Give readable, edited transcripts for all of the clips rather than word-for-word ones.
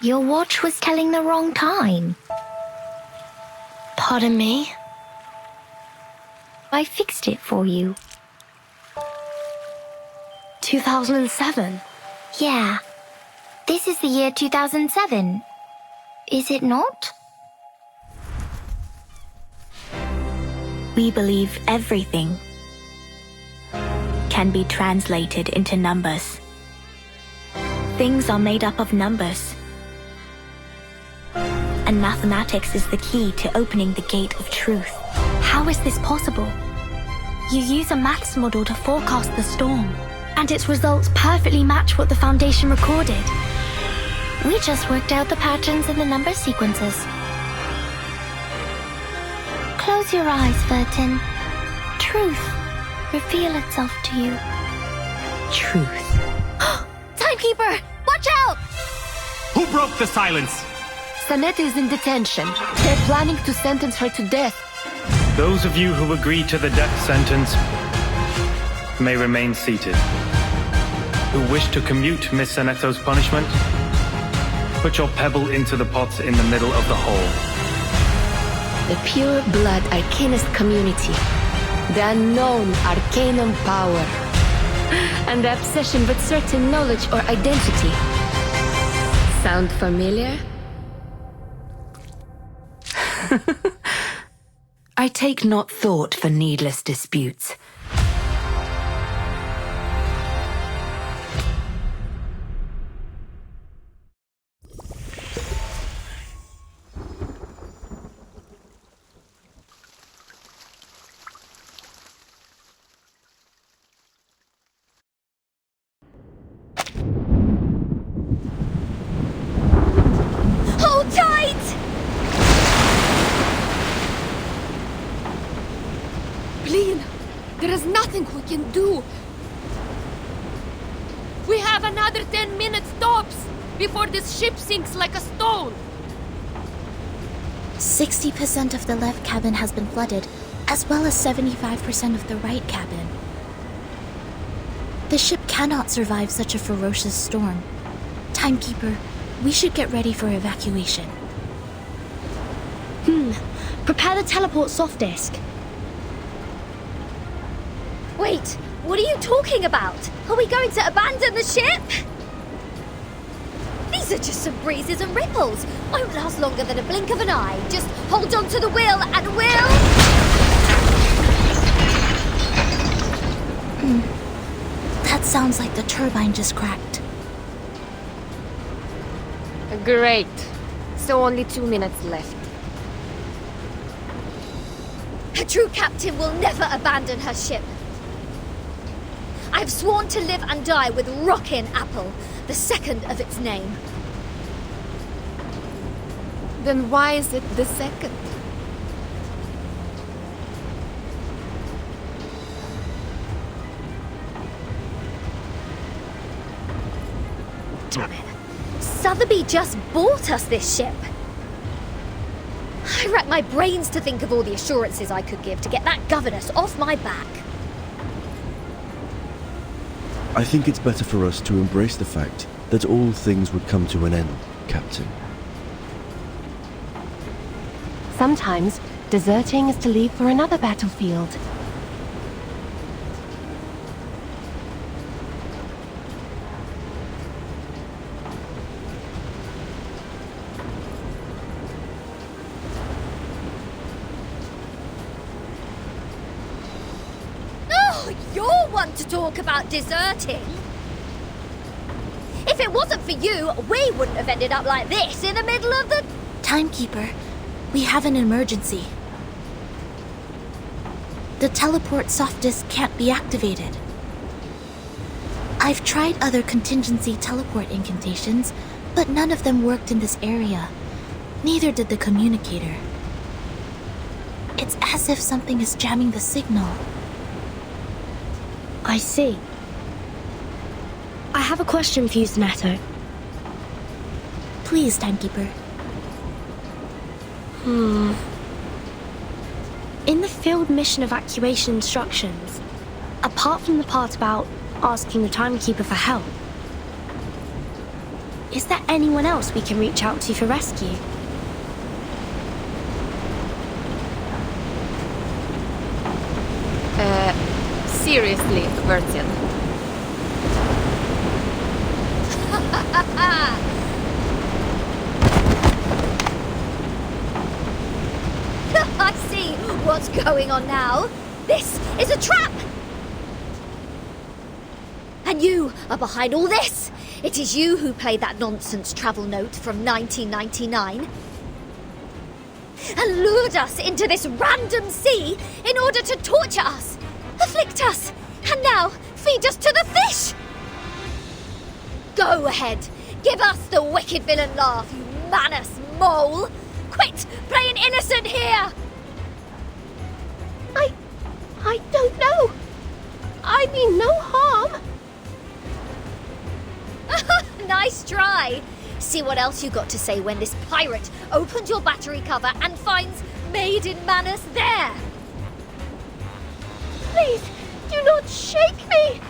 Your watch was telling the wrong time. Pardon me? I fixed it for you. 2007? Yeah. This is the year 2007. Is it not? We believe everything can be translated into numbers. Things are made up of numbers. And mathematics is the key to opening the gate of truth. How is this possible? You use a maths model to forecast the storm, and its results perfectly match what the Foundation recorded. We just worked out the patterns in the number sequences. Close your eyes, Vertin. Truth reveal itself to you. Truth. Timekeeper! Watch out! Who broke the silence? Sanette is in detention. They're planning to sentence her to death. Those of you who agree to the death sentence may remain seated. Who wish to commute Miss Sanetto's punishment, put your pebble into the pot in the middle of the hole. The pure blood arcanist community. The unknown arcanum power. And the obsession with certain knowledge or identity. Sound familiar? I take not thought for needless disputes. Hold tight! Please, there is nothing we can do. We have another 10 minutes tops before this ship sinks like a stone. 60% of the left cabin has been flooded, as well as 75% of the right cabin. The ship cannot survive such a ferocious storm. Timekeeper, we should get ready for evacuation. Prepare the teleport soft disk. Wait, what are you talking about? Are we going to abandon the ship? These are just some breezes and ripples. Won't last longer than a blink of an eye. Just hold on to the wheel and we'll... That sounds like the turbine just cracked. Great. So only 2 minutes left. A true captain will never abandon her ship. I've sworn to live and die with Rockin' Apple, the second of its name. Then why is it the second? Damn it. Sotheby just bought us this ship. I racked my brains to think of all the assurances I could give to get that governess off my back. I think it's better for us to embrace the fact that all things would come to an end, Captain. Sometimes, deserting is to leave for another battlefield. You're one to talk about deserting. If it wasn't for you, we wouldn't have ended up like this in the middle of the... Timekeeper, we have an emergency. The teleport soft disk can't be activated. I've tried other contingency teleport incantations, but none of them worked in this area. Neither did the communicator. It's as if something is jamming the signal. I see. I have a question for you, Sanetto. Please, Timekeeper. In the field mission evacuation instructions, apart from the part about asking the Timekeeper for help, Is there anyone else we can reach out to for rescue? Seriously, Virgin. I see what's going on now. This is a trap! And you are behind all this! It is you who played that nonsense travel note from 1999 and lured us into this random sea in order to torture us, afflict us, and now feed us to the fish! Go ahead, give us the wicked villain laugh, you manus mole! Quit playing innocent here! I don't know. I mean no harm. Nice try. See what else you got to say when this pirate opens your battery cover and finds Maiden Manus there. Please, do not shake me.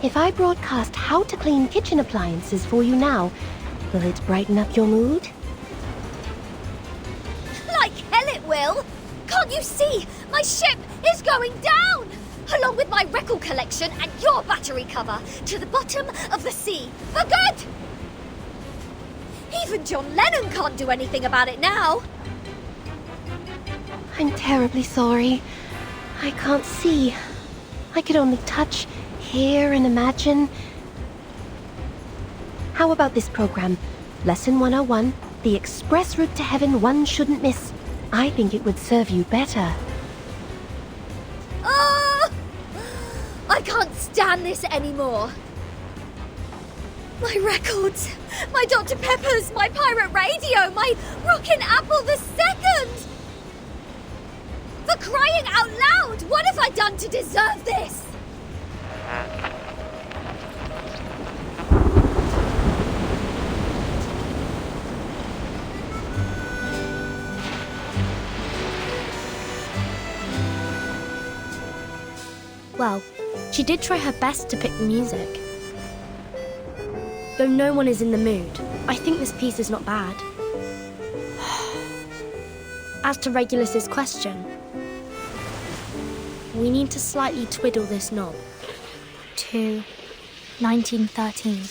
If I broadcast how to clean kitchen appliances for you now, will it brighten up your mood? Like hell it will. Can't you see? My ship is going down! Along with my record collection and your battery cover to the bottom of the sea for good! Even John Lennon can't do anything about it now. I'm terribly sorry. I can't see. I could only touch, hear, and imagine. How about this program? Lesson 101, the express route to heaven one shouldn't miss. I think it would serve you better. Oh! I can't stand this anymore. My records, my Dr. Peppers, my pirate radio, my rockin' Apple II! For crying out loud, what have I done to deserve this? Well, she did try her best to pick the music. Though no one is in the mood, I think this piece is not bad. As to Regulus's question, we need to slightly twiddle this knob. To 1913.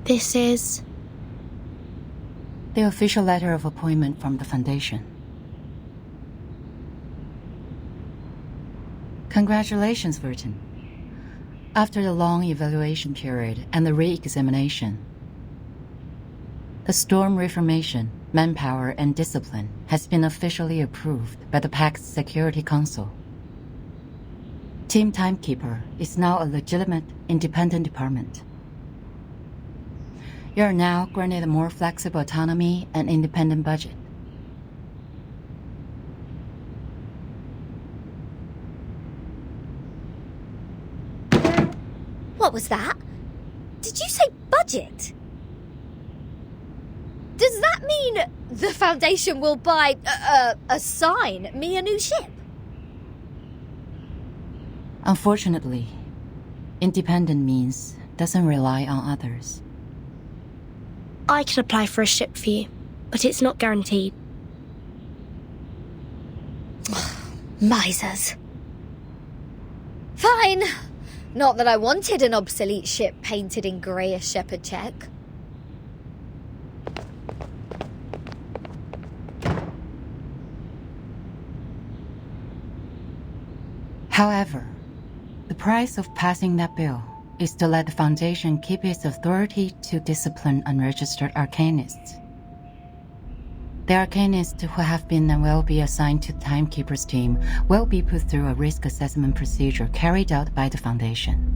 This is... The official letter of appointment from the Foundation. Congratulations, Virgin. After the long evaluation period and the re-examination, the Storm Reformation, Manpower and Discipline has been officially approved by the Pact's Security Council. Team Timekeeper is now a legitimate, independent department. You are now granted a more flexible autonomy and independent budget. What was that? Did you say budget? Does that mean the Foundation will assign me a new ship? Unfortunately, independent means doesn't rely on others. I can apply for a ship for you, but it's not guaranteed. Misers. Fine. Not that I wanted an obsolete ship painted in greyish shepherd check. However, the price of passing that bill is to let the Foundation keep its authority to discipline unregistered arcanists. The arcanists who have been and will be assigned to the Timekeeper's team will be put through a risk assessment procedure carried out by the Foundation.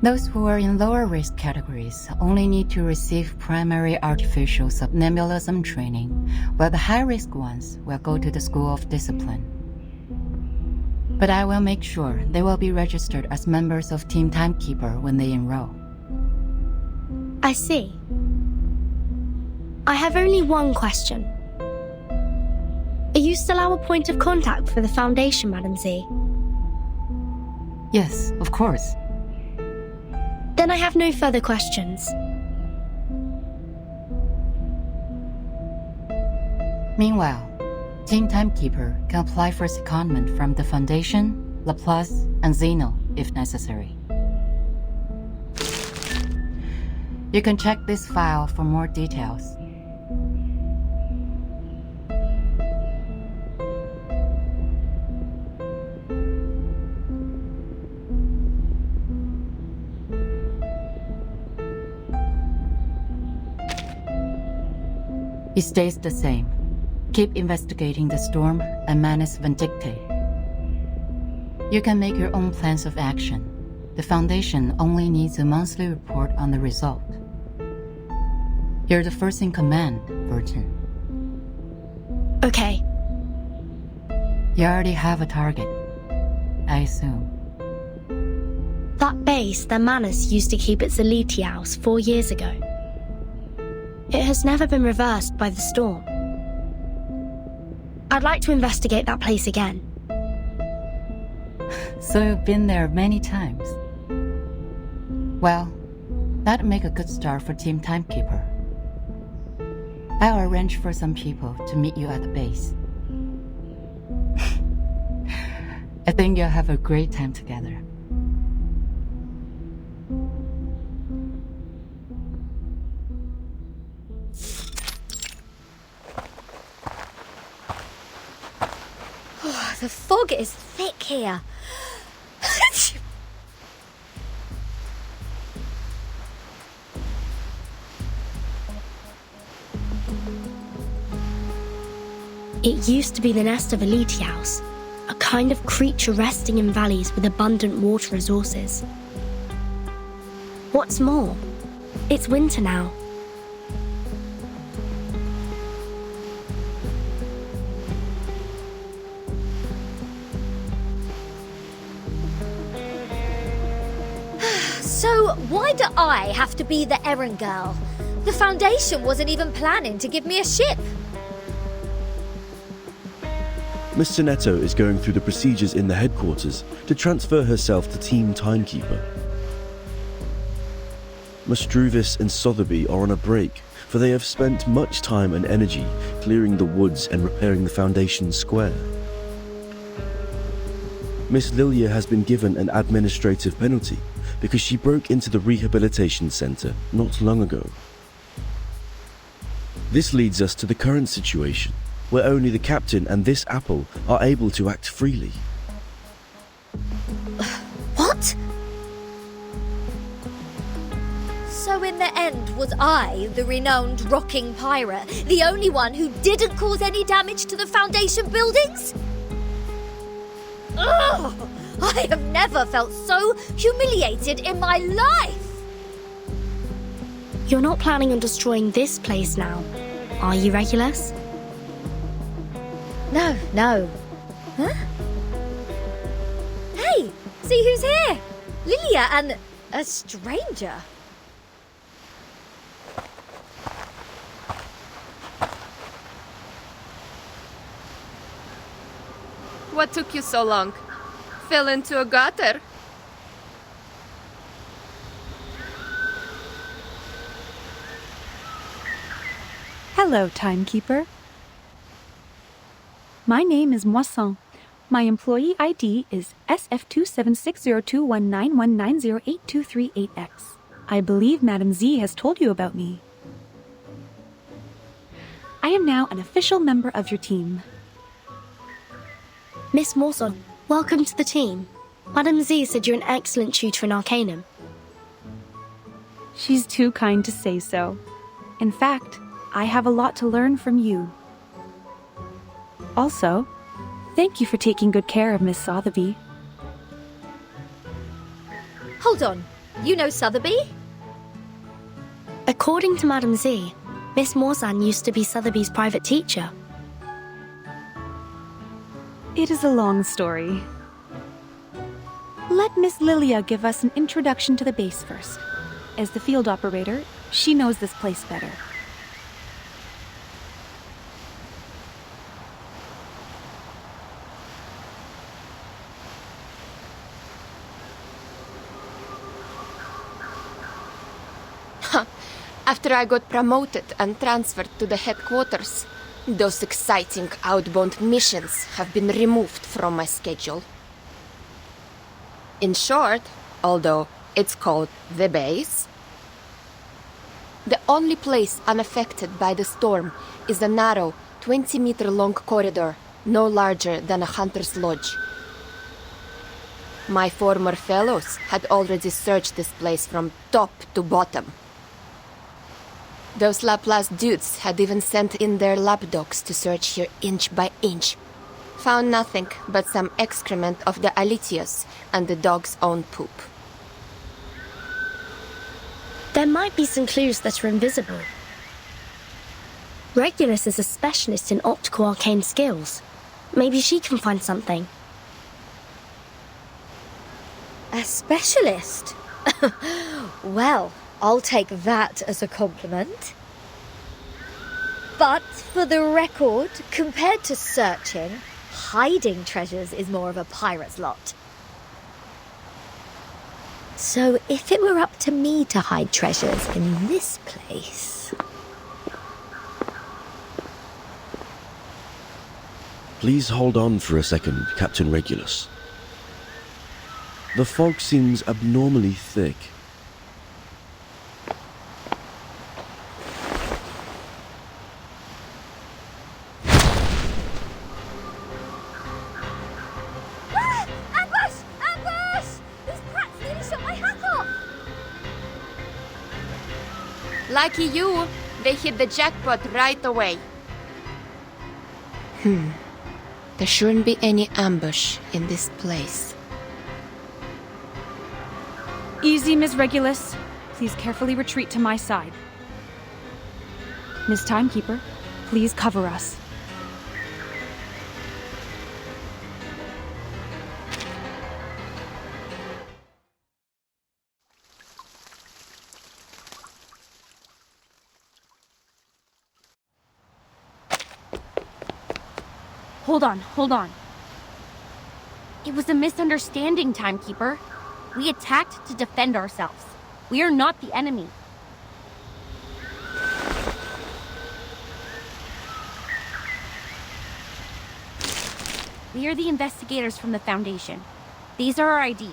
Those who are in lower risk categories only need to receive primary artificial somnambulism training, while the high risk ones will go to the School of Discipline. But I will make sure they will be registered as members of Team Timekeeper when they enroll. I see. I have only one question. Are you still our point of contact for the Foundation, Madam Z? Yes, of course. Then I have no further questions. Meanwhile, Team Timekeeper can apply for secondment from the Foundation, Laplace, and Zeno if necessary. You can check this file for more details. It stays the same. Keep investigating the storm and Manus Vindicte. You can make your own plans of action. The Foundation only needs a monthly report on the result. You're the first in command, Virgin. Okay. You already have a target, I assume. That base that Manus used to keep its elite house 4 years ago. It has never been reversed by the storm. I'd like to investigate that place again. So you've been there many times. Well, that'd make a good start for Team Timekeeper. I'll arrange for some people to meet you at the base. I think you'll have a great time together. The fog is thick here. It used to be the nest of Elitiaus, a kind of creature resting in valleys with abundant water resources. What's more, it's winter now. So why do I have to be the errand girl? The Foundation wasn't even planning to give me a ship. Miss Sinetto is going through the procedures in the headquarters to transfer herself to Team Timekeeper. Mustruvis and Sotheby are on a break, for they have spent much time and energy clearing the woods and repairing the Foundation square. Miss Lilia has been given an administrative penalty because she broke into the rehabilitation center not long ago. This leads us to the current situation, where only the captain and this apple are able to act freely. What? So in the end, was I, the renowned rocking pirate, the only one who didn't cause any damage to the Foundation buildings? Ugh! I have never felt so humiliated in my life! You're not planning on destroying this place now, are you, Regulus? No. Huh? Hey, see who's here? Lilia and a stranger. What took you so long? Fell into a gutter? Hello, Timekeeper. My name is Moisson. My employee ID is SF27602191908238X. I believe Madam Z has told you about me. I am now an official member of your team. Miss Morson, welcome to the team. Madam Z said you're an excellent tutor in Arcanum. She's too kind to say so. In fact, I have a lot to learn from you. Also, thank you for taking good care of Miss Sotheby. Hold on, you know Sotheby? According to Madam Z, Miss Morzan used to be Sotheby's private teacher. It is a long story. Let Miss Lilia give us an introduction to the base first. As the field operator, she knows this place better. After I got promoted and transferred to the headquarters, those exciting outbound missions have been removed from my schedule. In short, although it's called the base, the only place unaffected by the storm is a narrow, 20-meter-long corridor, no larger than a hunter's lodge. My former fellows had already searched this place from top to bottom. Those Laplace dudes had even sent in their lapdogs to search here inch by inch. Found nothing but some excrement of the Alitius and the dog's own poop. There might be some clues that are invisible. Regulus is a specialist in optical arcane skills. Maybe she can find something. A specialist? Well, I'll take that as a compliment. But for the record, compared to searching, hiding treasures is more of a pirate's lot. So if it were up to me to hide treasures in this place... Please hold on for a second, Captain Regulus. The fog seems abnormally thick. Lucky you, they hit the jackpot right away. There shouldn't be any ambush in this place. Easy, Ms. Regulus. Please carefully retreat to my side. Miss Timekeeper, please cover us. Hold on. It was a misunderstanding, Timekeeper. We attacked to defend ourselves. We are not the enemy. We are the investigators from the Foundation. These are our IDs.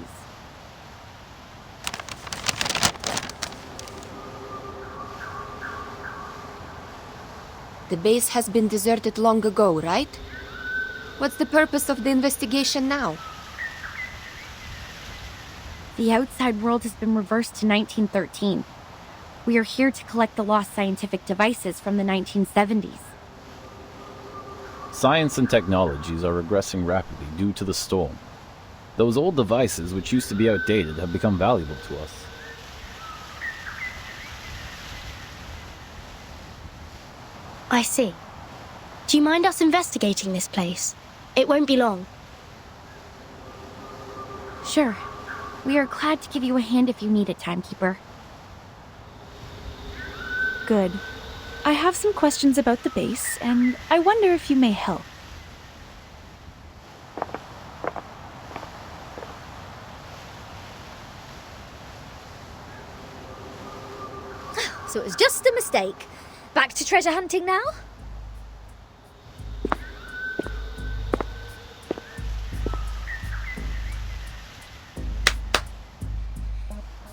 The base has been deserted long ago, right? What's the purpose of the investigation now? The outside world has been reversed to 1913. We are here to collect the lost scientific devices from the 1970s. Science and technologies are regressing rapidly due to the storm. Those old devices, which used to be outdated, have become valuable to us. I see. Do you mind us investigating this place? It won't be long. Sure. We are glad to give you a hand if you need it, Timekeeper. Good. I have some questions about the base, and I wonder if you may help. So it was just a mistake. Back to treasure hunting now?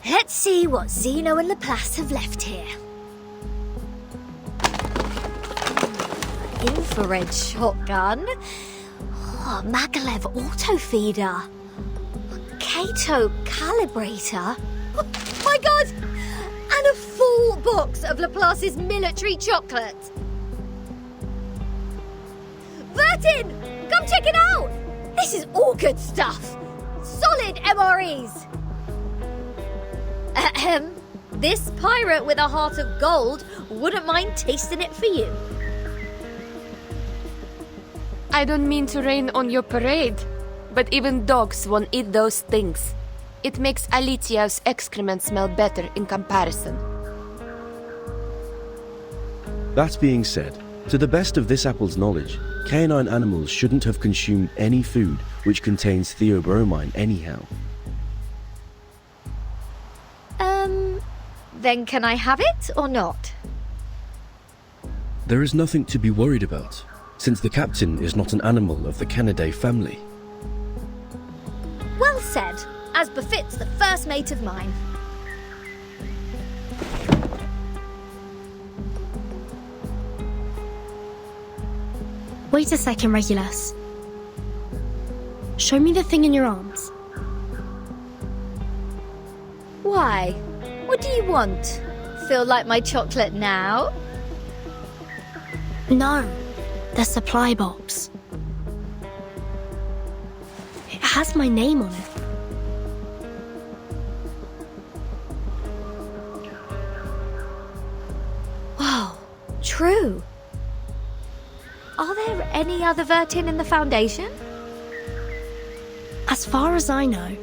Let's see what Zeno and Laplace have left here. Infrared shotgun. Oh, Magalev auto feeder. Kato calibrator. Oh my god! And a full box of Laplace's military chocolate. Vertin! Come check it out! This is all good stuff. Solid MREs. Ahem. This pirate with a heart of gold wouldn't mind tasting it for you. I don't mean to rain on your parade, but even dogs won't eat those things. It makes Alitia's excrement smell better in comparison. That being said, to the best of this apple's knowledge, canine animals shouldn't have consumed any food which contains theobromine anyhow. Then can I have it or not? There is nothing to be worried about, since the captain is not an animal of the Canidae family. Well said, as befits the first mate of mine. Wait a second, Regulus. Show me the thing in your arms. Why? What do you want? Feel like my chocolate now? No, the supply box. It has my name on it. Wow, true. Are there any other Vertin in the Foundation? As far as I know,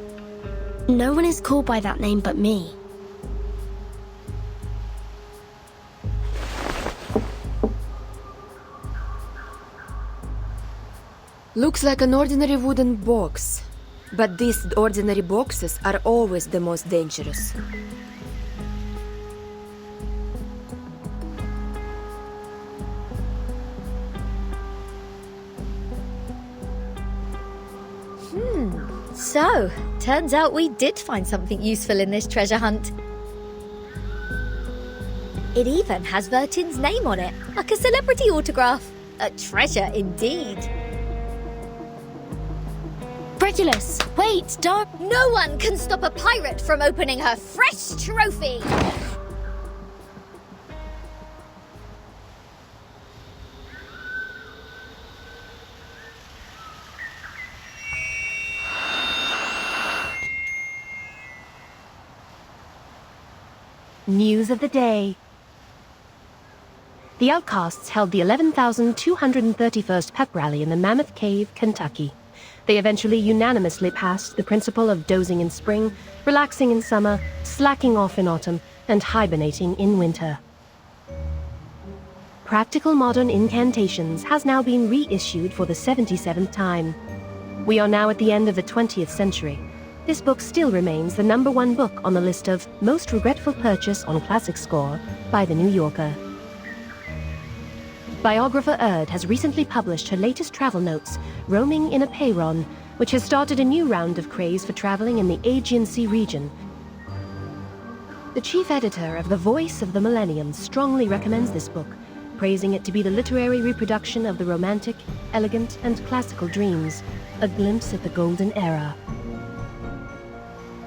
no one is called by that name but me. Looks like an ordinary wooden box. But these ordinary boxes are always the most dangerous. So, turns out we did find something useful in this treasure hunt. It even has Vertin's name on it, like a celebrity autograph. A treasure indeed. Regulus, wait, don't... No one can stop a pirate from opening her fresh trophy! News of the day. The Outcasts held the 11,231st Pep Rally in the Mammoth Cave, Kentucky. They eventually unanimously passed the principle of dozing in spring, relaxing in summer, slacking off in autumn, and hibernating in winter. Practical Modern Incantations has now been reissued for the 77th time. We are now at the end of the 20th century. This book still remains the #1 book on the list of most regretful purchase on Classic Score by The New Yorker. Biographer Erd has recently published her latest travel notes, Roaming in a Peyron, which has started a new round of craze for traveling in the Aegean Sea region. The chief editor of The Voice of the Millennium strongly recommends this book, praising it to be the literary reproduction of the romantic, elegant, and classical dreams, a glimpse at the golden era.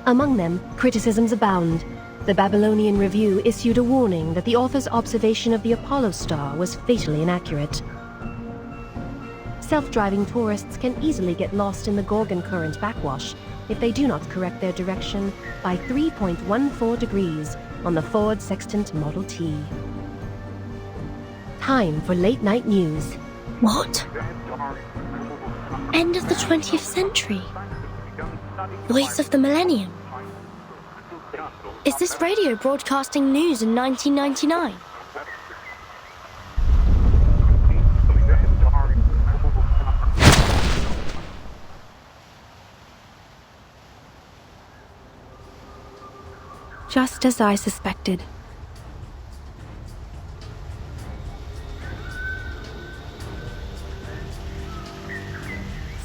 Among them, criticisms abound. The Babylonian Review issued a warning that the author's observation of the Apollo star was fatally inaccurate. Self-driving tourists can easily get lost in the Gorgon Current backwash if they do not correct their direction by 3.14 degrees on the Ford Sextant Model T. Time for late night news. What? End of the 20th century? Voice of the Millennium? Is this radio broadcasting news in 1999? Just as I suspected.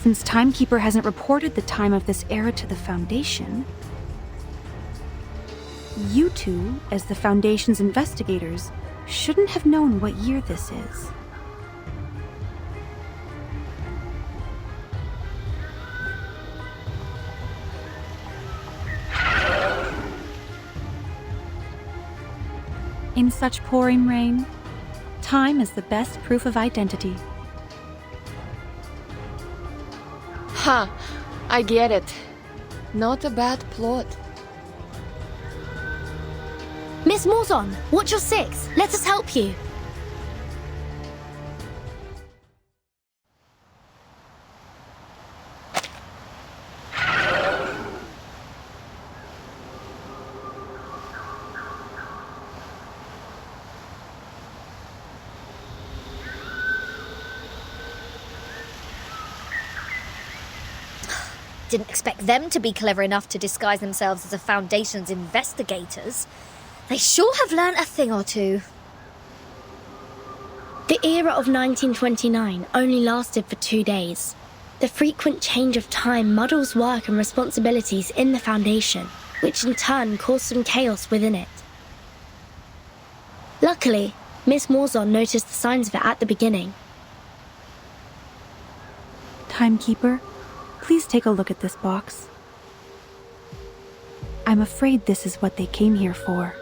Since Timekeeper hasn't reported the time of this era to the Foundation, you two, as the Foundation's investigators, shouldn't have known what year this is. In such pouring rain, time is the best proof of identity. Huh, I get it. Not a bad plot. Miss Morton, watch your six. Let us help you. Didn't expect them to be clever enough to disguise themselves as the Foundation's investigators. They sure have learnt a thing or two. The era of 1929 only lasted for 2 days. The frequent change of time muddles work and responsibilities in the Foundation, which in turn caused some chaos within it. Luckily, Miss Morzon noticed the signs of it at the beginning. Timekeeper, please take a look at this box. I'm afraid this is what they came here for.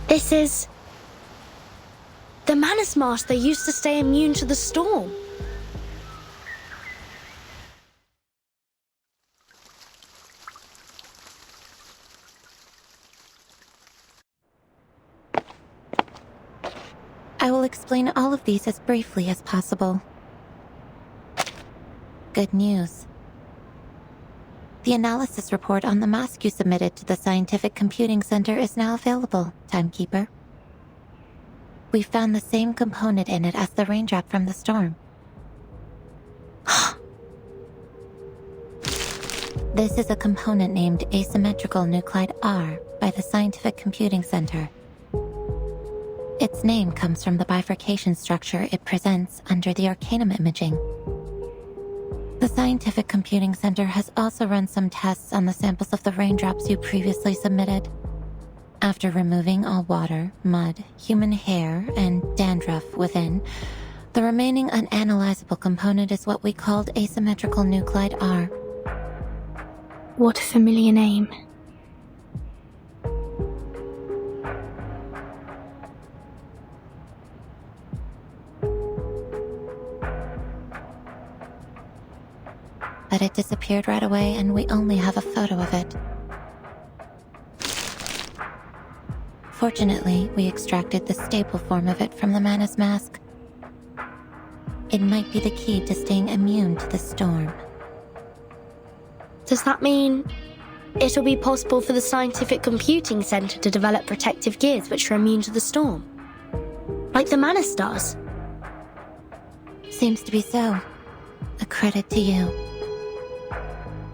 This is the Manus Mask they used to stay immune to the storm. I will explain all of these as briefly as possible. Good news. The analysis report on the mask you submitted to the Scientific Computing Center is now available, Timekeeper. We found the same component in it as the raindrop from the storm. This is a component named asymmetrical nuclide R by the Scientific Computing Center. Its name comes from the bifurcation structure it presents under the Arcanum imaging. The Scientific Computing Center has also run some tests on the samples of the raindrops you previously submitted. After removing all water, mud, human hair, and dandruff within, the remaining unanalyzable component is what we called asymmetrical nuclide R. What a familiar name. But it disappeared right away and we only have a photo of it. Fortunately, we extracted the stable form of it from the Manus Mask. It might be the key to staying immune to the storm. Does that mean it'll be possible for the Scientific Computing Center to develop protective gears which are immune to the storm? Like the Manus does? Seems to be so. A credit to you.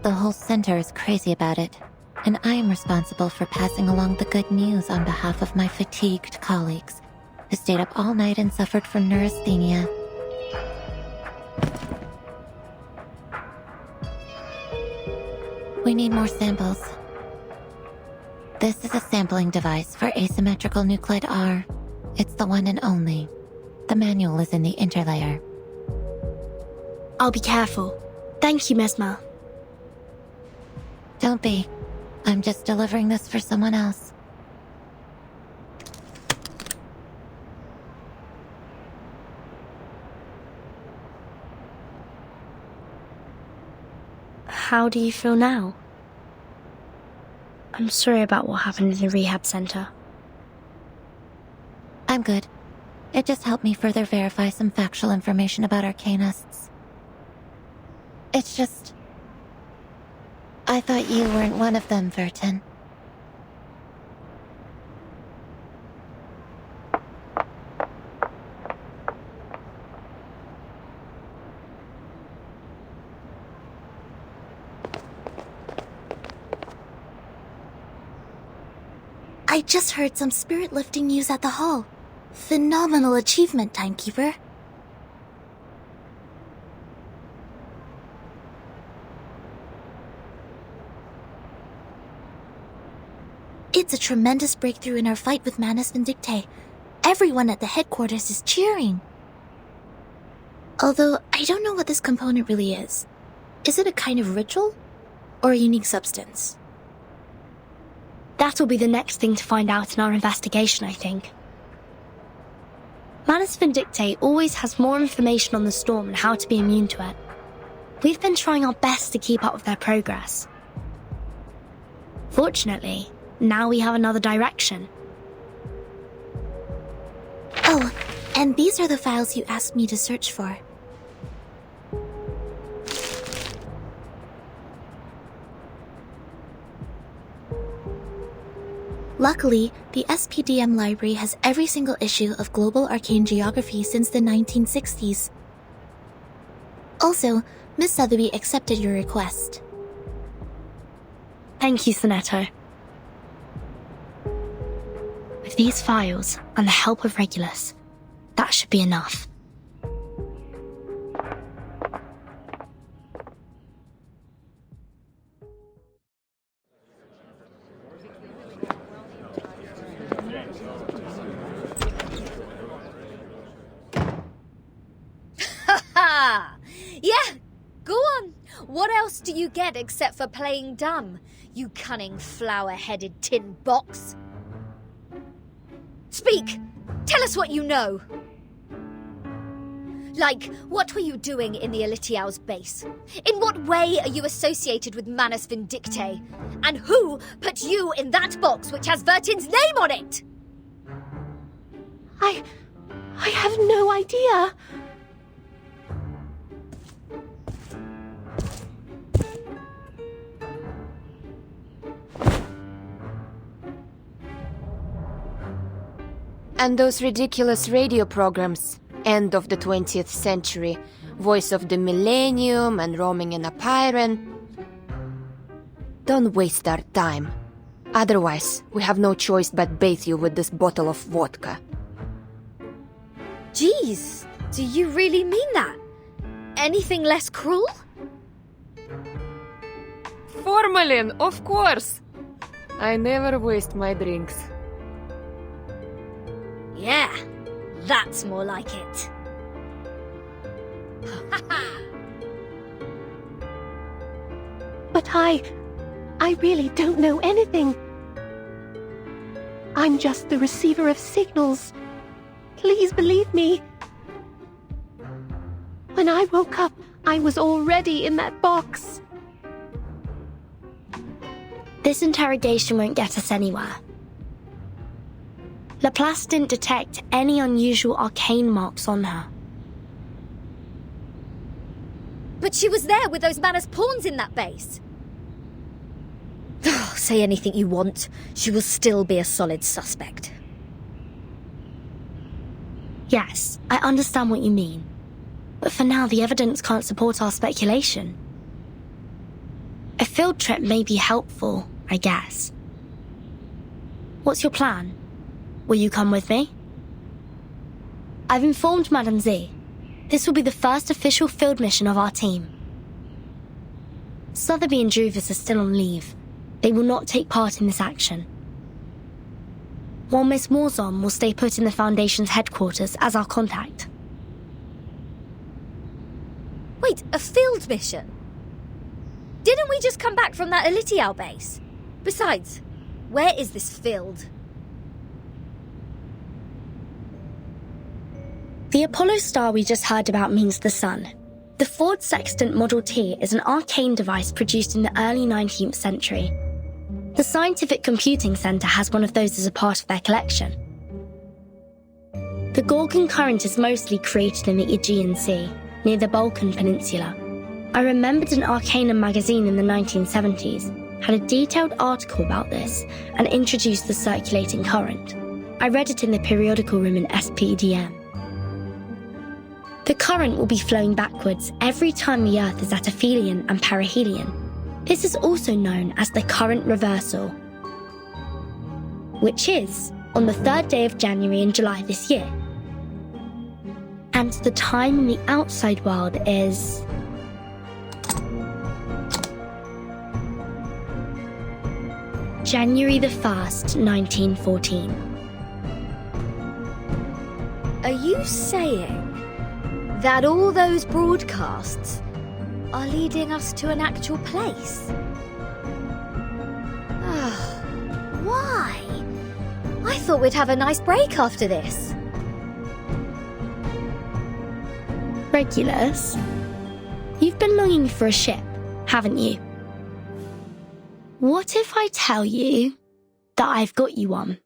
The whole center is crazy about it, and I am responsible for passing along the good news on behalf of my fatigued colleagues, who stayed up all night and suffered from neurasthenia. We need more samples. This is a sampling device for asymmetrical nuclide R. It's the one and only. The manual is in the interlayer. I'll be careful. Thank you, Mesmer. Don't be. I'm just delivering this for someone else. How do you feel now? I'm sorry about what happened in the rehab center. I'm good. It just helped me further verify some factual information about Arcanists. It's just... I thought you weren't one of them, Vertin. I just heard some spirit-lifting news at the hall. Phenomenal achievement, Timekeeper. It's a tremendous breakthrough in our fight with Manus Vindictae. Everyone at the headquarters is cheering. Although, I don't know what this component really is. Is it a kind of ritual? Or a unique substance? That'll be the next thing to find out in our investigation, I think. Manus Vindictae always has more information on the storm and how to be immune to it. We've been trying our best to keep up with their progress. Fortunately, now we have another direction. Oh, and these are the files you asked me to search for. Luckily, the SPDM library has every single issue of global arcane geography since the 1960s. Also, Miss Sotheby accepted your request. Thank you, Sonetto. With these files and the help of Regulus, that should be enough. Yeah, go on. What else do you get except for playing dumb, you cunning flower-headed tin box? Speak! Tell us what you know. Like, what were you doing in the Elitiao's base? In what way are you associated with Manus Vindictae? And who put you in that box which has Vertin's name on it? I have no idea. And those ridiculous radio programs, end of the 20th century, Voice of the Millennium and Roaming in a Pyren. Don't waste our time. Otherwise, we have no choice but bathe you with this bottle of vodka. Jeez, do you really mean that? Anything less cruel? Formalin, of course! I never waste my drinks. Yeah, that's more like it. But I really don't know anything. I'm just the receiver of signals. Please believe me. When I woke up, I was already in that box. This interrogation won't get us anywhere. Laplace didn't detect any unusual arcane marks on her. But she was there with those Manus pawns in that base. Say anything you want, she will still be a solid suspect. Yes, I understand what you mean. But for now, the evidence can't support our speculation. A field trip may be helpful, I guess. What's your plan? Will you come with me? I've informed Madame Z. This will be the first official field mission of our team. Sotheby and Druvis are still on leave. They will not take part in this action. While Miss Morzon will stay put in the Foundation's headquarters as our contact. Wait, a field mission? Didn't we just come back from that Elitiao base? Besides, where is this field? The Apollo star we just heard about means the sun. The Ford Sextant Model T is an arcane device produced in the early 19th century. The Scientific Computing Centre has one of those as a part of their collection. The Gorgon current is mostly created in the Aegean Sea, near the Balkan Peninsula. I remembered an Arcanum magazine in the 1970s had a detailed article about this and introduced the circulating current. I read it in the periodical room in SPDM. The current will be flowing backwards every time the Earth is at aphelion and perihelion. This is also known as the current reversal, which is on the 3rd day of January and July this year. And the time in the outside world is... January the 1st, 1914. Are you saying that all those broadcasts are leading us to an actual place? Why? I thought we'd have a nice break after this. Regulus, you've been longing for a ship, haven't you? What if I tell you that I've got you one?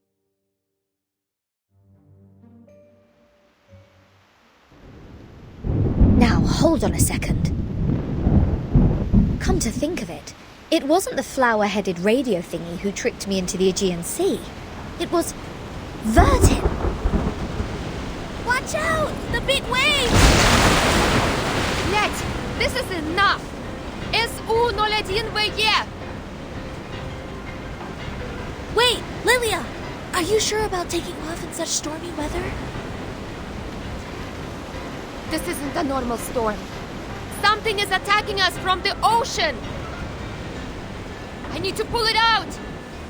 Now, hold on a second. Come to think of it, it wasn't the flower-headed radio thingy who tricked me into the Aegean Sea. It was Verdin! Watch out! The big wave! Net, this is enough! S.U. no ledin veje! Wait, Lilia! Are you sure about taking off in such stormy weather? This isn't a normal storm. Something is attacking us from the ocean! I need to pull it out!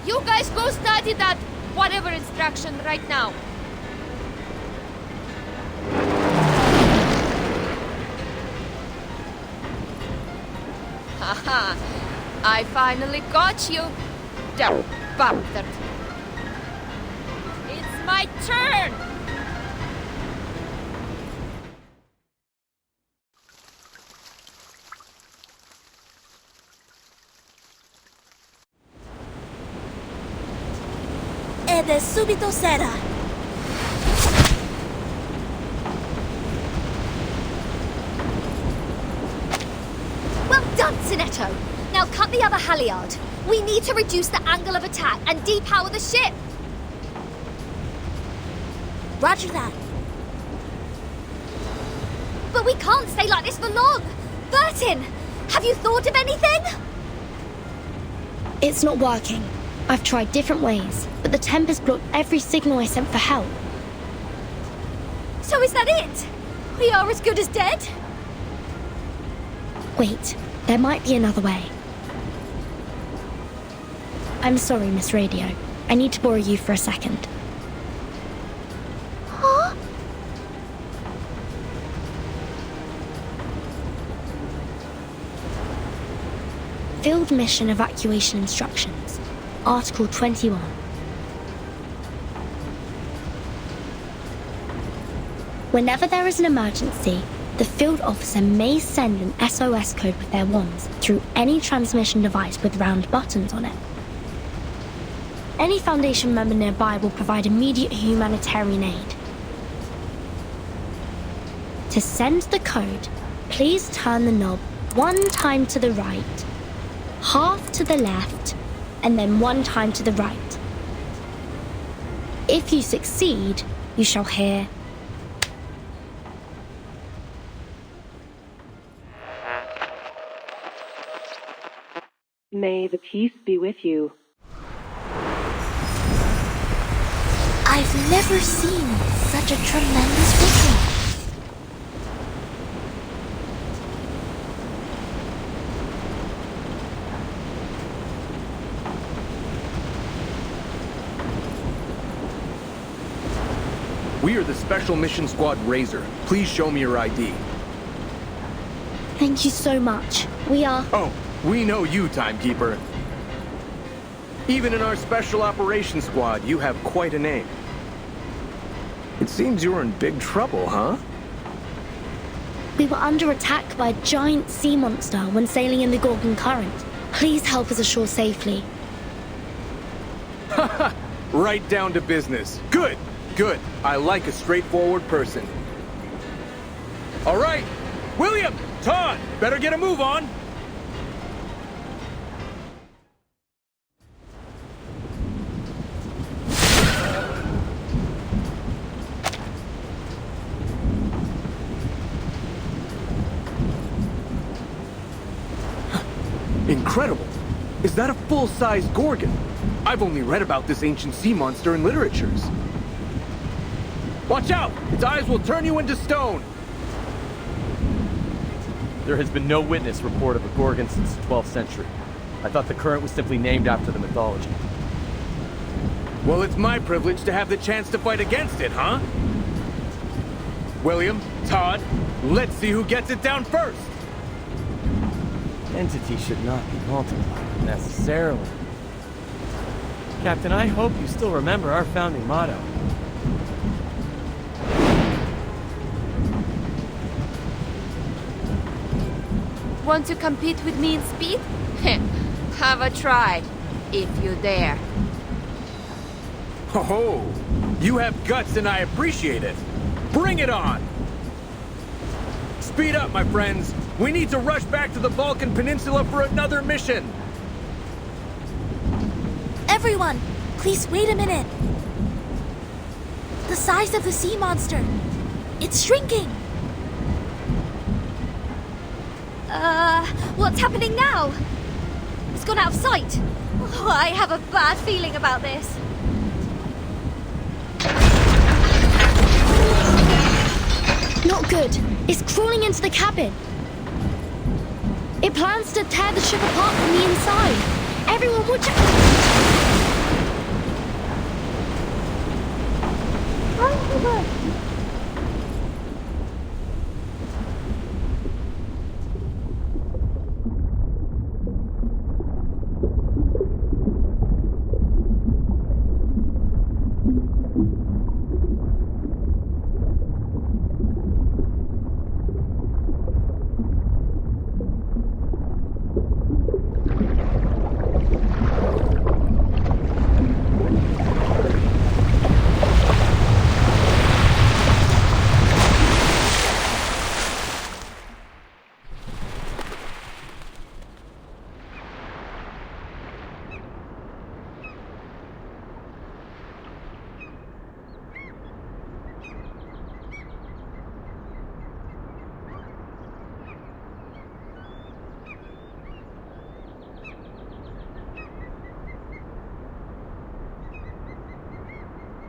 You guys go study that whatever instruction right now. Haha! I finally got you! Der bastard! It's my turn! Ed è subito sera! Well done, Sinetto! Now cut the other halyard. We need to reduce the angle of attack and depower the ship! Roger that. But we can't stay like this for long! Bertin! Have you thought of anything? It's not working. I've tried different ways, but the Tempest blocked every signal I sent for help. So is that it? We are as good as dead? Wait, there might be another way. I'm sorry, Miss Radio. I need to borrow you for a second. Huh? Field Mission Evacuation Instructions. Article 21. Whenever there is an emergency, the field officer may send an SOS code with their wands through any transmission device with round buttons on it. Any Foundation member nearby will provide immediate humanitarian aid. To send the code, please turn the knob 1 time to the right, half to the left, and then 1 time to the right. If you succeed, you shall hear May the peace be with you. I've never seen such a tremendous ritual. We are the Special Mission Squad Razor. Please show me your ID. Thank you so much. We are... Oh, we know you, Timekeeper. Even in our Special Operations Squad, you have quite a name. It seems you're in big trouble, huh? We were under attack by a giant sea monster when sailing in the Gorgon Current. Please help us ashore safely. Haha, right down to business. Good, good. I like a straightforward person. All right, William, Todd, better get a move on. Incredible! Is that a full-size Gorgon? I've only read about this ancient sea monster in literatures. Watch out! Its eyes will turn you into stone! There has been no witness report of a Gorgon since the 12th century. I thought the current was simply named after the mythology. Well, it's my privilege to have the chance to fight against it, huh? William, Todd, let's see who gets it down first! Entity should not be multiplied necessarily. Captain, I hope you still remember our founding motto. Want to compete with me in speed? Have a try, if you dare. Ho-ho! You have guts and I appreciate it. Bring it on! Speed up, my friends. We need to rush back to the Balkan Peninsula for another mission. Everyone, Please wait a minute. The size of the sea monster. It's shrinking. What's happening now? It's gone out of sight. Oh, I have a bad feeling about this. Not good. It's crawling into the cabin. It plans to tear the ship apart from the inside. Everyone watch out!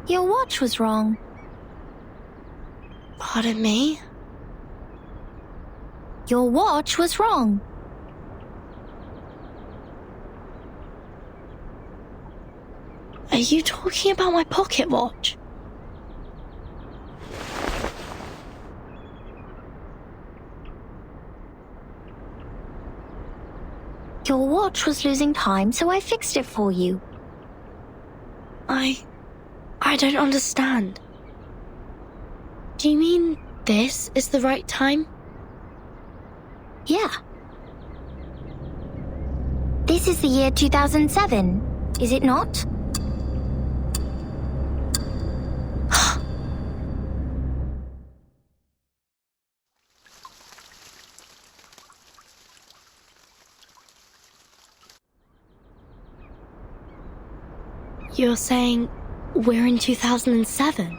Your watch was wrong. Pardon me? Your watch was wrong. Are you talking about my pocket watch? Your watch was losing time, so I fixed it for you. I don't understand. Do you mean this is the right time? Yeah. This is the year 2007, is it not? You're saying we're in 2007?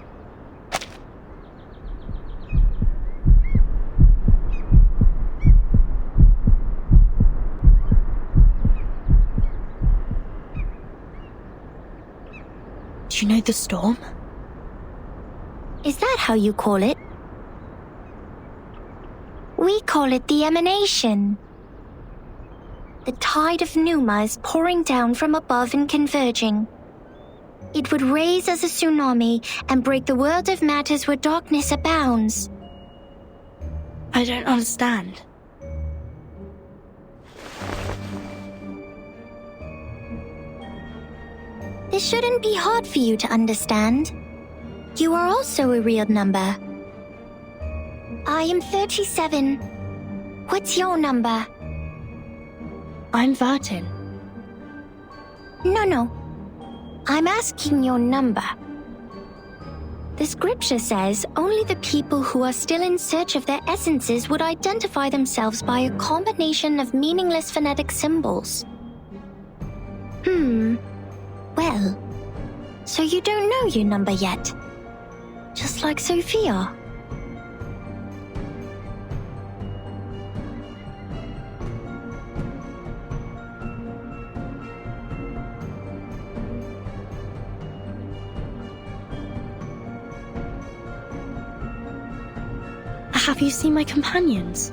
Do you know the storm? Is that how you call it? We call it the emanation. The tide of Numa is pouring down from above and converging. It would raise as a tsunami and break the world of matters where darkness abounds. I don't understand. This shouldn't be hard for you to understand. You are also a real number. I am 37. What's your number? I'm Vertin. No. I'm asking your number. The scripture says only the people who are still in search of their essences would identify themselves by a combination of meaningless phonetic symbols. Well, so you don't know your number yet. Just like Sophia. Have you seen my companions?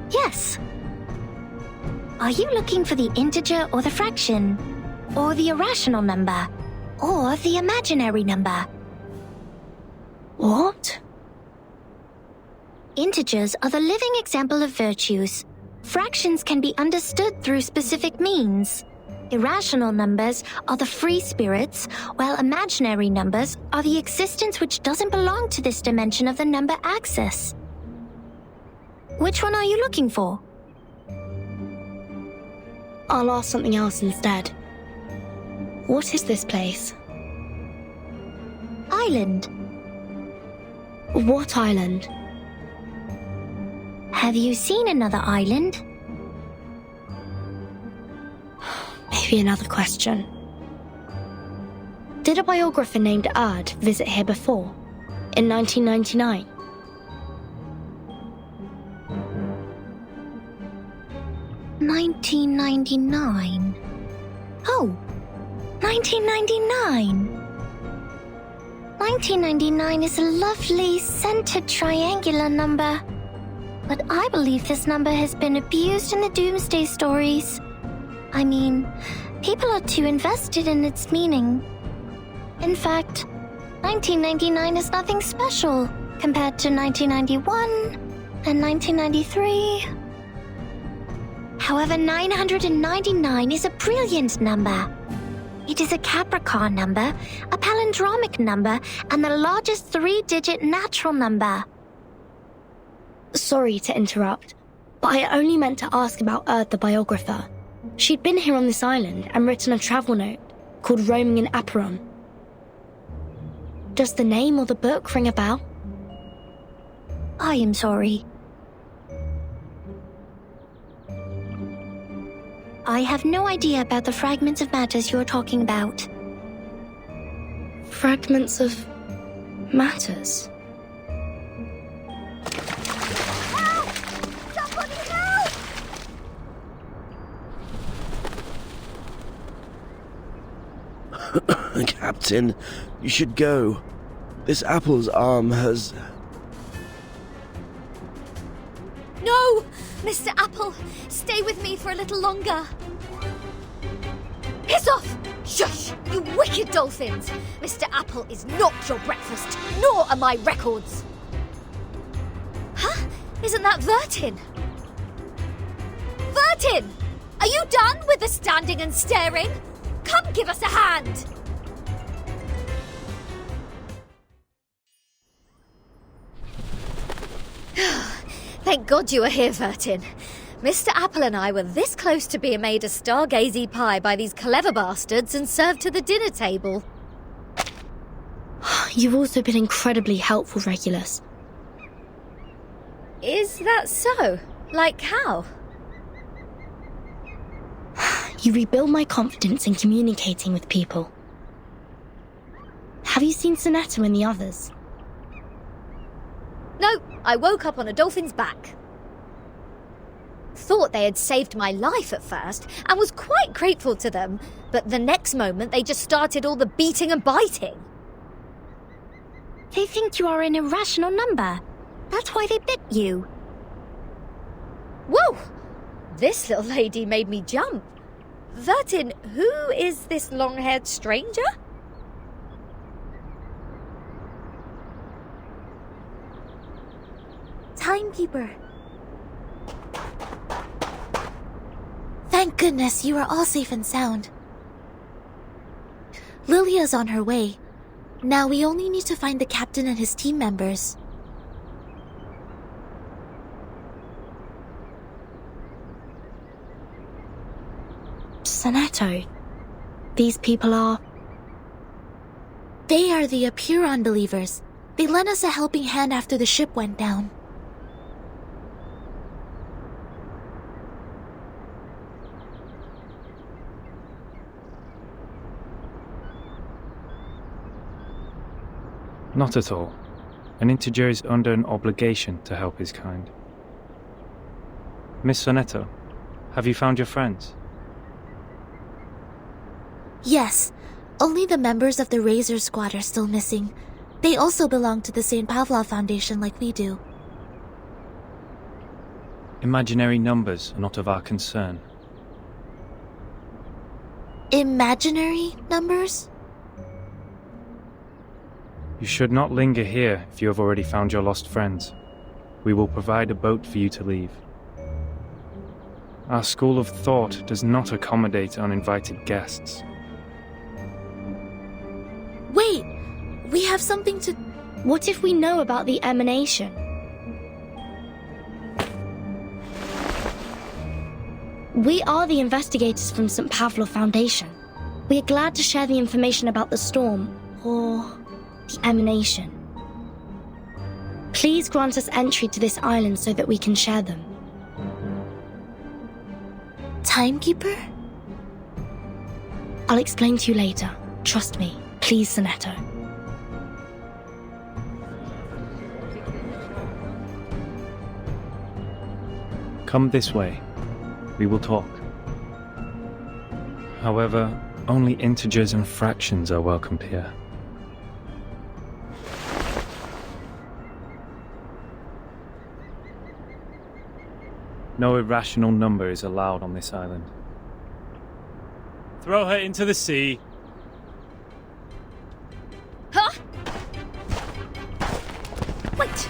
Yes. Are you looking for the integer or the fraction? Or the irrational number? Or the imaginary number? What? Integers are the living example of virtues. Fractions can be understood through specific means. Irrational numbers are the free spirits, while imaginary numbers are the existence which doesn't belong to this dimension of the number axis. Which one are you looking for? I'll ask something else instead. What is this place? Island. What island? Have you seen another island? Maybe another question. Did a biographer named Erd visit here before? In 1999? $19.99. Oh, 1999. 1999 is a lovely, centered triangular number. But I believe this number has been abused in the Doomsday stories. I mean, people are too invested in its meaning. In fact, 1999 is nothing special compared to 1991 and 1993. However, 999 is a brilliant number. It is a Capricorn number, a palindromic number, and the largest three-digit natural number. Sorry to interrupt, but I only meant to ask about Erd the biographer. She'd been here on this island and written a travel note called Roaming in Aperon. Does the name or the book ring a bell? I am sorry. I have no idea about the fragments of matters you're talking about. Fragments of matters? Help! Somebody help! Captain, you should go. This apple's arm has... No! Mr. Apple, stay with me for a little longer. Piss off! Shush! You wicked dolphins! Mr. Apple is not your breakfast, nor are my records! Huh? Isn't that Vertin? Vertin! Are you done with the standing and staring? Come give us a hand! Thank God you are here, Vertin. Mr. Apple and I were this close to being made a stargazy pie by these clever bastards and served to the dinner table. You've also been incredibly helpful, Regulus. Is that so? Like how? You rebuild my confidence in communicating with people. Have you seen Sonetta and the others? No, I woke up on a dolphin's back. Thought they had saved my life at first and was quite grateful to them, but the next moment they just started all the beating and biting. They think you are an irrational number. That's why they bit you. Whoa! This little lady made me jump. Vertin, who is this long-haired stranger? Timekeeper. Thank goodness you are all safe and sound. Lilia's on her way. Now we only need to find the captain and his team members. Sonetto, these people are... They are the Apuron believers. They lent us a helping hand after the ship went down. Not at all. An integer is under an obligation to help his kind. Miss Sonetto, have you found your friends? Yes, only the members of the Razor Squad are still missing. They also belong to the St. Pavlov Foundation like we do. Imaginary numbers are not of our concern. Imaginary numbers? You should not linger here if you have already found your lost friends. We will provide a boat for you to leave. Our school of thought does not accommodate uninvited guests. Wait! We have something to... What if we know about the emanation? We are the investigators from St. Pavlov Foundation. We are glad to share the information about the storm, or the emanation. Please grant us entry to this island so that we can share them. Timekeeper? I'll explain to you later. Trust me. Please, Sonetto. Come this way. We will talk. However, only integers and fractions are welcomed here. No irrational number is allowed on this island. Throw her into the sea. Huh? Wait!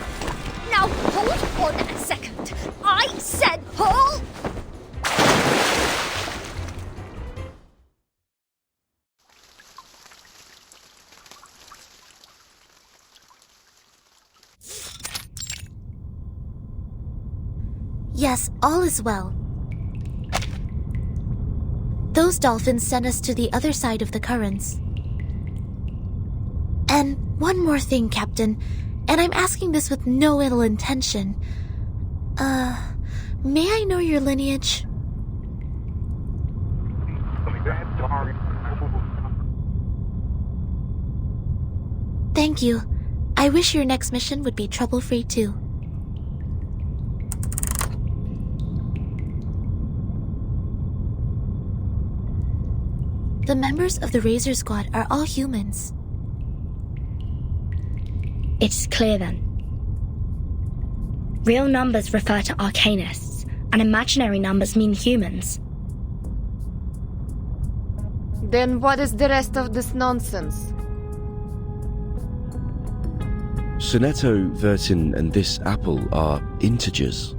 Now hold on a second. I said hold! Yes, all is well. Those dolphins sent us to the other side of the currents. And one more thing, Captain, and I'm asking this with no ill intention. May I know your lineage? Thank you. I wish your next mission would be trouble-free too. The members of the Razor Squad are all humans. It's clear then. Real numbers refer to arcanists, and imaginary numbers mean humans. Then what is the rest of this nonsense? Sonetto, Vertin, and this apple are integers.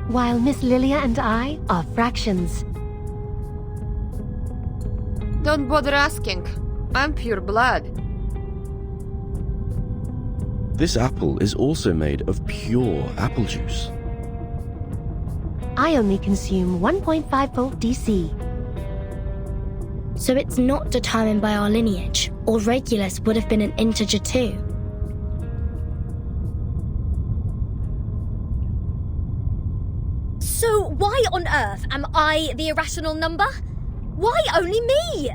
While Miss Lilia and I are fractions. Don't bother asking. I'm pure blood. This apple is also made of pure apple juice. I only consume 1.5 volt DC. So it's not determined by our lineage, or Regulus would have been an integer too. So why on earth am I the irrational number? Why only me?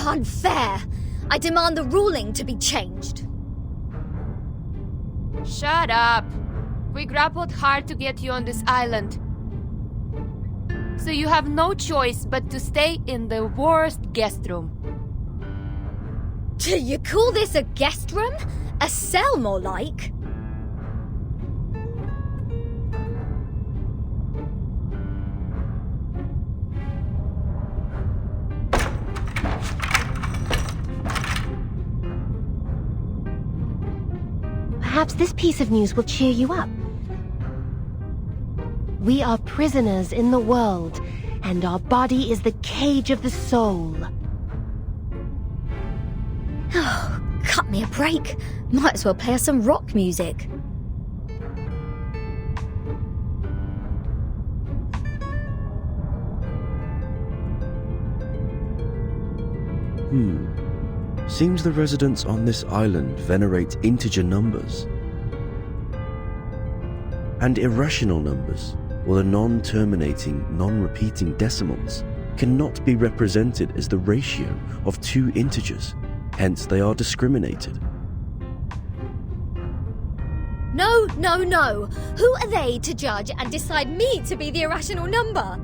Unfair. I demand the ruling to be changed. Shut up. We grappled hard to get you on this island. So you have no choice but to stay in the worst guest room. Do you call this a guest room? A cell, more like? Perhaps this piece of news will cheer you up. We are prisoners in the world, and our body is the cage of the soul. Oh, cut me a break. Might as well play us some rock music. Seems the residents on this island venerate integer numbers. And irrational numbers, or the non-terminating, non-repeating decimals, cannot be represented as the ratio of two integers, hence they are discriminated. No, no, no. Who are they to judge and decide me to be the irrational number?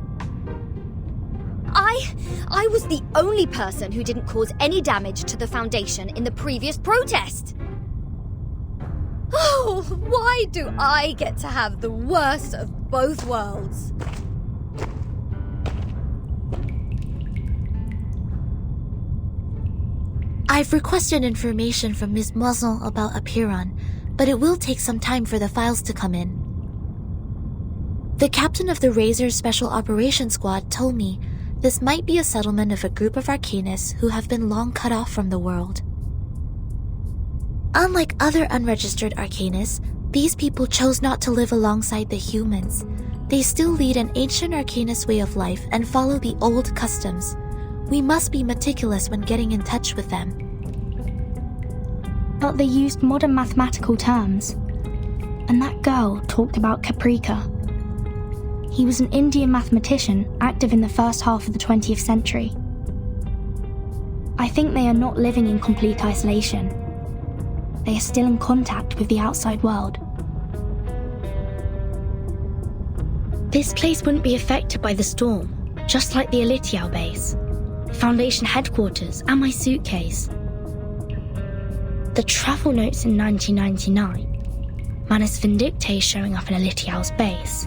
I was the only person who didn't cause any damage to the Foundation in the previous protest. Oh, why do I get to have the worst of both worlds? I've requested information from Ms. Moisson about Apiron, but it will take some time for the files to come in. The captain of the Razor's Special Operations Squad told me this might be a settlement of a group of arcanists who have been long cut off from the world. Unlike other unregistered arcanists, these people chose not to live alongside the humans. They still lead an ancient arcanist way of life and follow the old customs. We must be meticulous when getting in touch with them. But they used modern mathematical terms. And that girl talked about Caprica. He was an Indian mathematician active in the first half of the 20th century. I think they are not living in complete isolation. They are still in contact with the outside world. This place wouldn't be affected by the storm, just like the Elitiao base, Foundation headquarters, and my suitcase. The travel notes in 1999, Manus Vindictae showing up in Elitiao's base,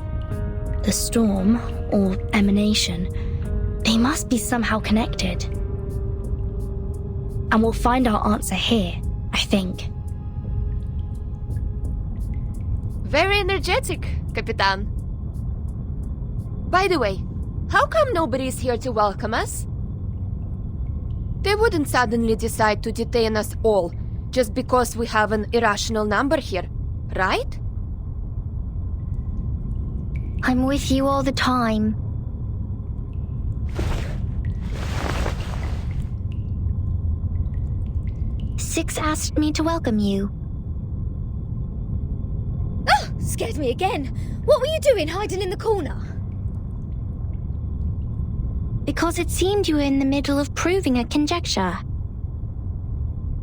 the storm, or emanation, they must be somehow connected. And we'll find our answer here, I think. Very energetic, Capitan. By the way, how come nobody's here to welcome us? They wouldn't suddenly decide to detain us all just because we have an irrational number here, right? I'm with you all the time. Six asked me to welcome you. Oh, scared me again. What were you doing hiding in the corner? Because it seemed you were in the middle of proving a conjecture.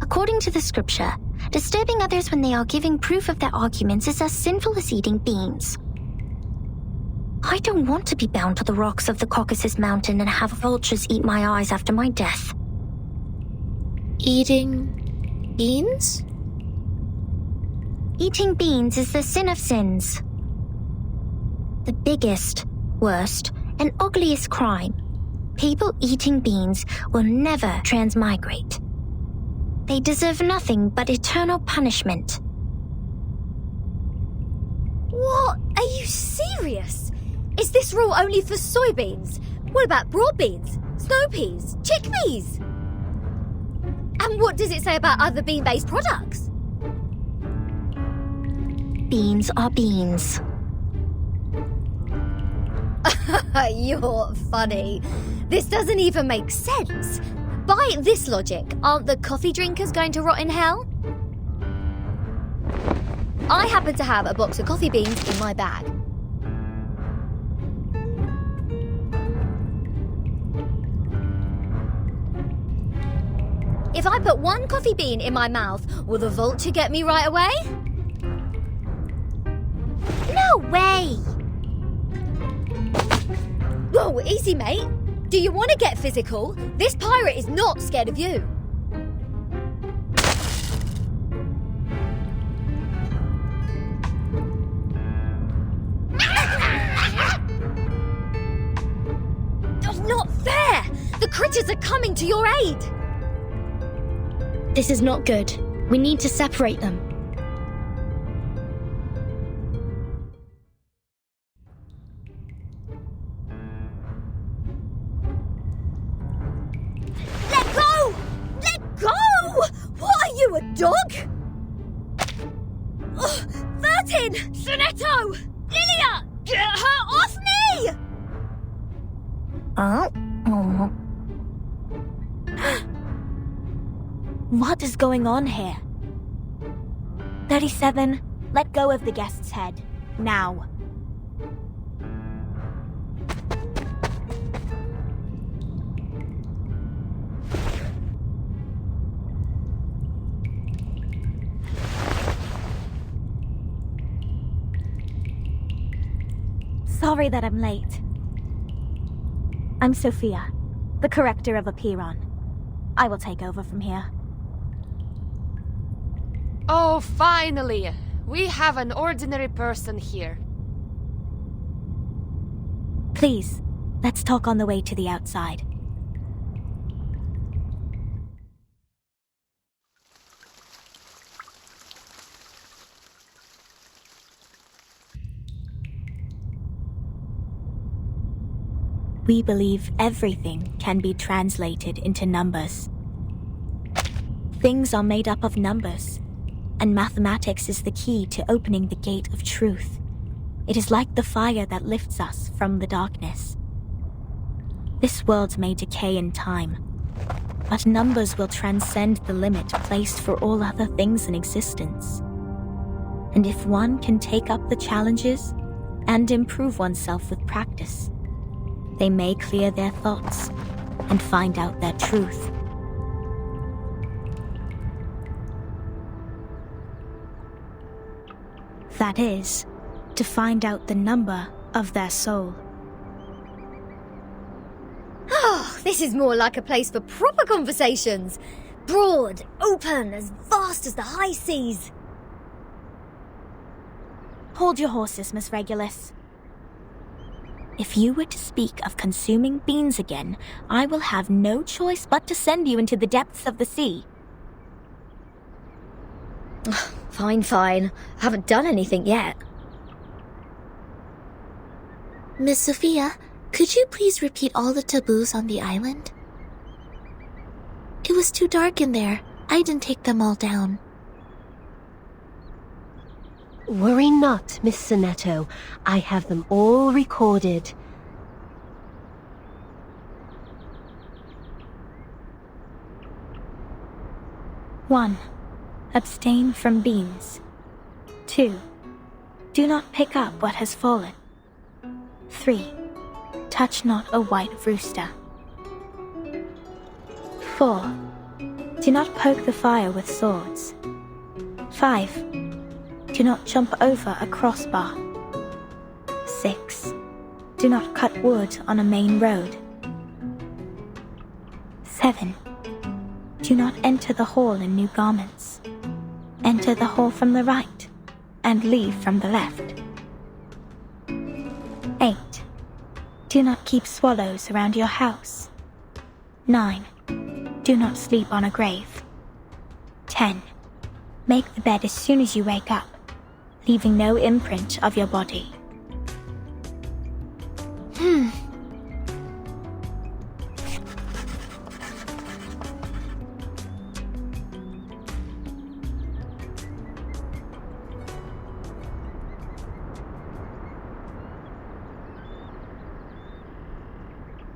According to the scripture, disturbing others when they are giving proof of their arguments is as sinful as eating beans. I don't want to be bound to the rocks of the Caucasus Mountain and have vultures eat my eyes after my death. Eating beans? Eating beans is the sin of sins. The biggest, worst, and ugliest crime. People eating beans will never transmigrate. They deserve nothing but eternal punishment. What? Are you serious? Is this rule only for soybeans? What about broad beans, snow peas, chickpeas? And what does it say about other bean-based products? Beans are beans. You're funny. This doesn't even make sense. By this logic, aren't the coffee drinkers going to rot in hell? I happen to have a box of coffee beans in my bag. If I put one coffee bean in my mouth, will the vulture get me right away? No way! Whoa, easy, mate. Do you want to get physical? This pirate is not scared of you. That's not fair! The critters are coming to your aid! This is not good. We need to separate them. Let go! Let go! What are you, a dog? Oh, Vertin! Sonetto! Lilia! Get her off me! What is going on here? 37, let go of the guest's head. Now. Sorry that I'm late. I'm Sophia, the corrector of Apiron. I will take over from here. Oh, finally! We have an ordinary person here. Please, let's talk on the way to the outside. We believe everything can be translated into numbers. Things are made up of numbers, and mathematics is the key to opening the gate of truth. It is like the fire that lifts us from the darkness. This world may decay in time, but numbers will transcend the limit placed for all other things in existence. And if one can take up the challenges and improve oneself with practice. They may clear their thoughts and find out their truth. That is, to find out the number of their soul. Oh, this is more like a place for proper conversations. Broad, open, as vast as the high seas. Hold your horses, Miss Regulus. If you were to speak of consuming beans again, I will have no choice but to send you into the depths of the sea. Fine, fine. I haven't done anything yet. Miss Sophia, could you please repeat all the taboos on the island? It was too dark in there. I didn't take them all down. Worry not, Miss Sonetto. I have them all recorded. One, abstain from beans. 2, do not pick up what has fallen. 3, touch not a white rooster. 4, do not poke the fire with swords. 5, do not jump over a crossbar. 6, do not cut wood on a main road. 7, do not enter the hall in new garments. Enter the hall from the right, and leave from the left. 8, do not keep swallows around your house. 9, do not sleep on a grave. 10, make the bed as soon as you wake up, leaving no imprint of your body.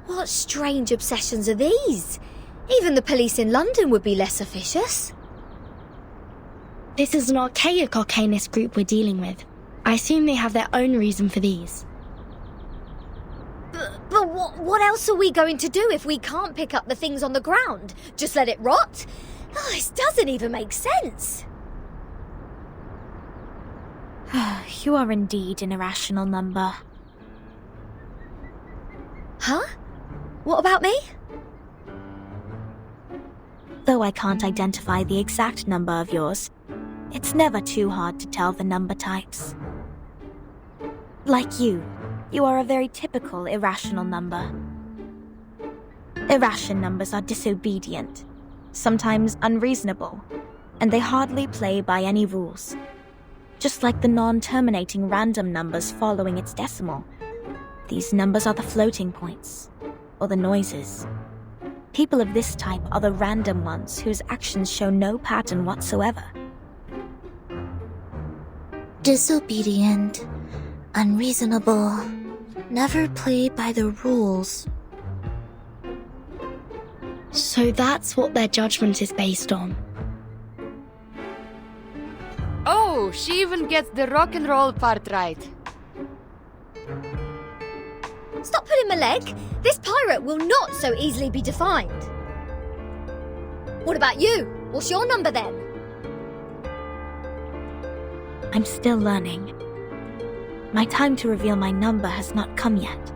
What strange obsessions are these? Even the police in London would be less officious. This is an archaic arcanist group we're dealing with. I assume they have their own reason for these. But what else are we going to do if we can't pick up the things on the ground? Just let it rot? Oh, this doesn't even make sense. You are indeed an irrational number. Huh? What about me? Though I can't identify the exact number of yours, it's never too hard to tell the number types. Like you are a very typical irrational number. Irrational numbers are disobedient, sometimes unreasonable, and they hardly play by any rules. Just like the non-terminating random numbers following its decimal, these numbers are the floating points, or the noises. People of this type are the random ones whose actions show no pattern whatsoever. Disobedient, unreasonable, never play by the rules. So that's what their judgment is based on. Oh, she even gets the rock and roll part right. Stop pulling my leg. This pirate will not so easily be defined. What about you? What's your number then? I'm still learning. My time to reveal my number has not come yet.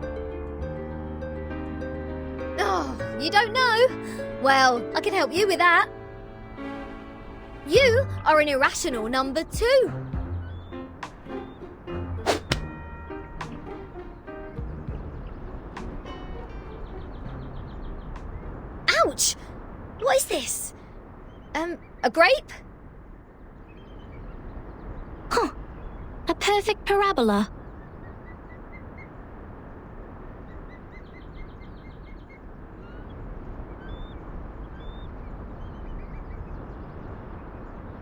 Oh, you don't know? Well, I can help you with that. You are an irrational number 2. Ouch! What is this? A grape? Huh. A perfect parabola.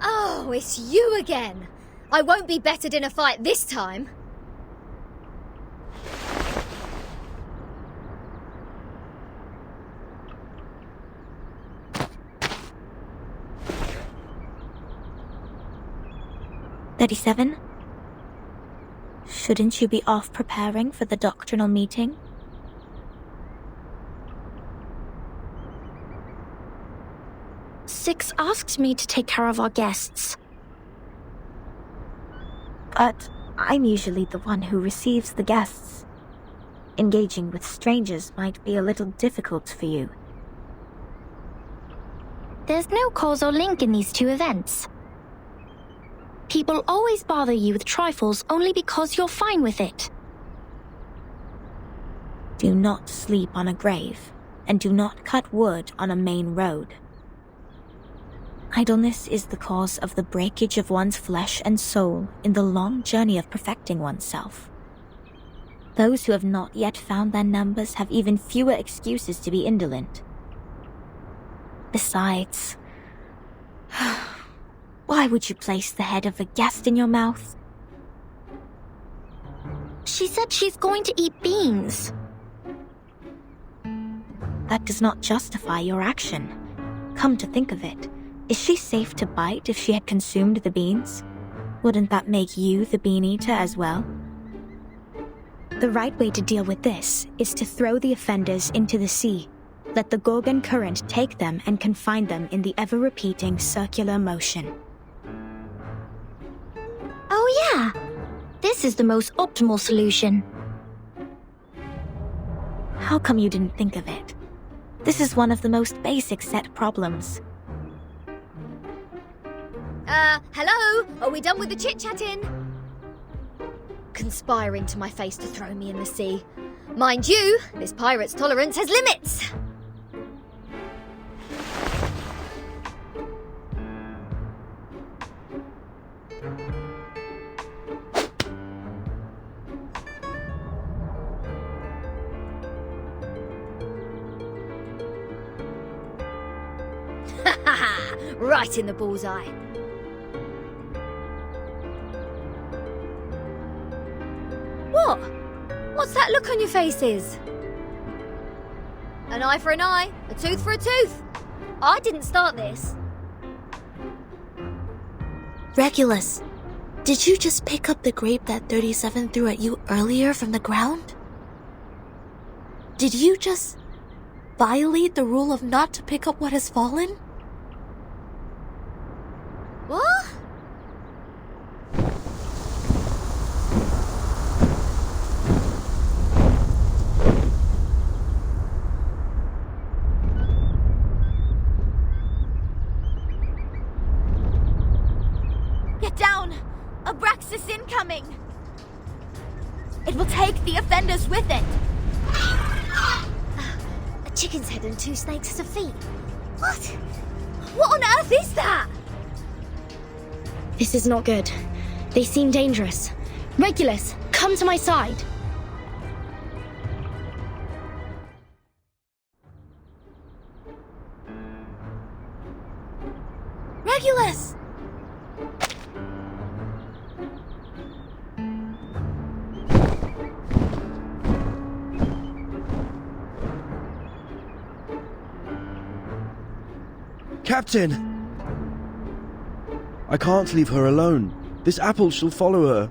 Oh, it's you again. I won't be bettered in a fight this time. Shouldn't you be off preparing for the doctrinal meeting? Six asked me to take care of our guests. But I'm usually the one who receives the guests. Engaging with strangers might be a little difficult for you. There's no causal link in these two events. People always bother you with trifles only because you're fine with it. Do not sleep on a grave, and do not cut wood on a main road. Idleness is the cause of the breakage of one's flesh and soul in the long journey of perfecting oneself. Those who have not yet found their numbers have even fewer excuses to be indolent. Besides, why would you place the head of a guest in your mouth? She said she's going to eat beans. That does not justify your action. Come to think of it, is she safe to bite if she had consumed the beans? Wouldn't that make you the bean eater as well? The right way to deal with this is to throw the offenders into the sea. Let the Gorgon current take them and confine them in the ever-repeating circular motion. Oh yeah, this is the most optimal solution. How come you didn't think of it? This is one of the most basic set problems. Hello? Are we done with the chit-chatting? Conspiring to my face to throw me in the sea. Mind you, this pirate's tolerance has limits. Right in the bullseye. What? What's that look on your faces? An eye for an eye, a tooth for a tooth. I didn't start this. Regulus, did you just pick up the grape that 37 threw at you earlier from the ground? Did you just violate the rule of not to pick up what has fallen? What? Get down! Abraxas incoming! It will take the offenders with it! A chicken's head and two snakes as a feet. What? What on earth is that? This is not good. They seem dangerous. Regulus, come to my side. Regulus! Captain! I can't leave her alone. This apple shall follow her.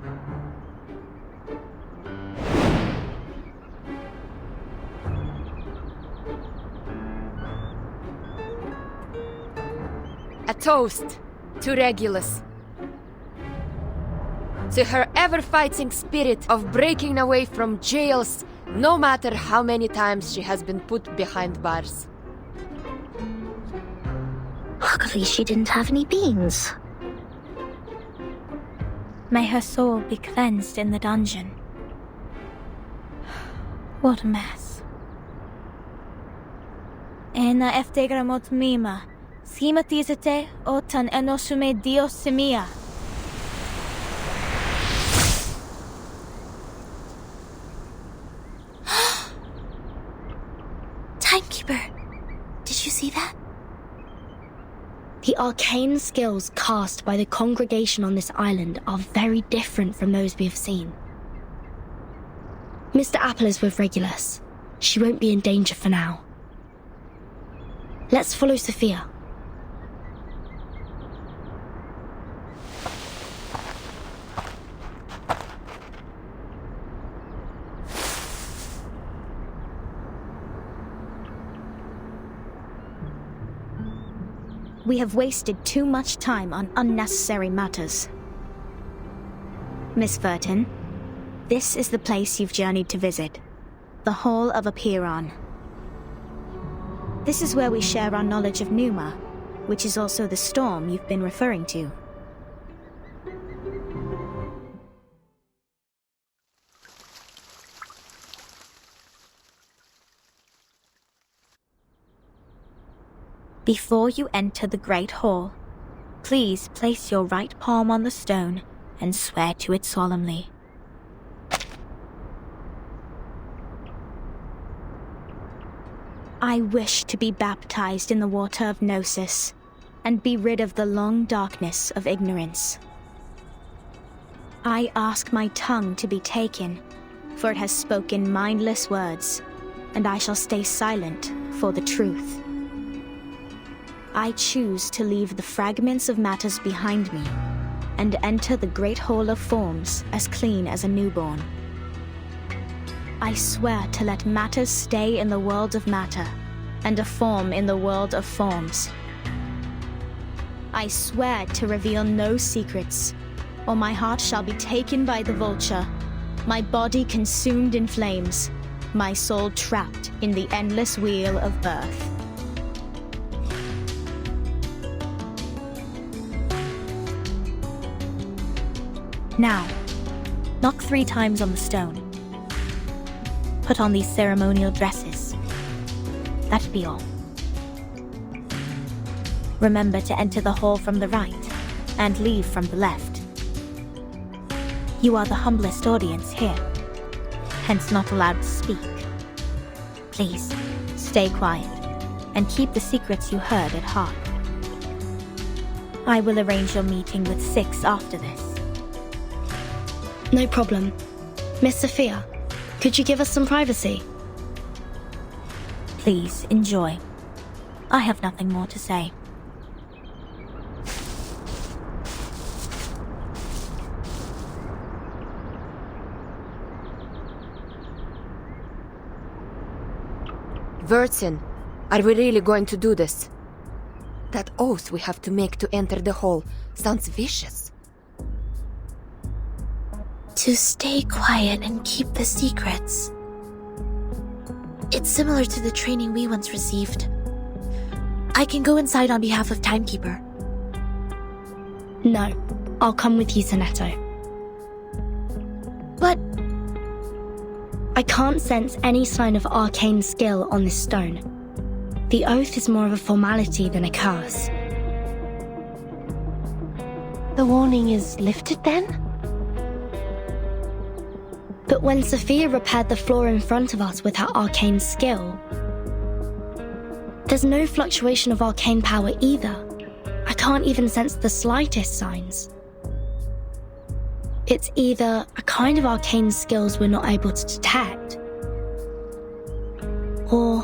A toast to Regulus. To her ever-fighting spirit of breaking away from jails, no matter how many times she has been put behind bars. Luckily she didn't have any beans. May her soul be cleansed in the dungeon. What a mess. Ena eftegramot mima, schematizate otan enosume dios semia. Timekeeper, did you see that? The arcane skills cast by the congregation on this island are very different from those we have seen. Mr. Apple is with Regulus. She won't be in danger for now. Let's follow Sophia. We have wasted too much time on unnecessary matters. Miss Furton, this is the place you've journeyed to visit. The Hall of Apiron. This is where we share our knowledge of Numa, which is also the storm you've been referring to. Before you enter the Great Hall, please place your right palm on the stone and swear to it solemnly. I wish to be baptized in the water of Gnosis, and be rid of the long darkness of ignorance. I ask my tongue to be taken, for it has spoken mindless words, and I shall stay silent for the truth. I choose to leave the fragments of matters behind me, and enter the Great Hall of Forms as clean as a newborn. I swear to let matters stay in the world of matter, and a form in the world of forms. I swear to reveal no secrets, or my heart shall be taken by the vulture, my body consumed in flames, my soul trapped in the endless wheel of birth. Now, knock 3 times on the stone. Put on these ceremonial dresses. That'd be all. Remember to enter the hall from the right, and leave from the left. You are the humblest audience here, hence not allowed to speak. Please, stay quiet, and keep the secrets you heard at heart. I will arrange your meeting with 6 after this. No problem. Miss Sophia, could you give us some privacy? Please, enjoy. I have nothing more to say. Vertin, are we really going to do this? That oath we have to make to enter the hall sounds vicious. To stay quiet and keep the secrets. It's similar to the training we once received. I can go inside on behalf of Timekeeper. No, I'll come with you, Sonetto. But I can't sense any sign of arcane skill on this stone. The oath is more of a formality than a curse. The warning is lifted then? But when Sophia repaired the floor in front of us with her arcane skill, there's no fluctuation of arcane power either. I can't even sense the slightest signs. It's either a kind of arcane skills we're not able to detect, or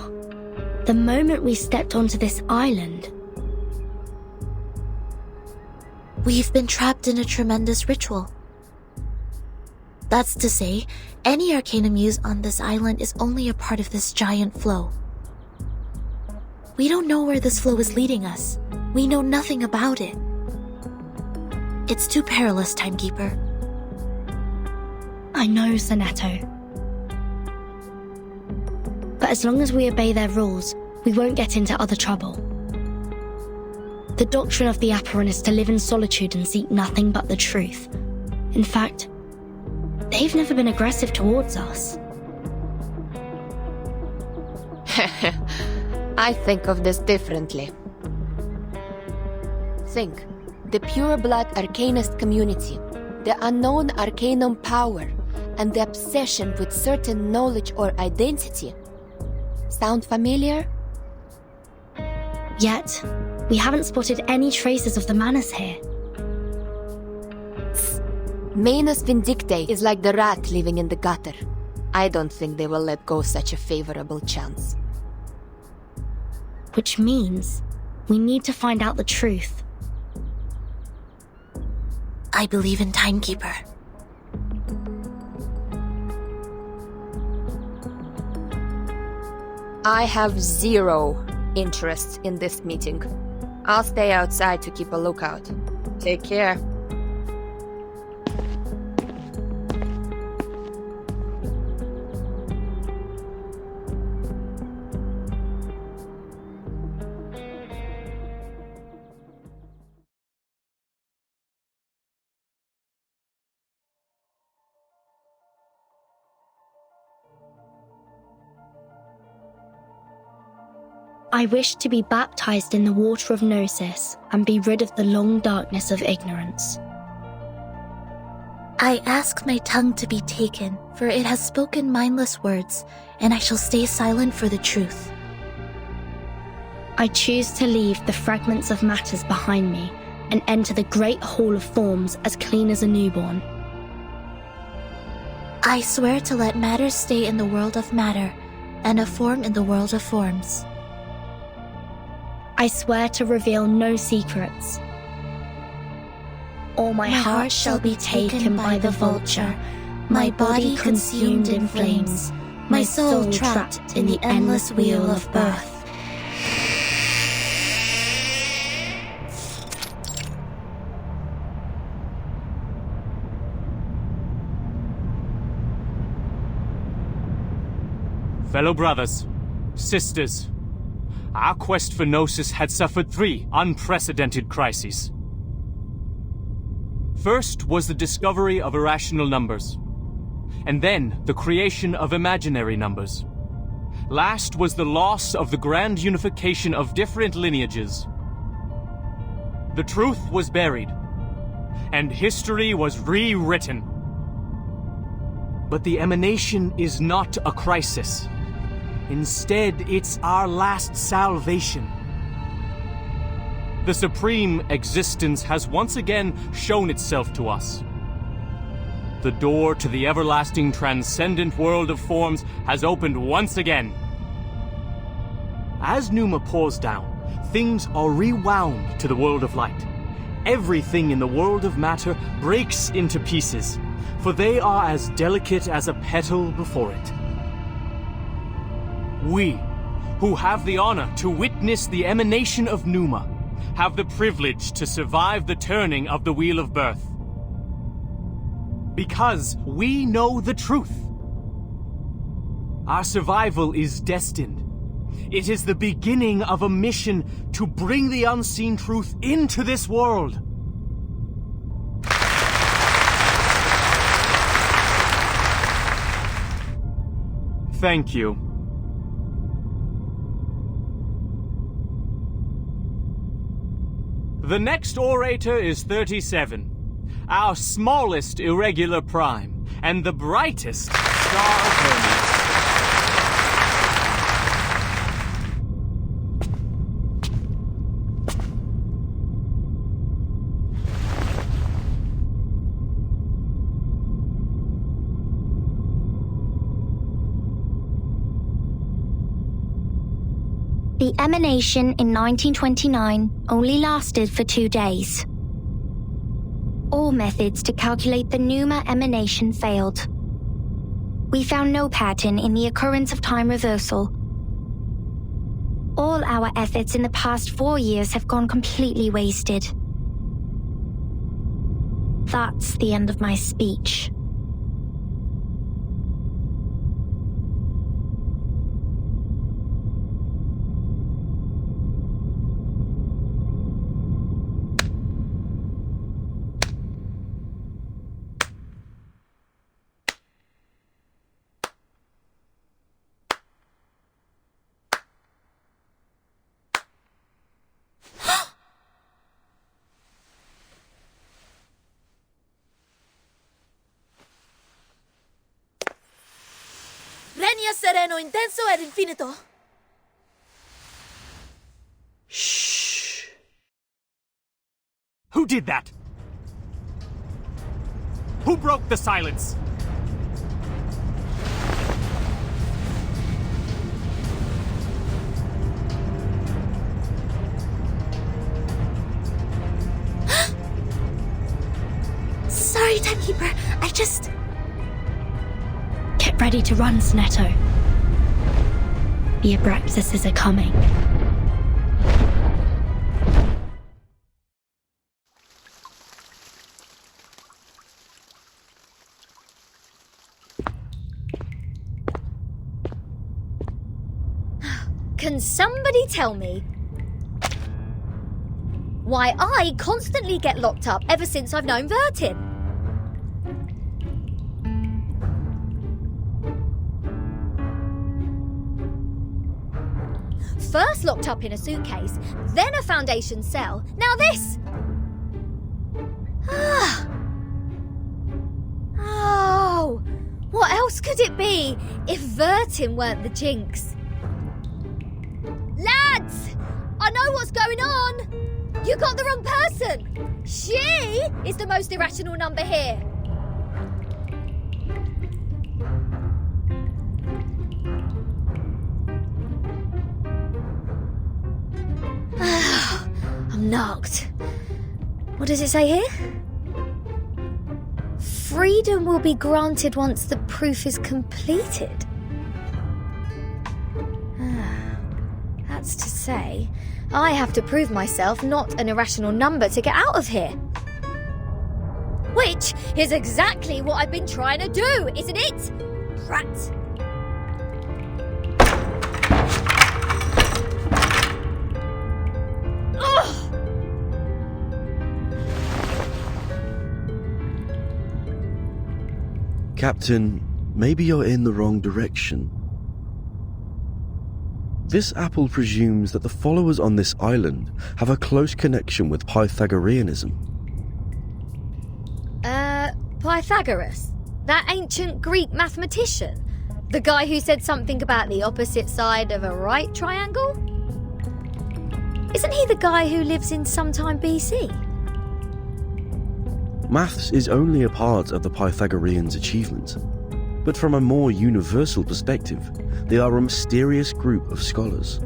the moment we stepped onto this island, we've been trapped in a tremendous ritual. That's to say, any arcanum used on this island is only a part of this giant flow. We don't know where this flow is leading us. We know nothing about it. It's too perilous, Timekeeper. I know, Sonetto. But as long as we obey their rules, we won't get into other trouble. The doctrine of the Apiron is to live in solitude and seek nothing but the truth. In fact, they've never been aggressive towards us. I think of this differently. Think, the pure blood arcanist community, the unknown arcanum power, and the obsession with certain knowledge or identity. Sound familiar? Yet, we haven't spotted any traces of the Manus here. Manus Vindictae is like the rat living in the gutter. I don't think they will let go such a favorable chance. Which means we need to find out the truth. I believe in Timekeeper. I have 0 interest in this meeting. I'll stay outside to keep a lookout. Take care. I wish to be baptized in the water of Gnosis and be rid of the long darkness of ignorance. I ask my tongue to be taken, for it has spoken mindless words, and I shall stay silent for the truth. I choose to leave the fragments of matters behind me and enter the great hall of forms as clean as a newborn. I swear to let matter stay in the world of matter, and a form in the world of forms. I swear to reveal no secrets. Or my heart shall be taken by the vulture, my body consumed in flames, my soul trapped in the endless wheel of birth. Fellow brothers, sisters, our quest for Gnosis had suffered 3 unprecedented crises. First was the discovery of irrational numbers, and then the creation of imaginary numbers. Last was the loss of the grand unification of different lineages. The truth was buried, and history was rewritten. But the emanation is not a crisis. Instead, it's our last salvation. The supreme existence has once again shown itself to us. The door to the everlasting transcendent world of forms has opened once again. As Numa pours down, things are rewound to the world of light. Everything in the world of matter breaks into pieces, for they are as delicate as a petal before it. We, who have the honor to witness the emanation of Numa, have the privilege to survive the turning of the Wheel of Birth. Because we know the truth. Our survival is destined. It is the beginning of a mission to bring the unseen truth into this world. Thank you. The next orator is 37, our smallest irregular prime, and the brightest star of Hermes. The emanation in 1929 only lasted for 2 days. All methods to calculate the Numa emanation failed. We found no pattern in the occurrence of time reversal. All our efforts in the past 4 years have gone completely wasted. That's the end of my speech. Regna sereno intenso ed infinito. Shh. Who did that? Who broke the silence? Sorry, Timekeeper. I just... Get ready to run, Snetto. The Abraxases are coming. Can somebody tell me why I constantly get locked up ever since I've known Vertin? First locked up in a suitcase, then a Foundation cell, now this! Oh, what else could it be if Vertin weren't the jinx? Lads! I know what's going on! You got the wrong person! She is the most irrational number here! I'm knocked. What does it say here? Freedom will be granted once the proof is completed. That's to say, I have to prove myself not an irrational number to get out of here. Which is exactly what I've been trying to do, isn't it? Rat. Captain, maybe you're in the wrong direction. This apple presumes that the followers on this island have a close connection with Pythagoreanism. Pythagoras? That ancient Greek mathematician? The guy who said something about the opposite side of a right triangle? Isn't he the guy who lives in sometime BC? Maths is only a part of the Pythagoreans' achievement, but from a more universal perspective, they are a mysterious group of scholars.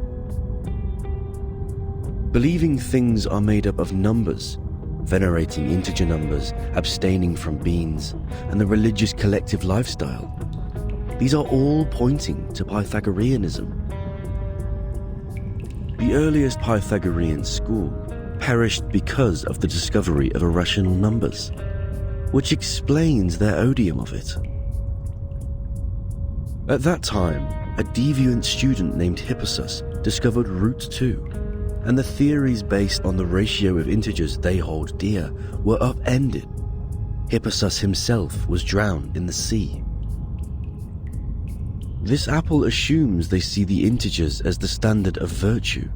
Believing things are made up of numbers, venerating integer numbers, abstaining from beans, and the religious collective lifestyle, these are all pointing to Pythagoreanism. The earliest Pythagorean school perished because of the discovery of irrational numbers, which explains their odium of it. At that time, a deviant student named Hippasus discovered root 2, and the theories based on the ratio of integers they hold dear were upended. Hippasus himself was drowned in the sea. This apple assumes they see the integers as the standard of virtue,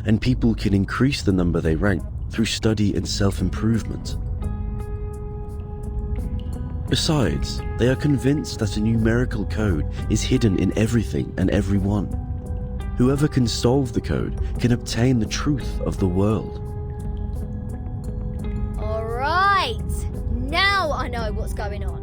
and people can increase the number they rank through study and self-improvement. Besides, they are convinced that a numerical code is hidden in everything and everyone. Whoever can solve the code can obtain the truth of the world. All right, now I know what's going on.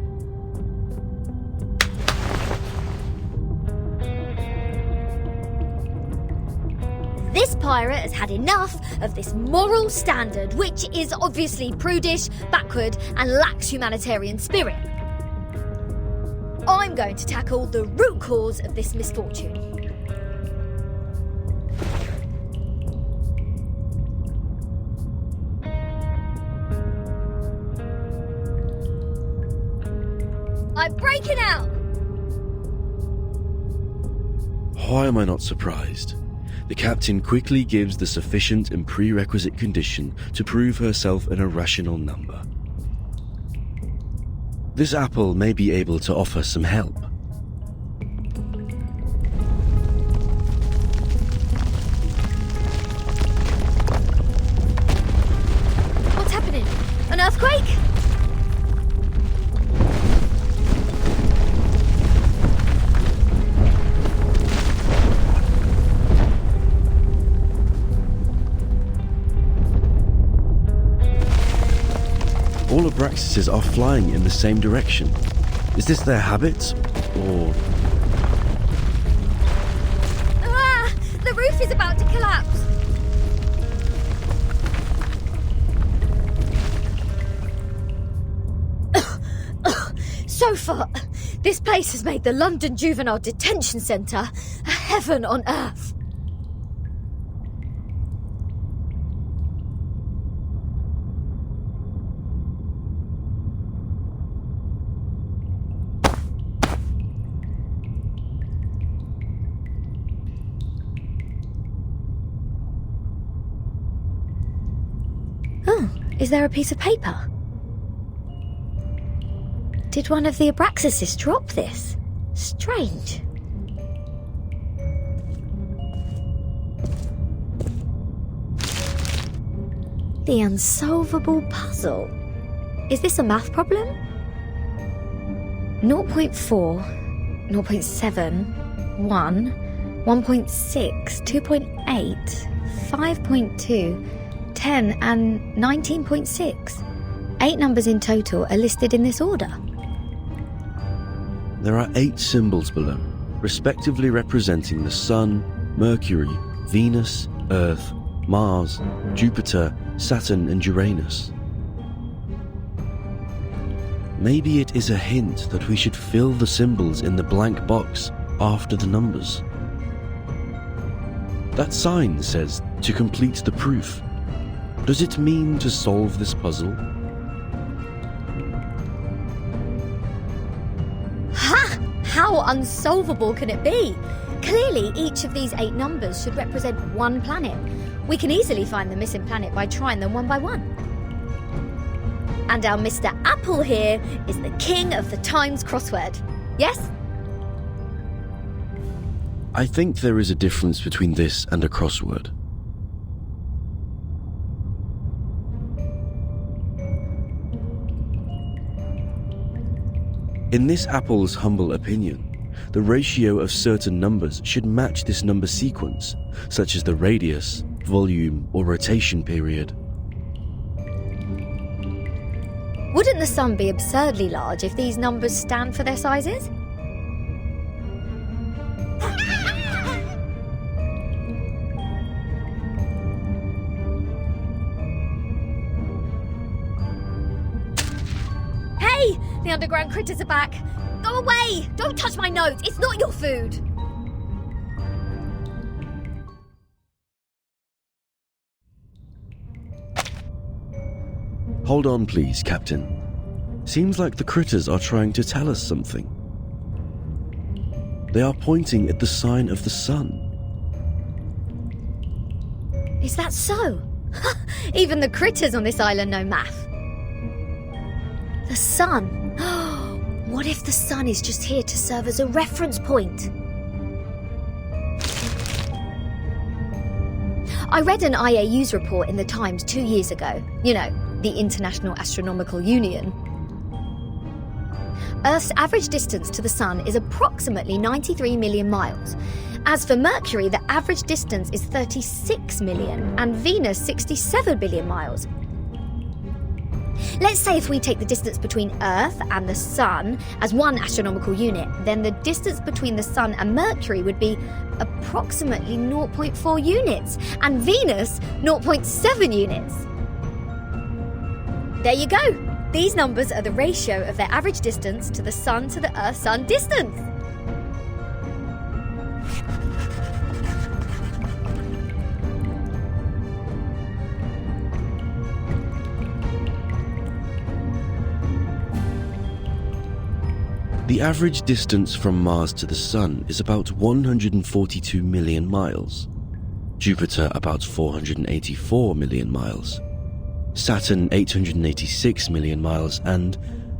This pirate has had enough of this moral standard, which is obviously prudish, backward, and lacks humanitarian spirit. I'm going to tackle the root cause of this misfortune. I'm breaking out! Why am I not surprised? The captain quickly gives the sufficient and prerequisite condition to prove herself an irrational number. This apple may be able to offer some help. What's happening? An earthquake? All Abraxases are flying in the same direction. Is this their habit, or... Ah! The roof is about to collapse! So far, this place has made the London Juvenile Detention Centre a heaven on earth. Is there a piece of paper? Did one of the Abraxases drop this? Strange. The unsolvable puzzle. Is this a math problem? 0.4, 0.7, 1, 1.6, 2.8, 5.2, 10 and 19.6. 8 numbers in total are listed in this order. There are 8 symbols below, respectively representing the Sun, Mercury, Venus, Earth, Mars, Jupiter, Saturn and Uranus. Maybe it is a hint that we should fill the symbols in the blank box after the numbers. That sign says to complete the proof. Does it mean to solve this puzzle? Ha! How unsolvable can it be? Clearly, each of these 8 numbers should represent one planet. We can easily find the missing planet by trying them one by one. And our Mr. Apple here is the king of the Times crossword. Yes? I think there is a difference between this and a crossword. In this Apple's humble opinion, the ratio of certain numbers should match this number sequence, such as the radius, volume, or rotation period. Wouldn't the Sun be absurdly large if these numbers stand for their sizes? Hey! The underground critters are back! Go away! Don't touch my notes! It's not your food! Hold on please, Captain. Seems like the critters are trying to tell us something. They are pointing at the sign of the Sun. Is that so? Even the critters on this island know math. The Sun. What if the Sun is just here to serve as a reference point? I read an IAU's report in the Times 2 years ago. You know, the International Astronomical Union. Earth's average distance to the Sun is approximately 93 million miles. As for Mercury, the average distance is 36 million, and Venus 67 billion miles. Let's say if we take the distance between Earth and the Sun as one astronomical unit, then the distance between the Sun and Mercury would be approximately 0.4 units, and Venus 0.7 units. There you go! These numbers are the ratio of their average distance to the Sun to the Earth-Sun distance. The average distance from Mars to the Sun is about 142 million miles, Jupiter about 484 million miles, Saturn 886 million miles, and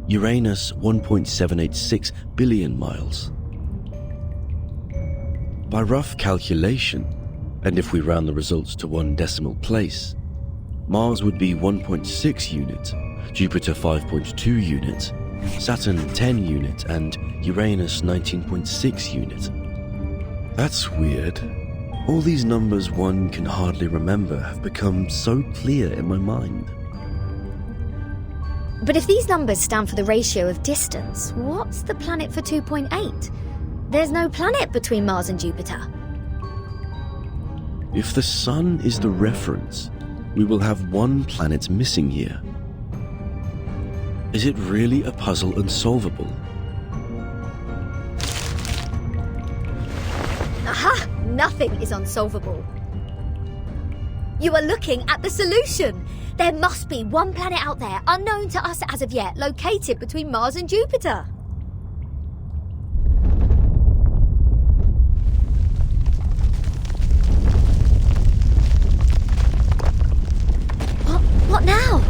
Uranus 1.786 billion miles. By rough calculation, and if we round the results to one decimal place, Mars would be 1.6 unit, Jupiter 5.2 unit, Saturn 10 unit, and Uranus 19.6 unit. That's weird. All these numbers one can hardly remember have become so clear in my mind. But if these numbers stand for the ratio of distance, what's the planet for 2.8? There's no planet between Mars and Jupiter. If the Sun is the reference, we will have one planet missing here. Is it really a puzzle unsolvable? Aha! Nothing is unsolvable. You are looking at the solution. There must be one planet out there, unknown to us as of yet, located between Mars and Jupiter. What now?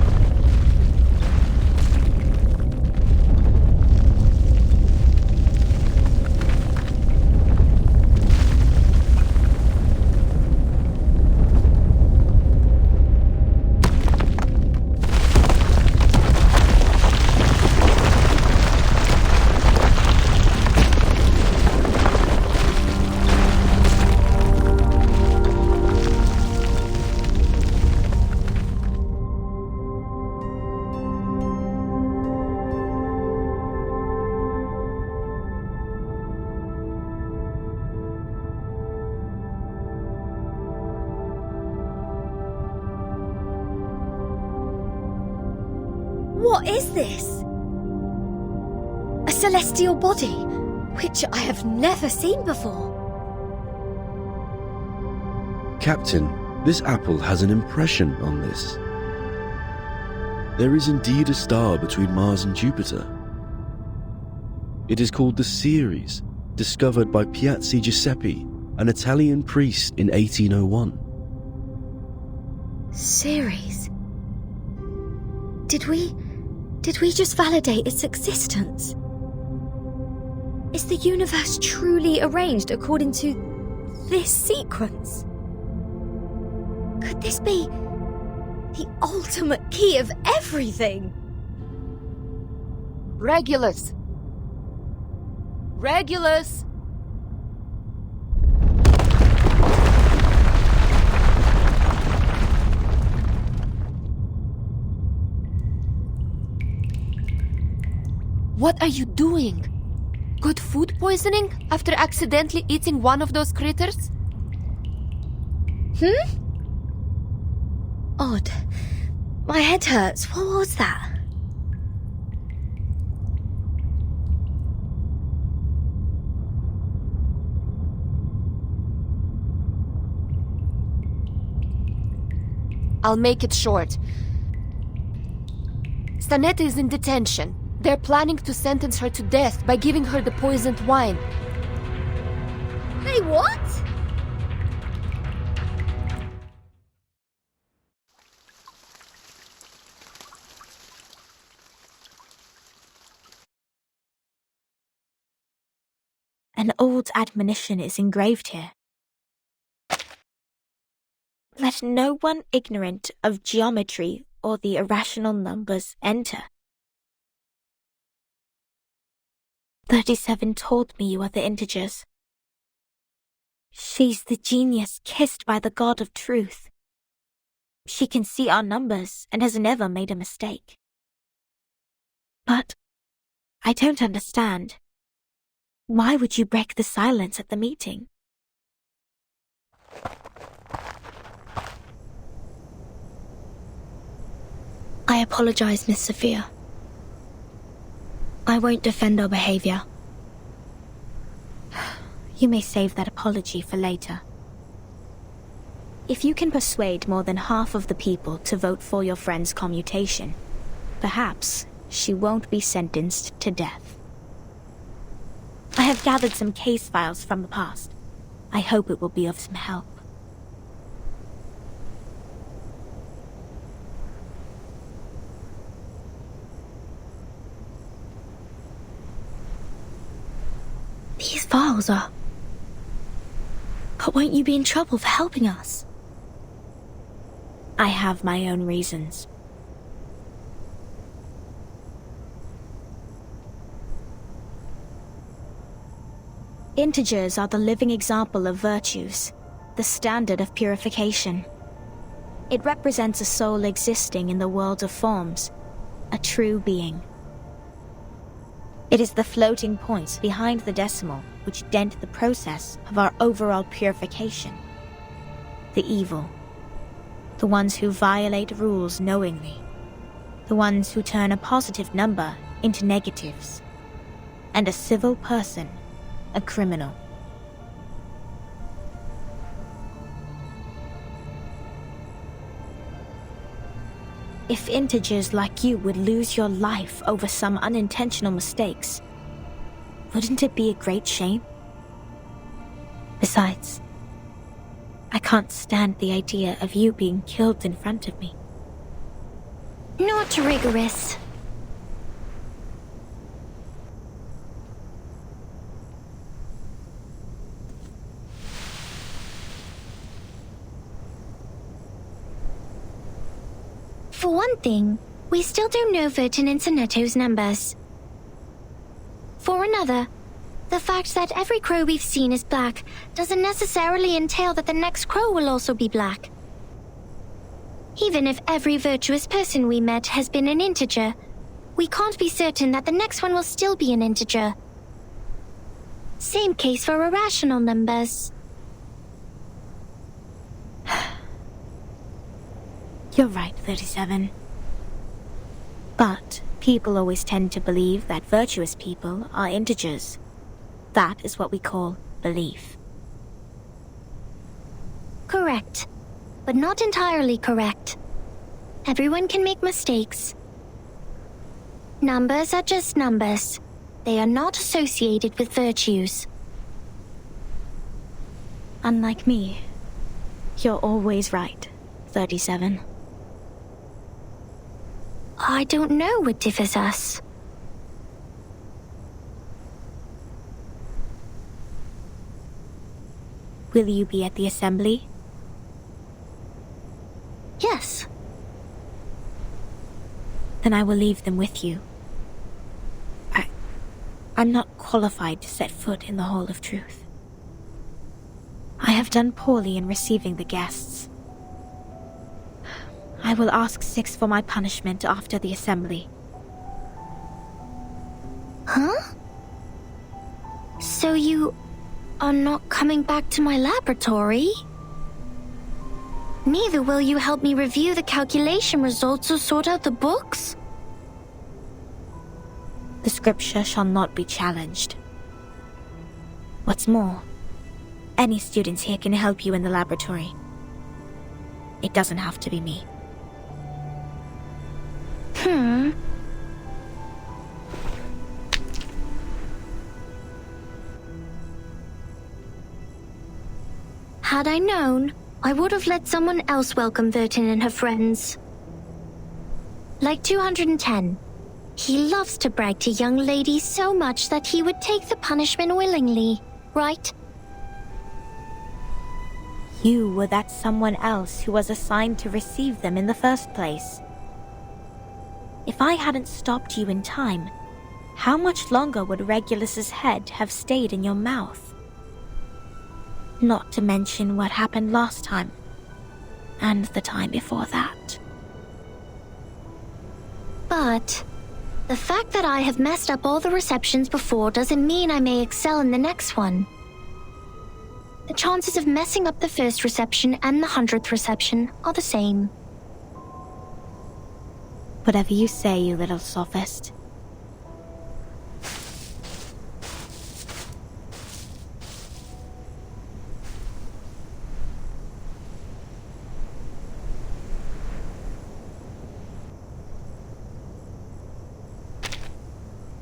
this? A celestial body, which I have never seen before. Captain, this apple has an impression on this. There is indeed a star between Mars and Jupiter. It is called the Ceres, discovered by Piazzi Giuseppe, an Italian priest in 1801. Ceres? Did we just validate its existence? Is the universe truly arranged according to this sequence? Could this be the ultimate key of everything? Regulus! Regulus! What are you doing? Got food poisoning after accidentally eating one of those critters? Odd. My head hurts. What was that? I'll make it short. Stanetta is in detention. They're planning to sentence her to death by giving her the poisoned wine. Hey, what? An old admonition is engraved here. Let no one ignorant of geometry or the irrational numbers enter. 37 told me you are the integers. She's the genius kissed by the god of truth. She can see our numbers and has never made a mistake. But I don't understand. Why would you break the silence at the meeting? I apologize, Miss Sophia. I won't defend our behavior. You may save that apology for later. If you can persuade more than half of the people to vote for your friend's commutation, perhaps she won't be sentenced to death. I have gathered some case files from the past. I hope it will be of some help. These files are... But won't you be in trouble for helping us? I have my own reasons. Integers are the living example of virtues, the standard of purification. It represents a soul existing in the world of forms, a true being. It is the floating points behind the decimal which dent the process of our overall purification. The evil. The ones who violate rules knowingly. The ones who turn a positive number into negatives. And a civil person, a criminal. If integers like you would lose your life over some unintentional mistakes, wouldn't it be a great shame? Besides, I can't stand the idea of you being killed in front of me. Not rigorous. For one thing, we still don't know Virgin and Sonetto's numbers. For another, the fact that every crow we've seen is black doesn't necessarily entail that the next crow will also be black. Even if every virtuous person we met has been an integer, we can't be certain that the next one will still be an integer. Same case for irrational numbers. You're right, 37. But People always tend to believe that virtuous people are integers. That is what we call belief. Correct. But not entirely correct. Everyone can make mistakes. Numbers are just numbers. They are not associated with virtues. Unlike me, you're always right, 37. I don't know what differs us. Will you be at the assembly? Yes. Then I will leave them with you. I'm not qualified to set foot in the Hall of Truth. I have done poorly in receiving the guests. I will ask 6 for my punishment after the assembly. Huh? So you are not coming back to my laboratory? Neither will you help me review the calculation results or sort out the books? The scripture shall not be challenged. What's more, any students here can help you in the laboratory. It doesn't have to be me. Had I known, I would have let someone else welcome Vertin and her friends. Like 210. He loves to brag to young ladies so much that he would take the punishment willingly, right? You were that someone else who was assigned to receive them in the first place. If I hadn't stopped you in time, how much longer would Regulus's head have stayed in your mouth? Not to mention what happened last time, and the time before that. But the fact that I have messed up all the receptions before doesn't mean I may excel in the next one. The chances of messing up the first reception and the 100th reception are the same. Whatever you say, you little sophist.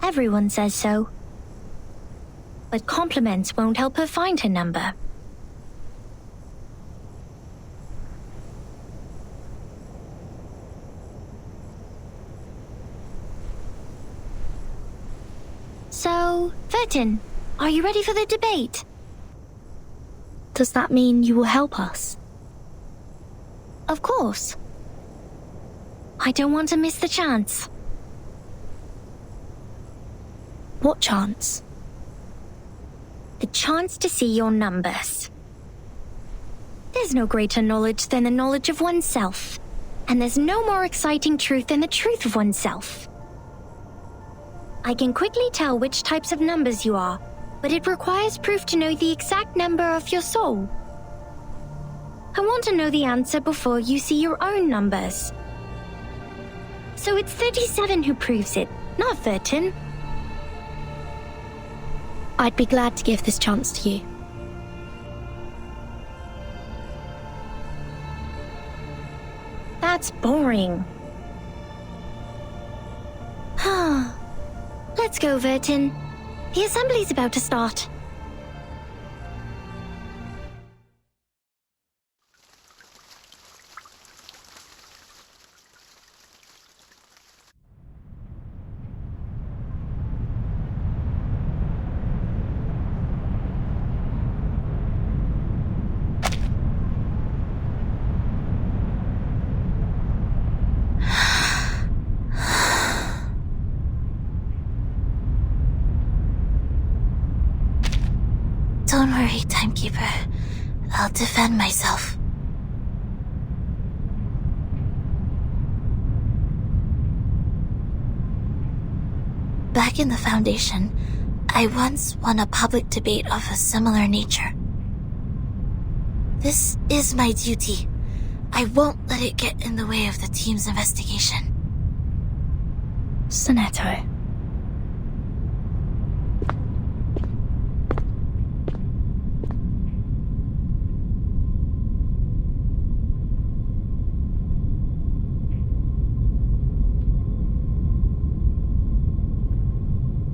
Everyone says so. But compliments won't help her find her number. So, Vertin, are you ready for the debate? Does that mean you will help us? Of course. I don't want to miss the chance. What chance? The chance to see your numbers. There's no greater knowledge than the knowledge of oneself. And there's no more exciting truth than the truth of oneself. I can quickly tell which types of numbers you are, but it requires proof to know the exact number of your soul. I want to know the answer before you see your own numbers. So it's 37 who proves it, not Vertin. I'd be glad to give this chance to you. That's boring. Let's go, Vertin. The assembly's about to start. Don't worry, Timekeeper. I'll defend myself. Back in the Foundation, I once won a public debate of a similar nature. This is my duty. I won't let it get in the way of the team's investigation. Sonetto.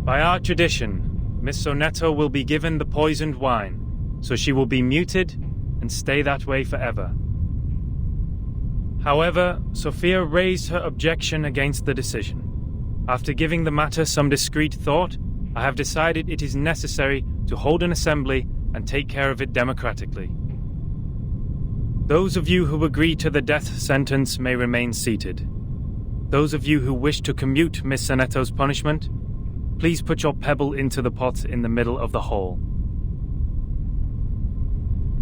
By our tradition, Miss Sonetto will be given the poisoned wine, so she will be muted and stay that way forever. However, Sophia raised her objection against the decision. After giving the matter some discreet thought, I have decided it is necessary to hold an assembly and take care of it democratically. Those of you who agree to the death sentence may remain seated. Those of you who wish to commute Miss Sonetto's punishment, please put your pebble into the pot in the middle of the hall.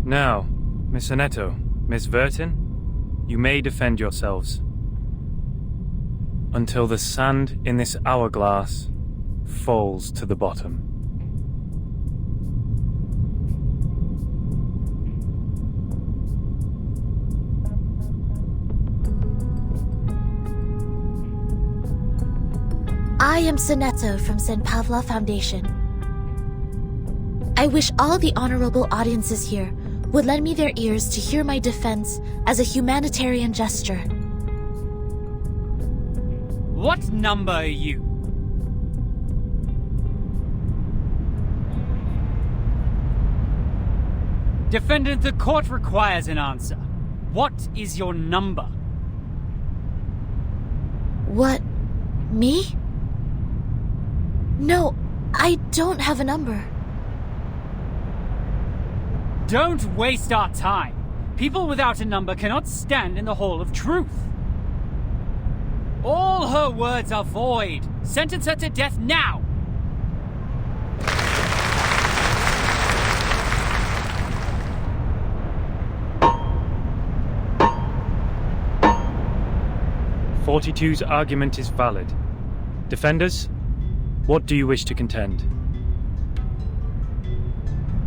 Now, Miss Sonetto, Miss Vertin, you may defend yourselves. Until the sand in this hourglass falls to the bottom. I am Sonetto from St. Pavla Foundation. I wish all the honorable audiences here would lend me their ears to hear my defense as a humanitarian gesture. What number are you? Defendant, the court requires an answer. What is your number? What? Me? No, I don't have a number. Don't waste our time. People without a number cannot stand in the Hall of Truth. All her words are void. Sentence her to death now! '42's argument is valid. Defenders, what do you wish to contend?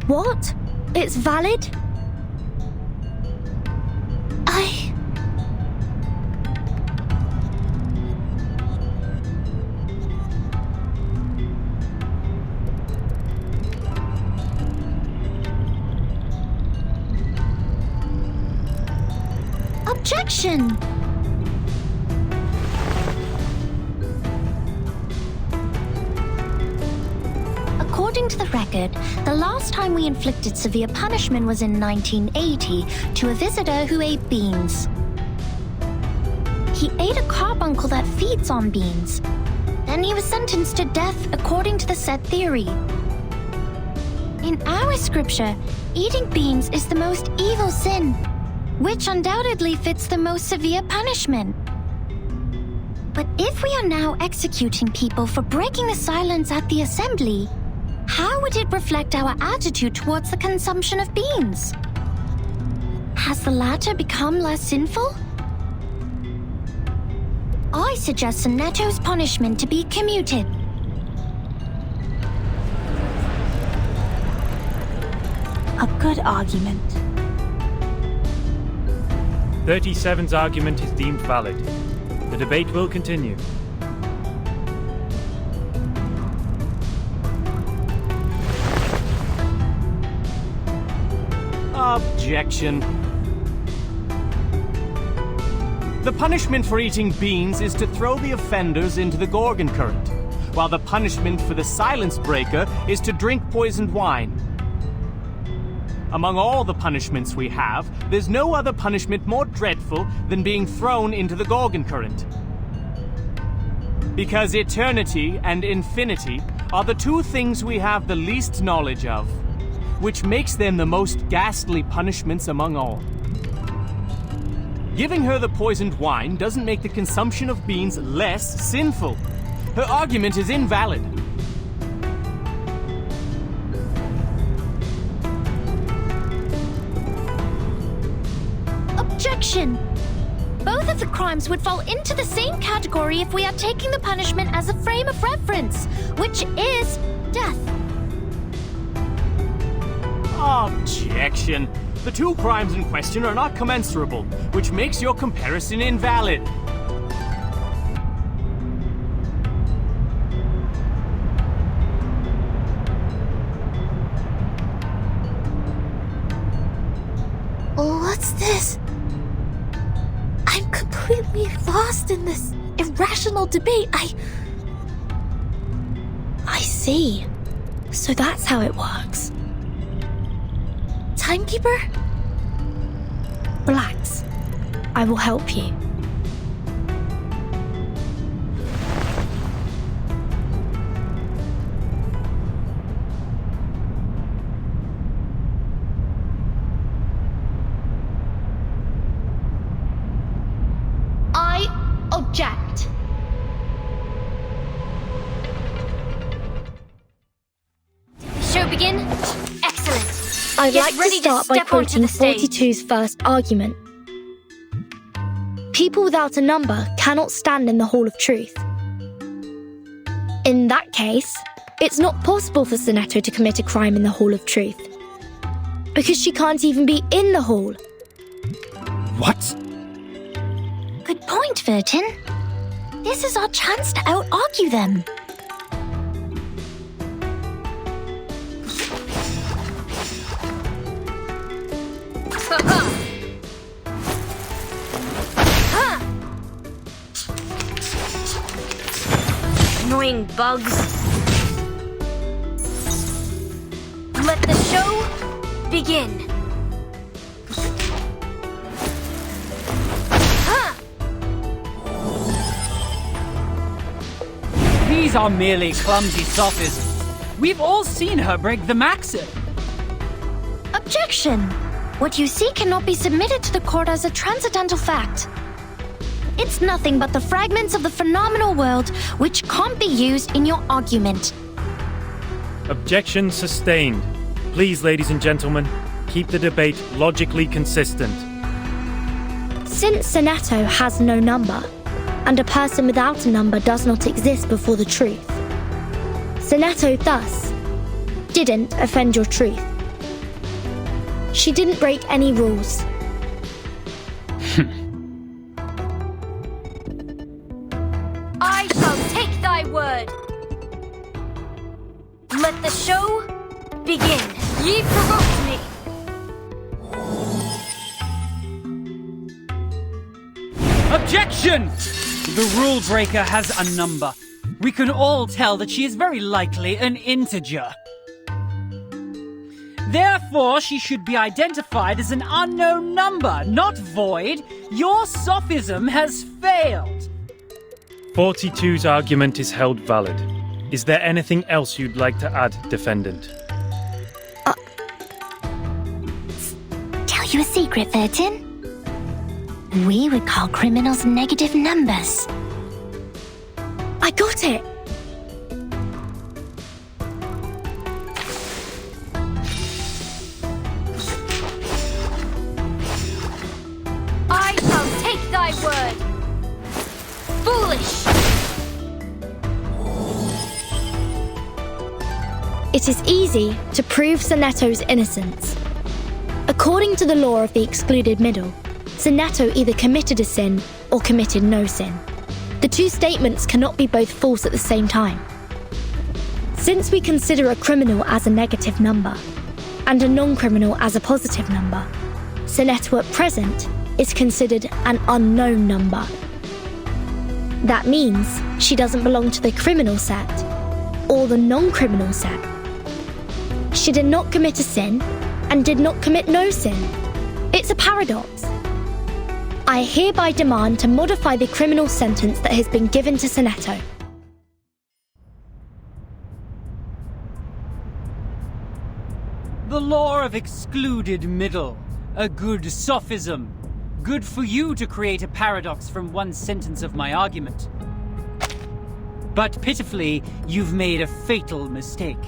What? It's valid? Objection! According to the record, the last time we inflicted severe punishment was in 1980 to a visitor who ate beans. He ate a carbuncle that feeds on beans. Then he was sentenced to death according to the set theory. In our scripture, eating beans is the most evil sin, which undoubtedly fits the most severe punishment. But if we are now executing people for breaking the silence at the assembly, how would it reflect our attitude towards the consumption of beans? Has the latter become less sinful? I suggest Sonetto's punishment to be commuted. A good argument. 37's argument is deemed valid. The debate will continue. Objection. The punishment for eating beans is to throw the offenders into the Gorgon current, while the punishment for the silence breaker is to drink poisoned wine. Among all the punishments we have, there's no other punishment more dreadful than being thrown into the Gorgon current. Because eternity and infinity are the two things we have the least knowledge of, which makes them the most ghastly punishments among all. Giving her the poisoned wine doesn't make the consumption of beans less sinful. Her argument is invalid. Objection! Both of the crimes would fall into the same category if we are taking the punishment as a frame of reference, which is death. Objection. The two crimes in question are not commensurable, which makes your comparison invalid. I'm completely lost in this irrational debate. I see. So that's how it works. Timekeeper? Relax. I will help you. I object. Show begin? Excellent. I'd Get like to ready start by step onto quoting the stage. 42's first argument. People without a number cannot stand in the Hall of Truth. In that case, it's not possible for Sonetto to commit a crime in the Hall of Truth. Because she can't even be in the hall. What? Good point, Vertin. This is our chance to out-argue them. Annoying bugs. Let the show begin. These are merely clumsy sophisms. We've all seen her break the maxim. Objection! What you see cannot be submitted to the court as a transcendental fact. It's nothing but the fragments of the phenomenal world which can't be used in your argument. Objection sustained. Please, ladies and gentlemen, keep the debate logically consistent. Since Sonetto has no number, and a person without a number does not exist before the truth, Sonetto thus didn't offend your truth. She didn't break any rules. I shall take thy word. Let the show begin. Ye provoked me. Objection! The rule breaker has a number. We can all tell that she is very likely an integer. Therefore, she should be identified as an unknown number, not void. Your sophism has failed. 42's argument is held valid. Is there anything else you'd like to add, defendant? Tell you a secret, Vertin? We would call criminals negative numbers. I got it! I shall take thy word. Foolish! It is easy to prove Sonetto's innocence. According to the law of the excluded middle, Sonetto either committed a sin or committed no sin. The two statements cannot be both false at the same time. Since we consider a criminal as a negative number, and a non-criminal as a positive number, Sonetto at present is considered an unknown number. That means she doesn't belong to the criminal set, or the non-criminal set. She did not commit a sin, and did not commit no sin. It's a paradox. I hereby demand to modify the criminal sentence that has been given to Sonetto. The law of excluded middle. A good sophism. Good for you to create a paradox from one sentence of my argument. But pitifully, you've made a fatal mistake.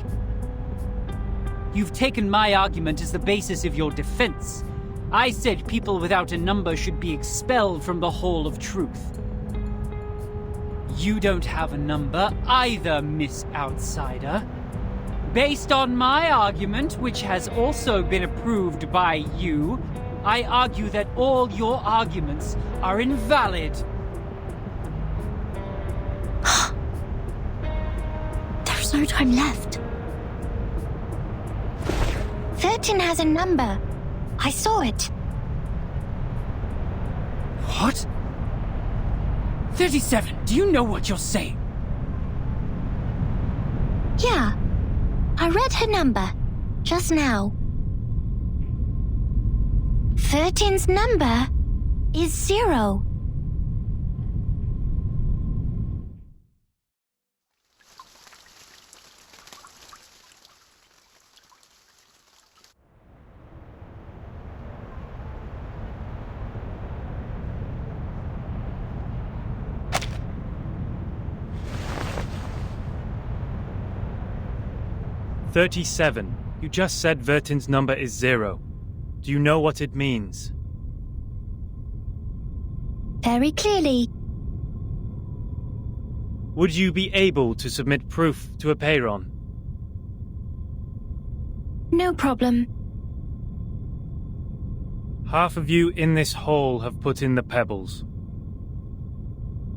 You've taken my argument as the basis of your defense. I said people without a number should be expelled from the Hall of Truth. You don't have a number either, Miss Outsider. Based on my argument, which has also been approved by you, I argue that all your arguments are invalid. There's no time left. Vertin has a number. I saw it. What? 37, do you know what you're saying? Yeah. I read her number. Just now. 13's number is 0. "37. You just said Vertin's number is 0. Do you know what it means?" Very clearly. Would you be able to submit proof to a Peyron? No problem. Half of you in this hall have put in the pebbles.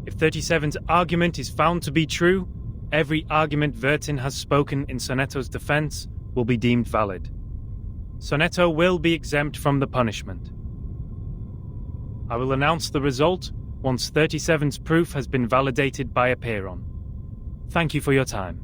If 37's argument is found to be true, every argument Vertin has spoken in Sonetto's defense will be deemed valid. Sonetto will be exempt from the punishment. I will announce the result once 37's proof has been validated by a Peyron. Thank you for your time.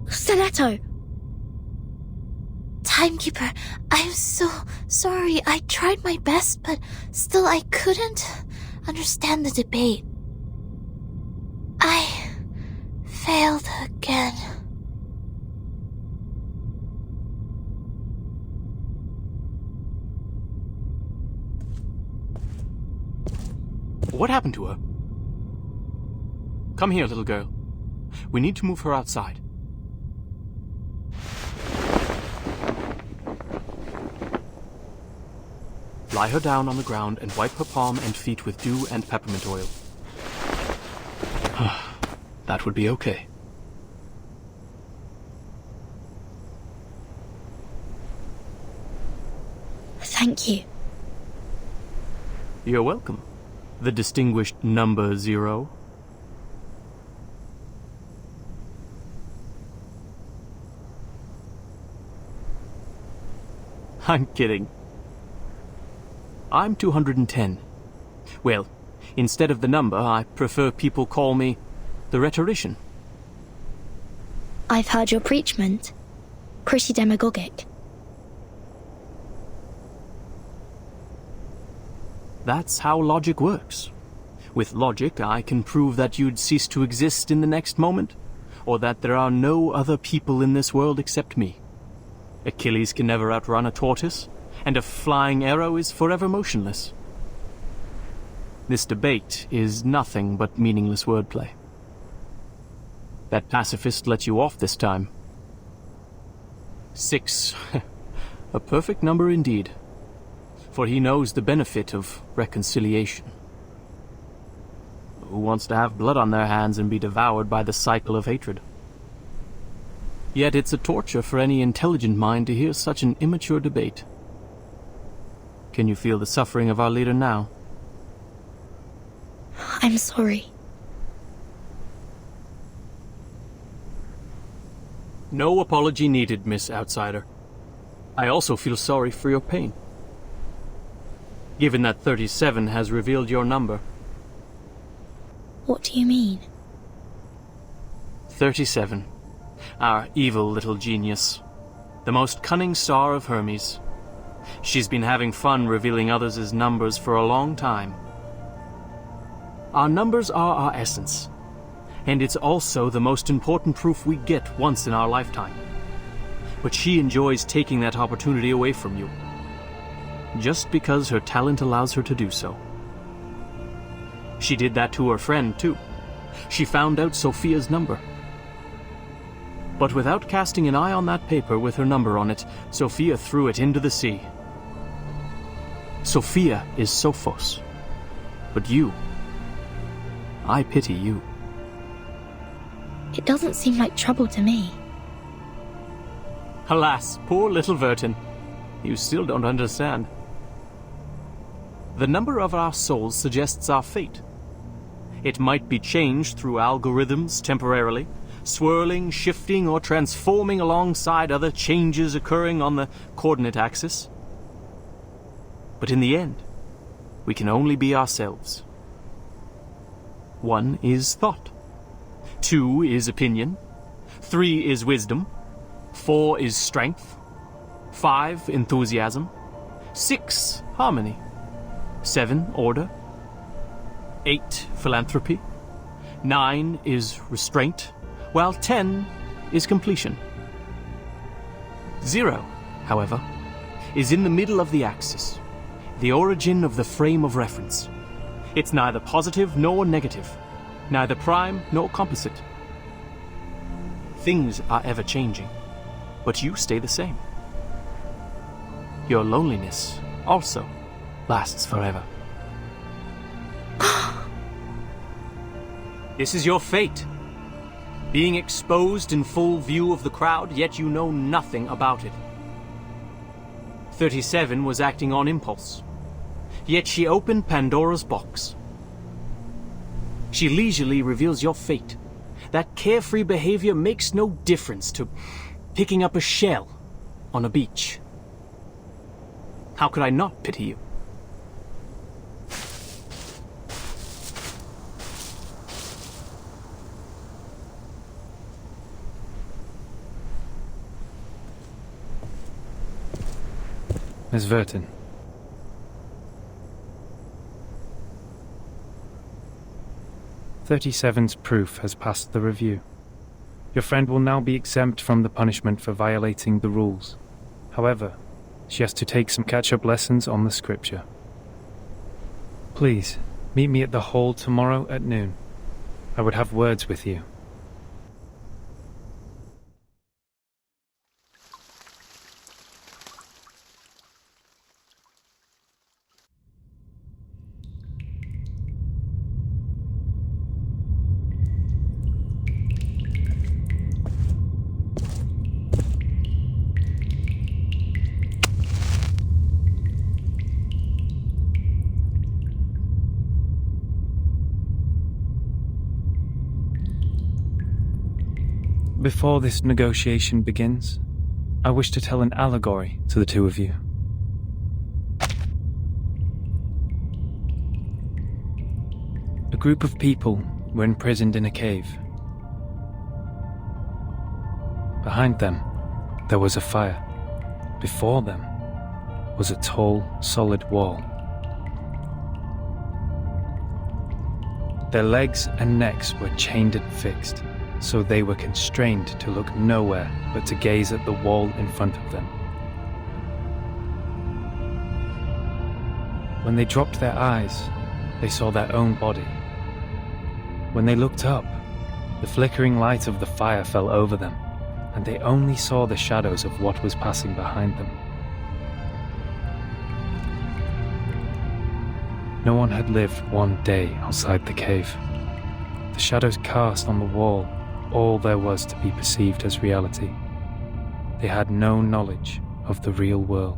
Sonetto! Timekeeper, I'm so sorry. I tried my best, but still I couldn't understand the debate. I failed again. What happened to her? Come here, little girl. We need to move her outside. Lie her down on the ground and wipe her palm and feet with dew and peppermint oil. That would be okay. Thank you. You're welcome. The distinguished number 0. I'm kidding. I'm 210. Well, instead of the number, I prefer people call me the rhetorician. I've heard your preachment. Pretty demagogic. That's how logic works. With logic, I can prove that you'd cease to exist in the next moment, or that there are no other people in this world except me. Achilles can never outrun a tortoise, and a flying arrow is forever motionless. This debate is nothing but meaningless wordplay. That pacifist let you off this time. 6. A perfect number indeed. For he knows the benefit of reconciliation. Who wants to have blood on their hands and be devoured by the cycle of hatred? Yet it's a torture for any intelligent mind to hear such an immature debate. Can you feel the suffering of our leader now? I'm sorry. No apology needed, Miss Outsider. I also feel sorry for your pain. Given that 37 has revealed your number. What do you mean? 37. Our evil little genius. The most cunning star of Hermes. She's been having fun revealing others' numbers for a long time. Our numbers are our essence, and it's also the most important proof we get once in our lifetime. But she enjoys taking that opportunity away from you, just because her talent allows her to do so. She did that to her friend, too. She found out Sophia's number. But without casting an eye on that paper with her number on it, Sophia threw it into the sea. Sophia is Sophos. But you, I pity you. It doesn't seem like trouble to me. Alas, poor little Vertin. You still don't understand. The number of our souls suggests our fate. It might be changed through algorithms temporarily, swirling, shifting, or transforming alongside other changes occurring on the coordinate axis. But in the end, we can only be ourselves. 1 is thought. 2 is opinion. 3 is wisdom. 4 is strength. 5, enthusiasm. 6, harmony. 7, order. 8, philanthropy. 9 is restraint, while 10 is completion. 0, however, is in the middle of the axis, the origin of the frame of reference. It's neither positive nor negative, neither prime nor composite. Things are ever changing, but you stay the same. Your loneliness also lasts forever. This is your fate. Being exposed in full view of the crowd, yet you know nothing about it. 37 was acting on impulse, yet she opened Pandora's box. She leisurely reveals your fate. That carefree behavior makes no difference to picking up a shell on a beach. How could I not pity you? Miss Verton. "37's proof has passed the review. Your friend will now be exempt from the punishment for violating the rules. However, she has to take some catch-up lessons on the scripture. Please, meet me at the hall tomorrow at noon. I would have words with you." Before this negotiation begins, I wish to tell an allegory to the two of you. A group of people were imprisoned in a cave. Behind them, there was a fire. Before them was a tall, solid wall. Their legs and necks were chained and fixed, so they were constrained to look nowhere but to gaze at the wall in front of them. When they dropped their eyes, they saw their own body. When they looked up, the flickering light of the fire fell over them, and they only saw the shadows of what was passing behind them. No one had lived one day outside the cave. The shadows cast on the wall all there was to be perceived as reality. They had no knowledge of the real world.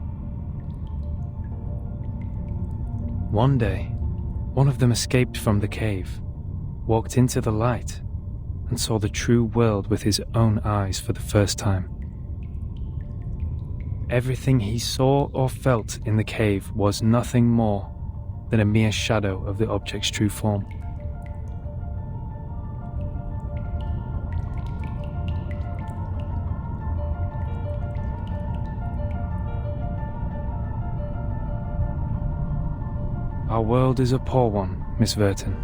One day, one of them escaped from the cave, walked into the light, and saw the true world with his own eyes for the first time. Everything he saw or felt in the cave was nothing more than a mere shadow of the object's true form. Our world is a poor one, Miss Verton.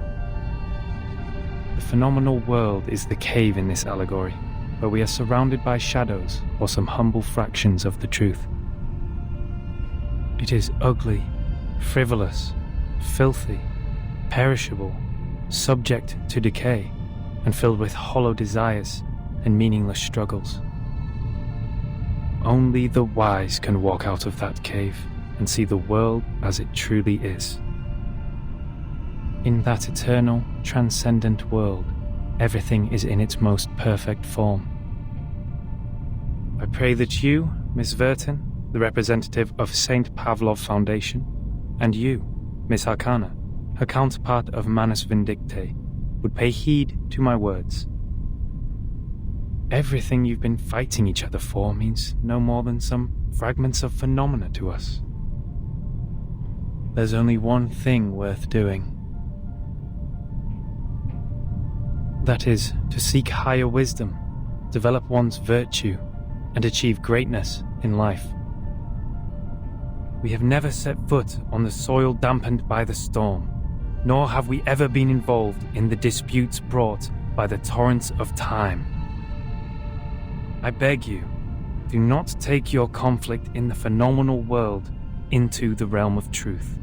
The phenomenal world is the cave in this allegory, where we are surrounded by shadows or some humble fractions of the truth. It is ugly, frivolous, filthy, perishable, subject to decay, and filled with hollow desires and meaningless struggles. Only the wise can walk out of that cave and see the world as it truly is. In that eternal, transcendent world, everything is in its most perfect form. I pray that you, Miss Verton, the representative of St. Pavlov Foundation, and you, Miss Arcana, her counterpart of Manus Vindictae, would pay heed to my words. Everything you've been fighting each other for means no more than some fragments of phenomena to us. There's only one thing worth doing. That is, to seek higher wisdom, develop one's virtue, and achieve greatness in life. We have never set foot on the soil dampened by the storm, nor have we ever been involved in the disputes brought by the torrents of time. I beg you, do not take your conflict in the phenomenal world into the realm of truth.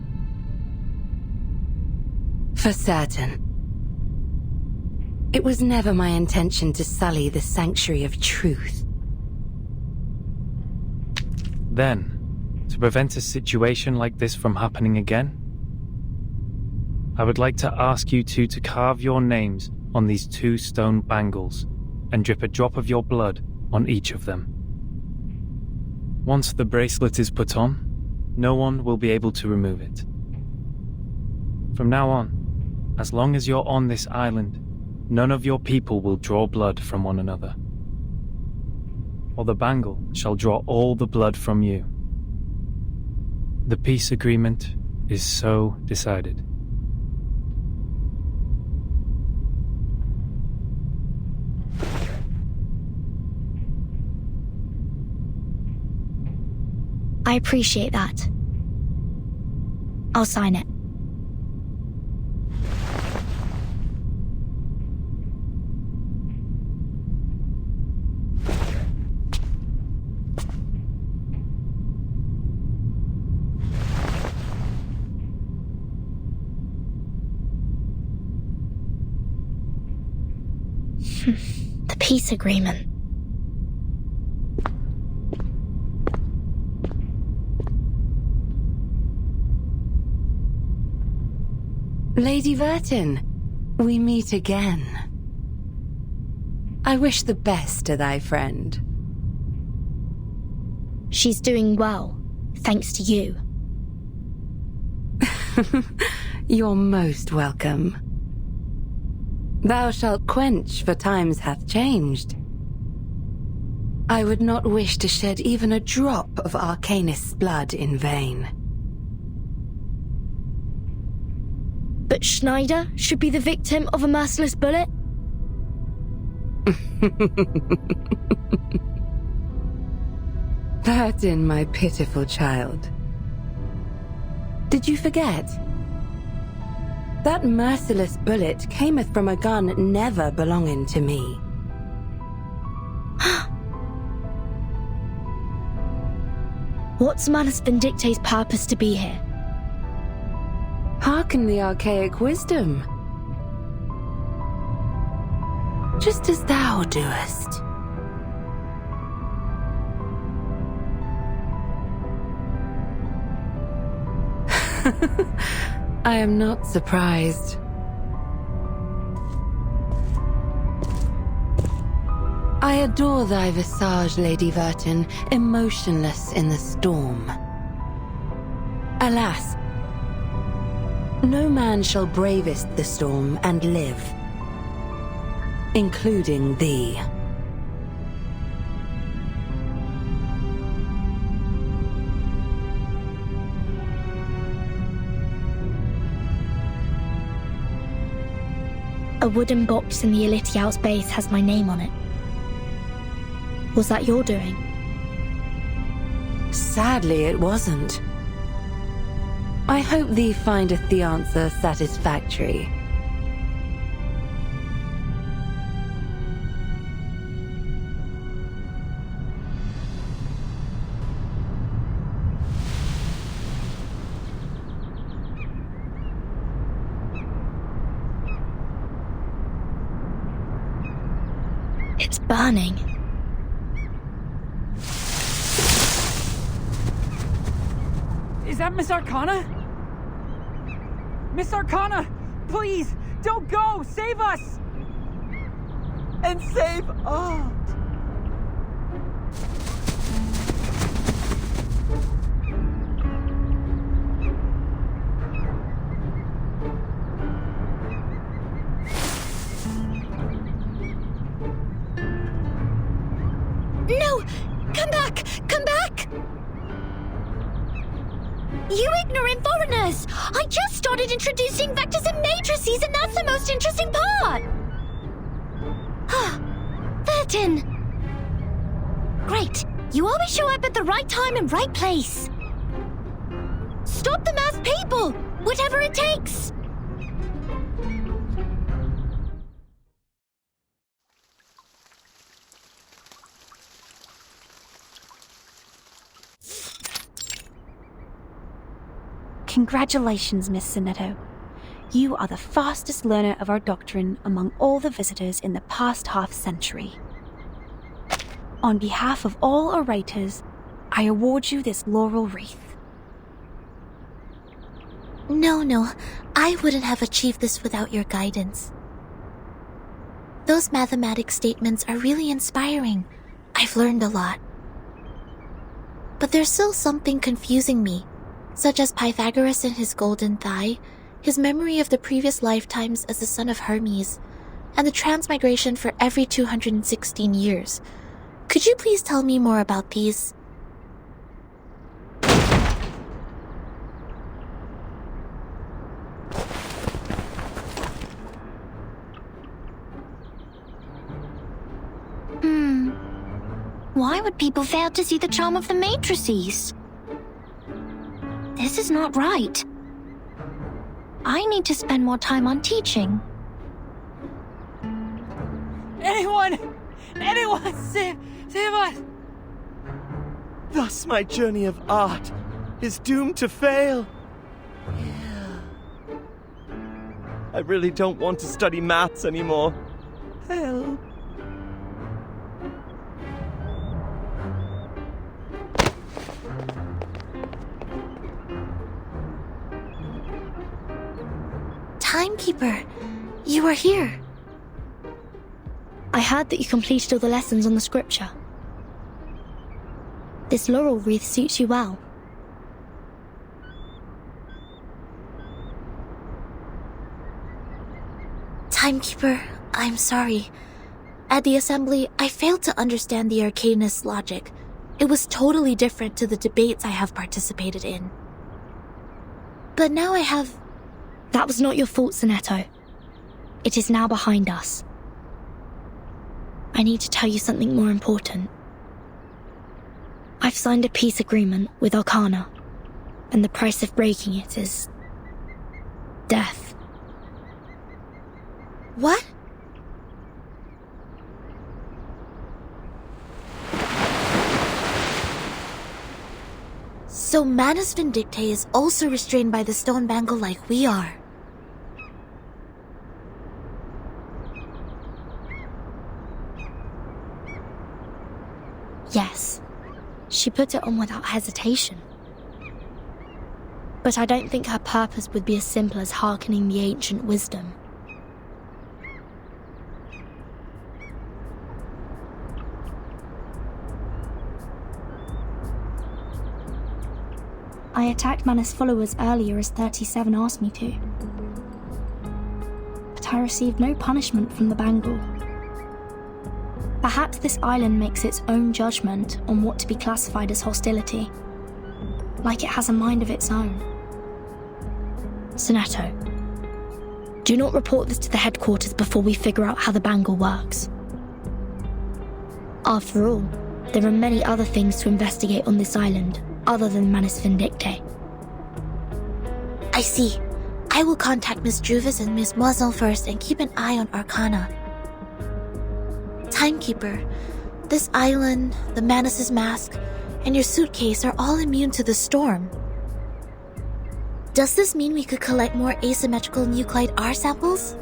For certain. It was never my intention to sully the sanctuary of truth. Then, to prevent a situation like this from happening again, I would like to ask you two to carve your names on these 2 stone bangles and drip a drop of your blood on each of them. Once the bracelet is put on, no one will be able to remove it. From now on, as long as you're on this island, none of your people will draw blood from one another, or the bangle shall draw all the blood from you. The peace agreement is so decided. I appreciate that. I'll sign it. The peace agreement. Lady Vertin, we meet again. I wish the best to thy friend. She's doing well, thanks to you. You're most welcome. Thou shalt quench, for times hath changed. I would not wish to shed even a drop of Arcanist's blood in vain. But Schneider should be the victim of a merciless bullet? Vertin, my pitiful child. Did you forget? That merciless bullet cameth from a gun never belonging to me. What's Manus Vindictae's purpose to be here? Hearken the archaic wisdom. Just as thou doest. I am not surprised. I adore thy visage, Lady Vertin, emotionless in the storm. Alas, no man shall bravest the storm and live, including thee. A wooden box in the Elitiaus base has my name on it. Was that your doing? Sadly, it wasn't. I hope thee findeth the answer satisfactory. It's burning. Is that Miss Arcana? Miss Arcana, please, don't go! Save us! And save... Oh. Come back! Come back! You ignorant foreigners! I just started introducing vectors and matrices, and that's the most interesting part! 13. Great. You always show up at the right time and right place. Stop the masked people! Whatever it takes! Congratulations, Miss Sonetto. You are the fastest learner of our doctrine among all the visitors in the past half-century. On behalf of all orators, I award you this laurel wreath. No, I wouldn't have achieved this without your guidance. Those mathematics statements are really inspiring. I've learned a lot. But there's still something confusing me, such as Pythagoras and his golden thigh, his memory of the previous lifetimes as the son of Hermes, and the transmigration for every 216 years. Could you please tell me more about these? Why would people fail to see the charm of the matrices? This is not right. I need to spend more time on teaching. Anyone, save us! Thus my journey of art is doomed to fail. I really don't want to study maths anymore. Help. Timekeeper, you are here. I heard that you completed all the lessons on the scripture. This laurel wreath suits you well. Timekeeper, I'm sorry. At the assembly, I failed to understand the arcanist's logic. It was totally different to the debates I have participated in. But now I have... That was not your fault, Sonetto. It is now behind us. I need to tell you something more important. I've signed a peace agreement with Arcana, and the price of breaking it is... death. What? So Manus Vindictae is also restrained by the stone bangle like we are. Yes, she put it on without hesitation. But I don't think her purpose would be as simple as hearkening the ancient wisdom. I attacked Manus' followers earlier as 37 asked me to. But I received no punishment from the bangle. Perhaps this island makes its own judgment on what to be classified as hostility. Like it has a mind of its own. Sonetto, do not report this to the headquarters before we figure out how the bangle works. After all, there are many other things to investigate on this island, other than Manus Vindictae. I see. I will contact Miss Druvis and Miss Moiselle first and keep an eye on Arcana. Timekeeper, this island, the Manus' mask, and your suitcase are all immune to the storm. Does this mean we could collect more asymmetrical nuclide R samples?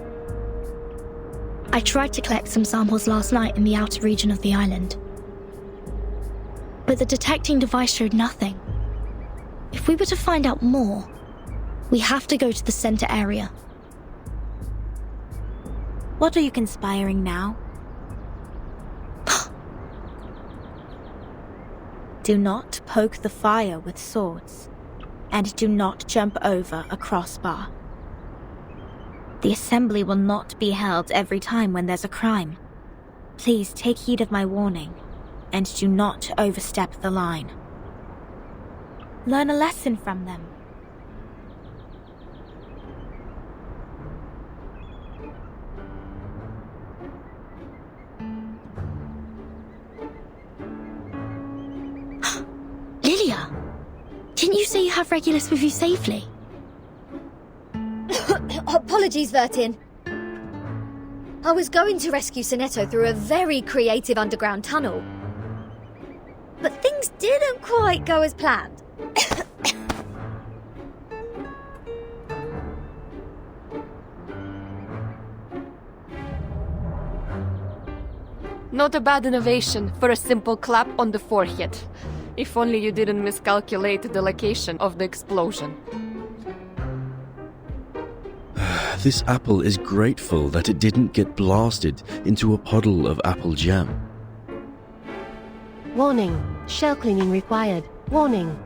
I tried to collect some samples last night in the outer region of the island. But the detecting device showed nothing. If we were to find out more, we have to go to the center area. What are you conspiring now? Do not poke the fire with swords, and do not jump over a crossbar. The assembly will not be held every time when there's a crime. Please take heed of my warning, and do not overstep the line. Learn a lesson from them. Lilia, didn't you say you have Regulus with you safely? Apologies, Vertin. I was going to rescue Sonetto through a very creative underground tunnel. But things didn't quite go as planned. Not a bad innovation for a simple clap on the forehead. If only you didn't miscalculate the location of the explosion. This apple is grateful that it didn't get blasted into a puddle of apple jam. Warning. Shell cleaning required. Warning.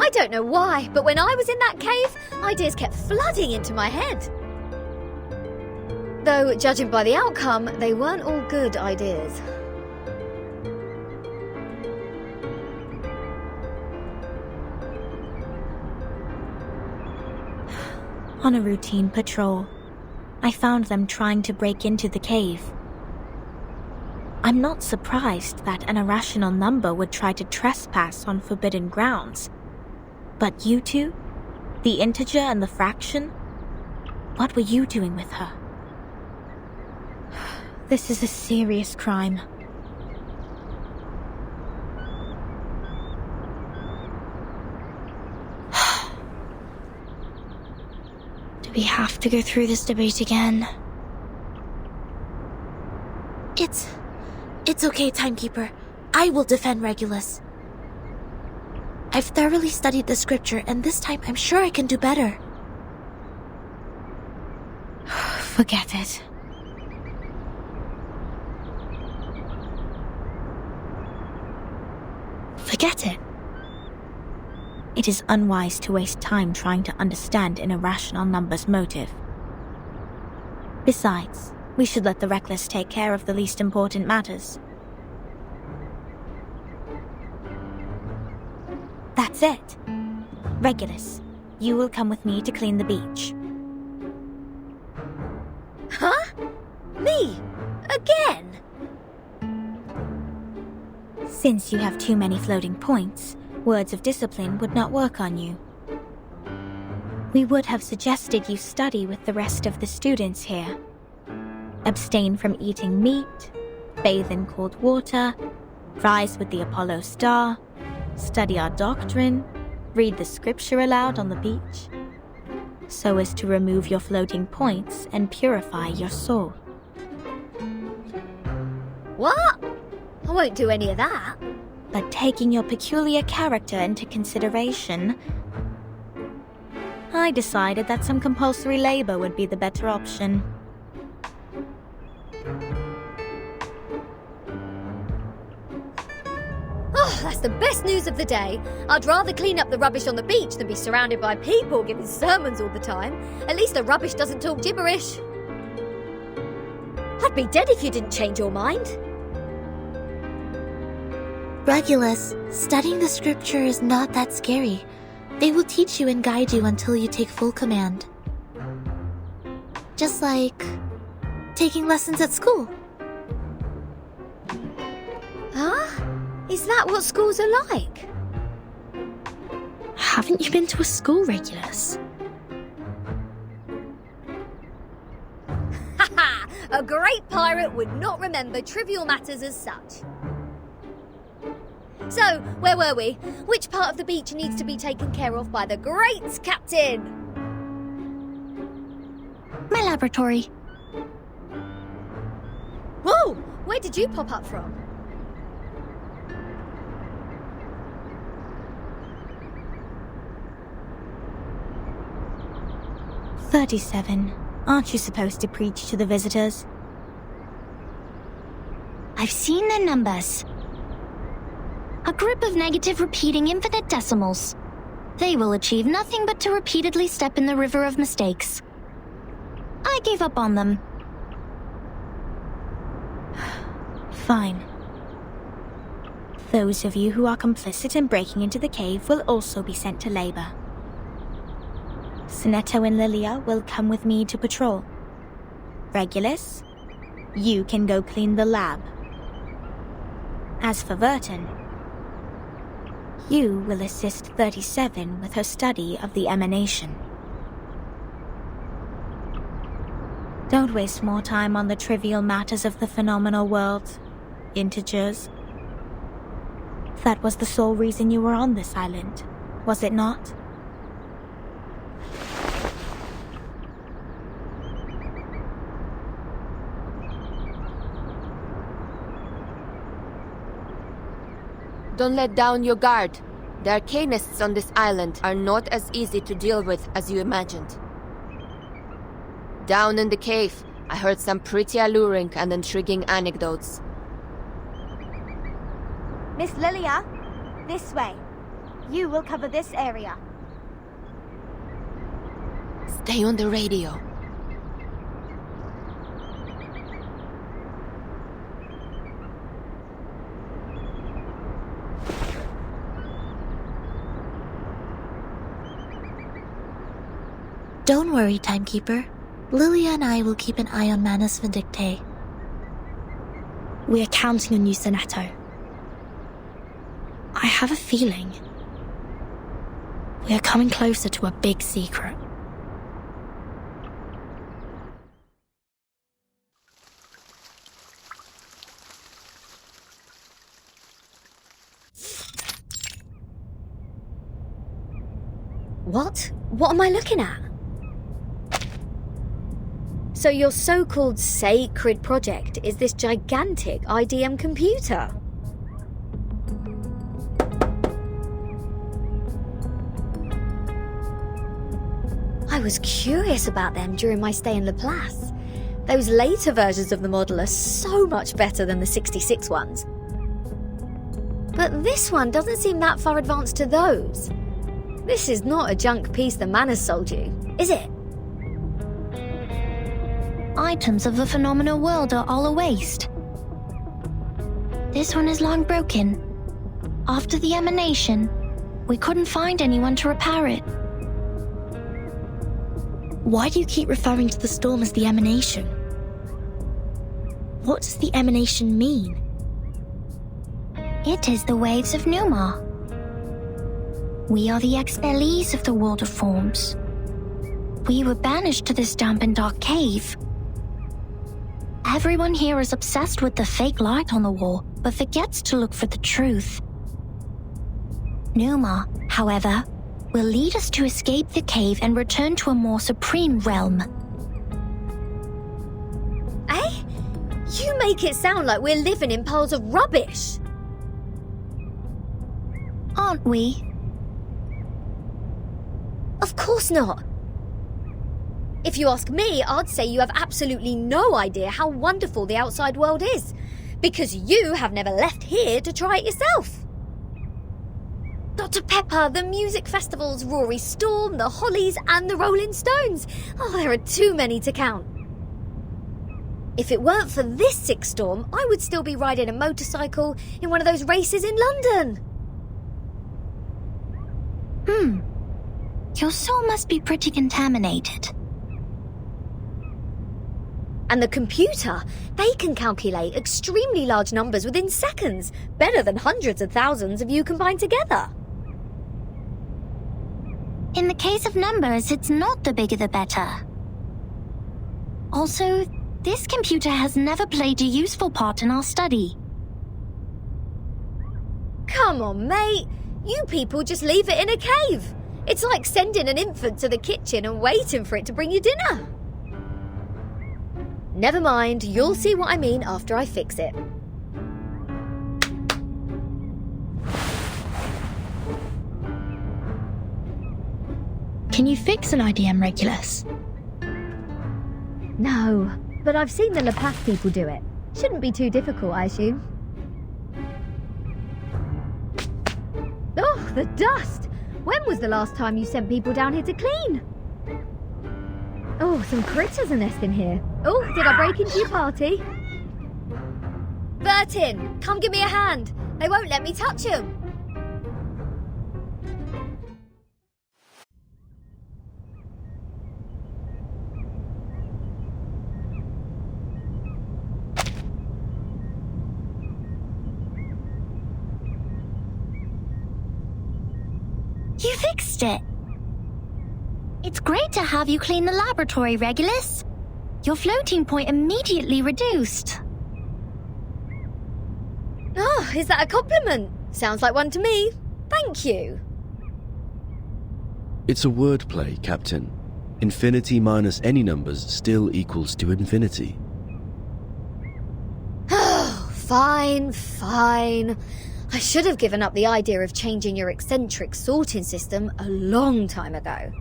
I don't know why, but when I was in that cave, ideas kept flooding into my head. Though, judging by the outcome, they weren't all good ideas. On a routine patrol, I found them trying to break into the cave. I'm not surprised that an irrational number would try to trespass on forbidden grounds. But you two? The integer and the fraction? What were you doing with her? This is a serious crime. Do we have to go through this debate again? It's okay, Timekeeper. I will defend Regulus. I've thoroughly studied the scripture, and this time I'm sure I can do better. Forget it. Forget it. It is unwise to waste time trying to understand an irrational number's motive. Besides, we should let the reckless take care of the least important matters. That's it. Regulus, you will come with me to clean the beach. Huh? Me? Again? Since you have too many floating points, words of discipline would not work on you. We would have suggested you study with the rest of the students here. Abstain from eating meat, bathe in cold water, rise with the Apollo star, study our doctrine, read the scripture aloud on the beach, so as to remove your floating points and purify your soul. What? I won't do any of that. But taking your peculiar character into consideration, I decided that some compulsory labor would be the better option. Oh, that's the best news of the day. I'd rather clean up the rubbish on the beach than be surrounded by people giving sermons all the time. At least the rubbish doesn't talk gibberish. I'd be dead if you didn't change your mind. Regulus, studying the scripture is not that scary. They will teach you and guide you until you take full command. Just like taking lessons at school. Huh? Is that what schools are like? Haven't you been to a school, Regulus? Haha! A great pirate would not remember trivial matters as such. So, where were we? Which part of the beach needs to be taken care of by the great captain? My laboratory. Whoa! Where did you pop up from? "37. Aren't you supposed to preach to the visitors?" I've seen their numbers. A group of negative repeating infinite decimals. They will achieve nothing but to repeatedly step in the river of mistakes. I gave up on them. Fine. Those of you who are complicit in breaking into the cave will also be sent to labor. Sinetto and Lilia will come with me to patrol. Regulus, you can go clean the lab. As for Verton, you will assist 37 with her study of the emanation. Don't waste more time on the trivial matters of the phenomenal world, integers. That was the sole reason you were on this island, was it not? Don't let down your guard. The arcanists on this island are not as easy to deal with as you imagined. Down in the cave, I heard some pretty alluring and intriguing anecdotes. Miss Lilia, this way. You will cover this area. Stay on the radio. Don't worry, Timekeeper. Lilia and I will keep an eye on Manus Vindictae. We are counting on you, Sinetto. I have a feeling we are coming closer to a big secret. What? What am I looking at? So your so-called sacred project is this gigantic IDM computer? I was curious about them during my stay in Laplace. Those later versions of the model are so much better than the 66 ones. But this one doesn't seem that far advanced to those. This is not a junk piece the Manus sold you, is it? Items of the phenomenal world are all a waste. This one is long broken. After the emanation, we couldn't find anyone to repair it. Why do you keep referring to the storm as the emanation? What does the emanation mean? It is the waves of Numa. We are the expellees of the world of forms. We were banished to this damp and dark cave. Everyone here is obsessed with the fake light on the wall, but forgets to look for the truth. Numa, however, will lead us to escape the cave and return to a more supreme realm. Eh? You make it sound like we're living in piles of rubbish. Aren't we? Of course not. If you ask me, I'd say you have absolutely no idea how wonderful the outside world is, because you have never left here to try it yourself. Dr. Pepper, the music festivals, Rory Storm, the Hollies, and the Rolling Stones. Oh, there are too many to count. If it weren't for this sick storm, I would still be riding a motorcycle in one of those races in London. Your soul must be pretty contaminated. And the computer, they can calculate extremely large numbers within seconds, better than hundreds of thousands of you combined together. In the case of numbers, it's not the bigger the better. Also, this computer has never played a useful part in our study. Come on, mate. You people just leave it in a cave. It's like sending an infant to the kitchen and waiting for it to bring you dinner. Never mind, you'll see what I mean after I fix it. Can you fix an IDM, Regulus? No, but I've seen the Lapath people do it. Shouldn't be too difficult, I assume. Oh, the dust! When was the last time you sent people down here to clean? Oh, some critters are nesting here. Oh, did I break into your party? Bertin, come give me a hand. They won't let me touch him. You fixed it. It's great to have you clean the laboratory, Regulus. Your floating point immediately reduced. Oh, is that a compliment? Sounds like one to me. Thank you. It's a wordplay, Captain. Infinity minus any numbers still equals to infinity. Oh, fine. I should have given up the idea of changing your eccentric sorting system a long time ago.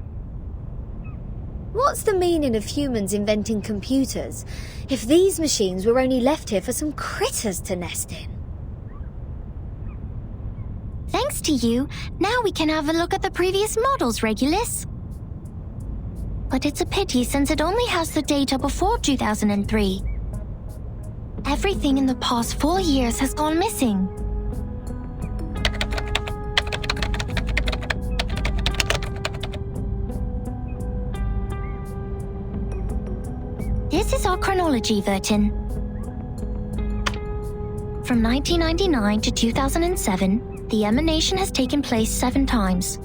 What's the meaning of humans inventing computers if these machines were only left here for some critters to nest in? Thanks to you, now we can have a look at the previous models, Regulus. But it's a pity since it only has the data before 2003. Everything in the past 4 years has gone missing. This is our chronology, Vertin. From 1999 to 2007, the emanation has taken place 7 times.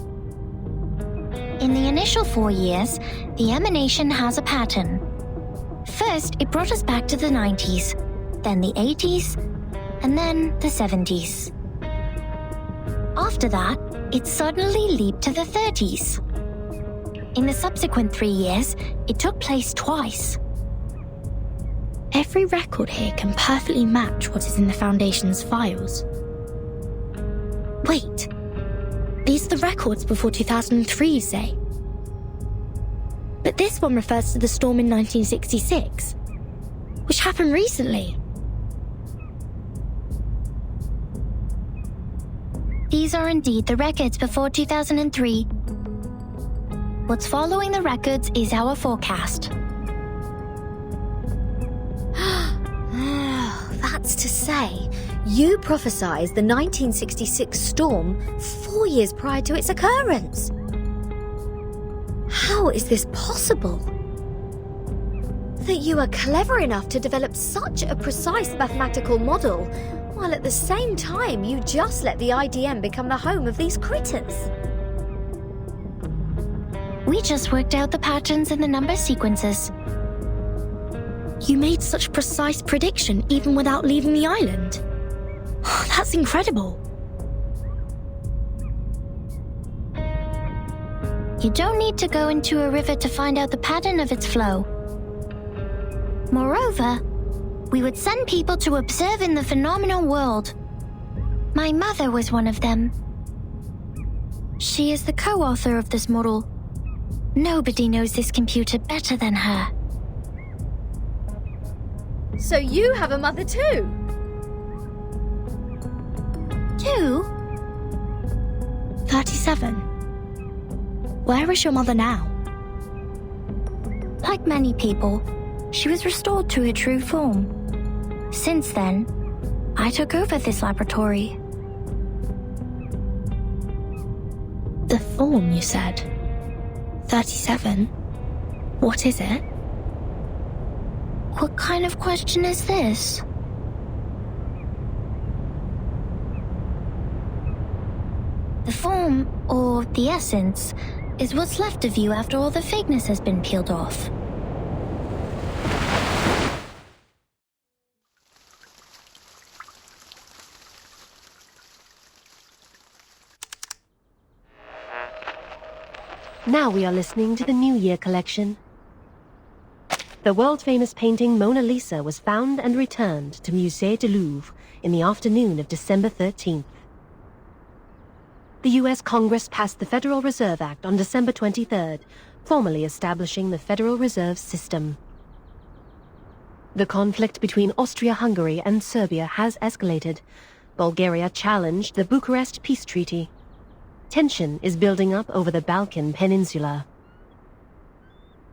In the initial 4 years, the emanation has a pattern. First, it brought us back to the 90s, then the 80s, and then the 70s. After that, it suddenly leaped to the 30s. In the subsequent 3 years, it took place twice. Every record here can perfectly match what is in the Foundation's files. Wait, these are the records before 2003, you say? But this one refers to the storm in 1966, which happened recently. These are indeed the records before 2003. What's following the records is our forecast. That's to say, you prophesied the 1966 storm 4 years prior to its occurrence. How is this possible? That you are clever enough to develop such a precise mathematical model, while at the same time you just let the IDM become the home of these critters. We just worked out the patterns in the number sequences. You made such precise prediction even without leaving the island. That's incredible. You don't need to go into a river to find out the pattern of its flow. Moreover, we would send people to observe in the phenomenal world. My mother was one of them. She is the co-author of this model. Nobody knows this computer better than her. So you have a mother too? 2? 37. Where is your mother now? Like many people, she was restored to her true form. Since then, I took over this laboratory. The form, you said? 37? What is it? What kind of question is this? The form, or the essence, is what's left of you after all the fakeness has been peeled off. Now we are listening to the New Year collection. The world-famous painting Mona Lisa was found and returned to Musée du Louvre in the afternoon of December 13th. The U.S. Congress passed the Federal Reserve Act on December 23rd, formally establishing the Federal Reserve System. The conflict between Austria-Hungary and Serbia has escalated. Bulgaria challenged the Bucharest Peace Treaty. Tension is building up over the Balkan Peninsula.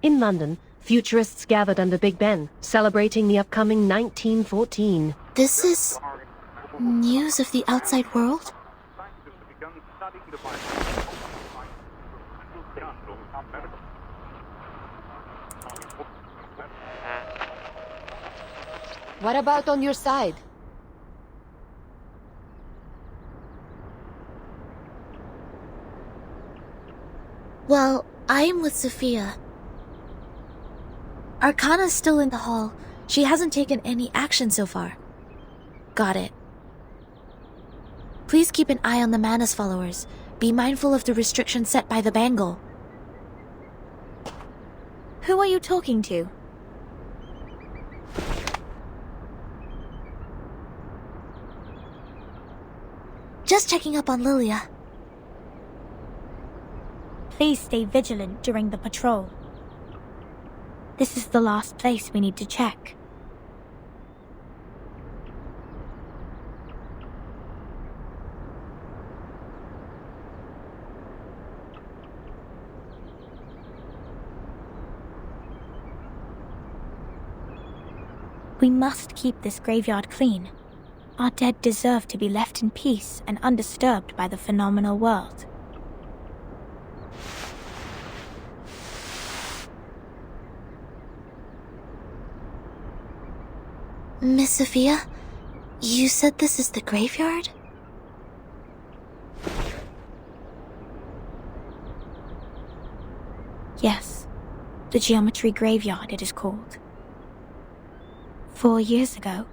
In London, Futurists gathered under Big Ben, celebrating the upcoming 1914. This is news of the outside world? What about on your side? Well, I am with Sophia. Arcana's still in the hall. She hasn't taken any action so far. Got it. Please keep an eye on the Manus followers. Be mindful of the restrictions set by the Bangle. Who are you talking to? Just checking up on Lilia. Please stay vigilant during the patrol. This is the last place we need to check. We must keep this graveyard clean. Our dead deserve to be left in peace and undisturbed by the phenomenal world. Miss Sophia, you said this is the graveyard? Yes, the Geometry Graveyard it is called. 4 years ago,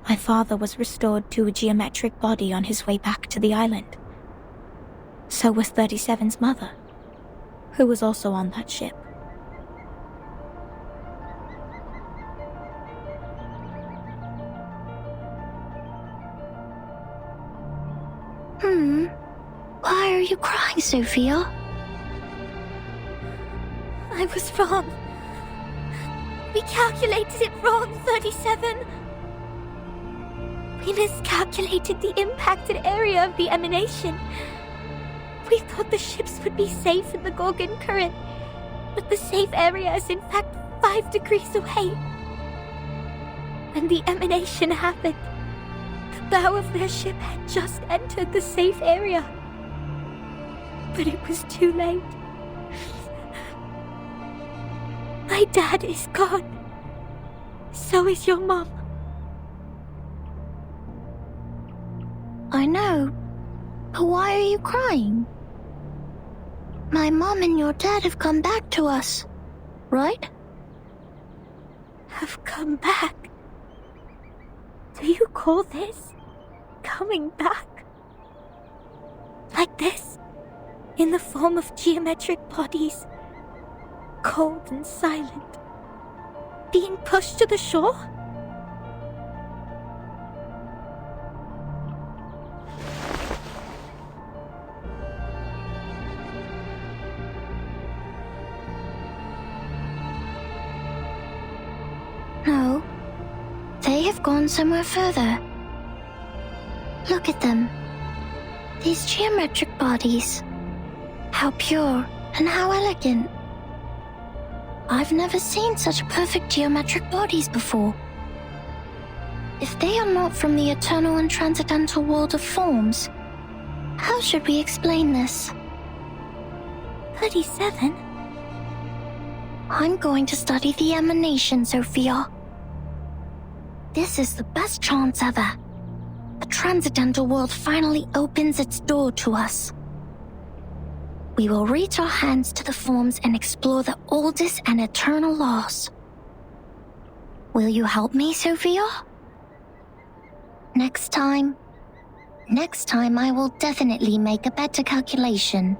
my father was restored to a geometric body on his way back to the island. So was 37's mother, who was also on that ship. Why are you crying, Sophia? I was wrong. We calculated it wrong, 37. We miscalculated the impacted area of the emanation. We thought the ships would be safe in the Gorgon current, but the safe area is in fact 5 degrees away. When the emanation happened, the bow of their ship had just entered the safe area. But it was too late. My dad is gone. So is your mom. I know. But why are you crying? My mom and your dad have come back to us, right? Have come back? Do you call this coming back? Like this? In the form of geometric bodies, cold and silent, being pushed to the shore? No, they have gone somewhere further. Look at them. These geometric bodies. How pure and how elegant. I've never seen such perfect geometric bodies before. If they are not from the eternal and transcendental world of forms, how should we explain this? 37? I'm going to study the emanation, Sophia. This is the best chance ever. The transcendental world finally opens its door to us. We will reach our hands to the forms and explore the oldest and eternal laws. Will you help me, Sophia? Next time I will definitely make a better calculation.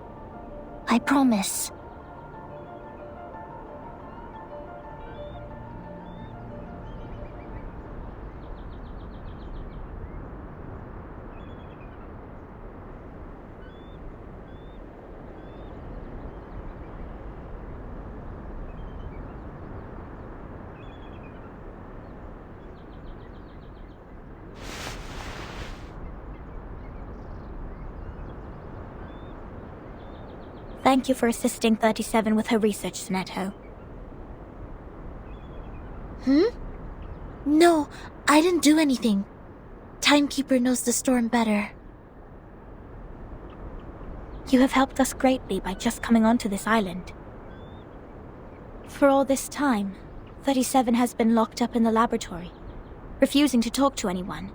I promise. Thank you for assisting 37 with her research, Sinetto. No, I didn't do anything. Timekeeper knows the storm better. You have helped us greatly by just coming onto this island. For all this time, 37 has been locked up in the laboratory, refusing to talk to anyone,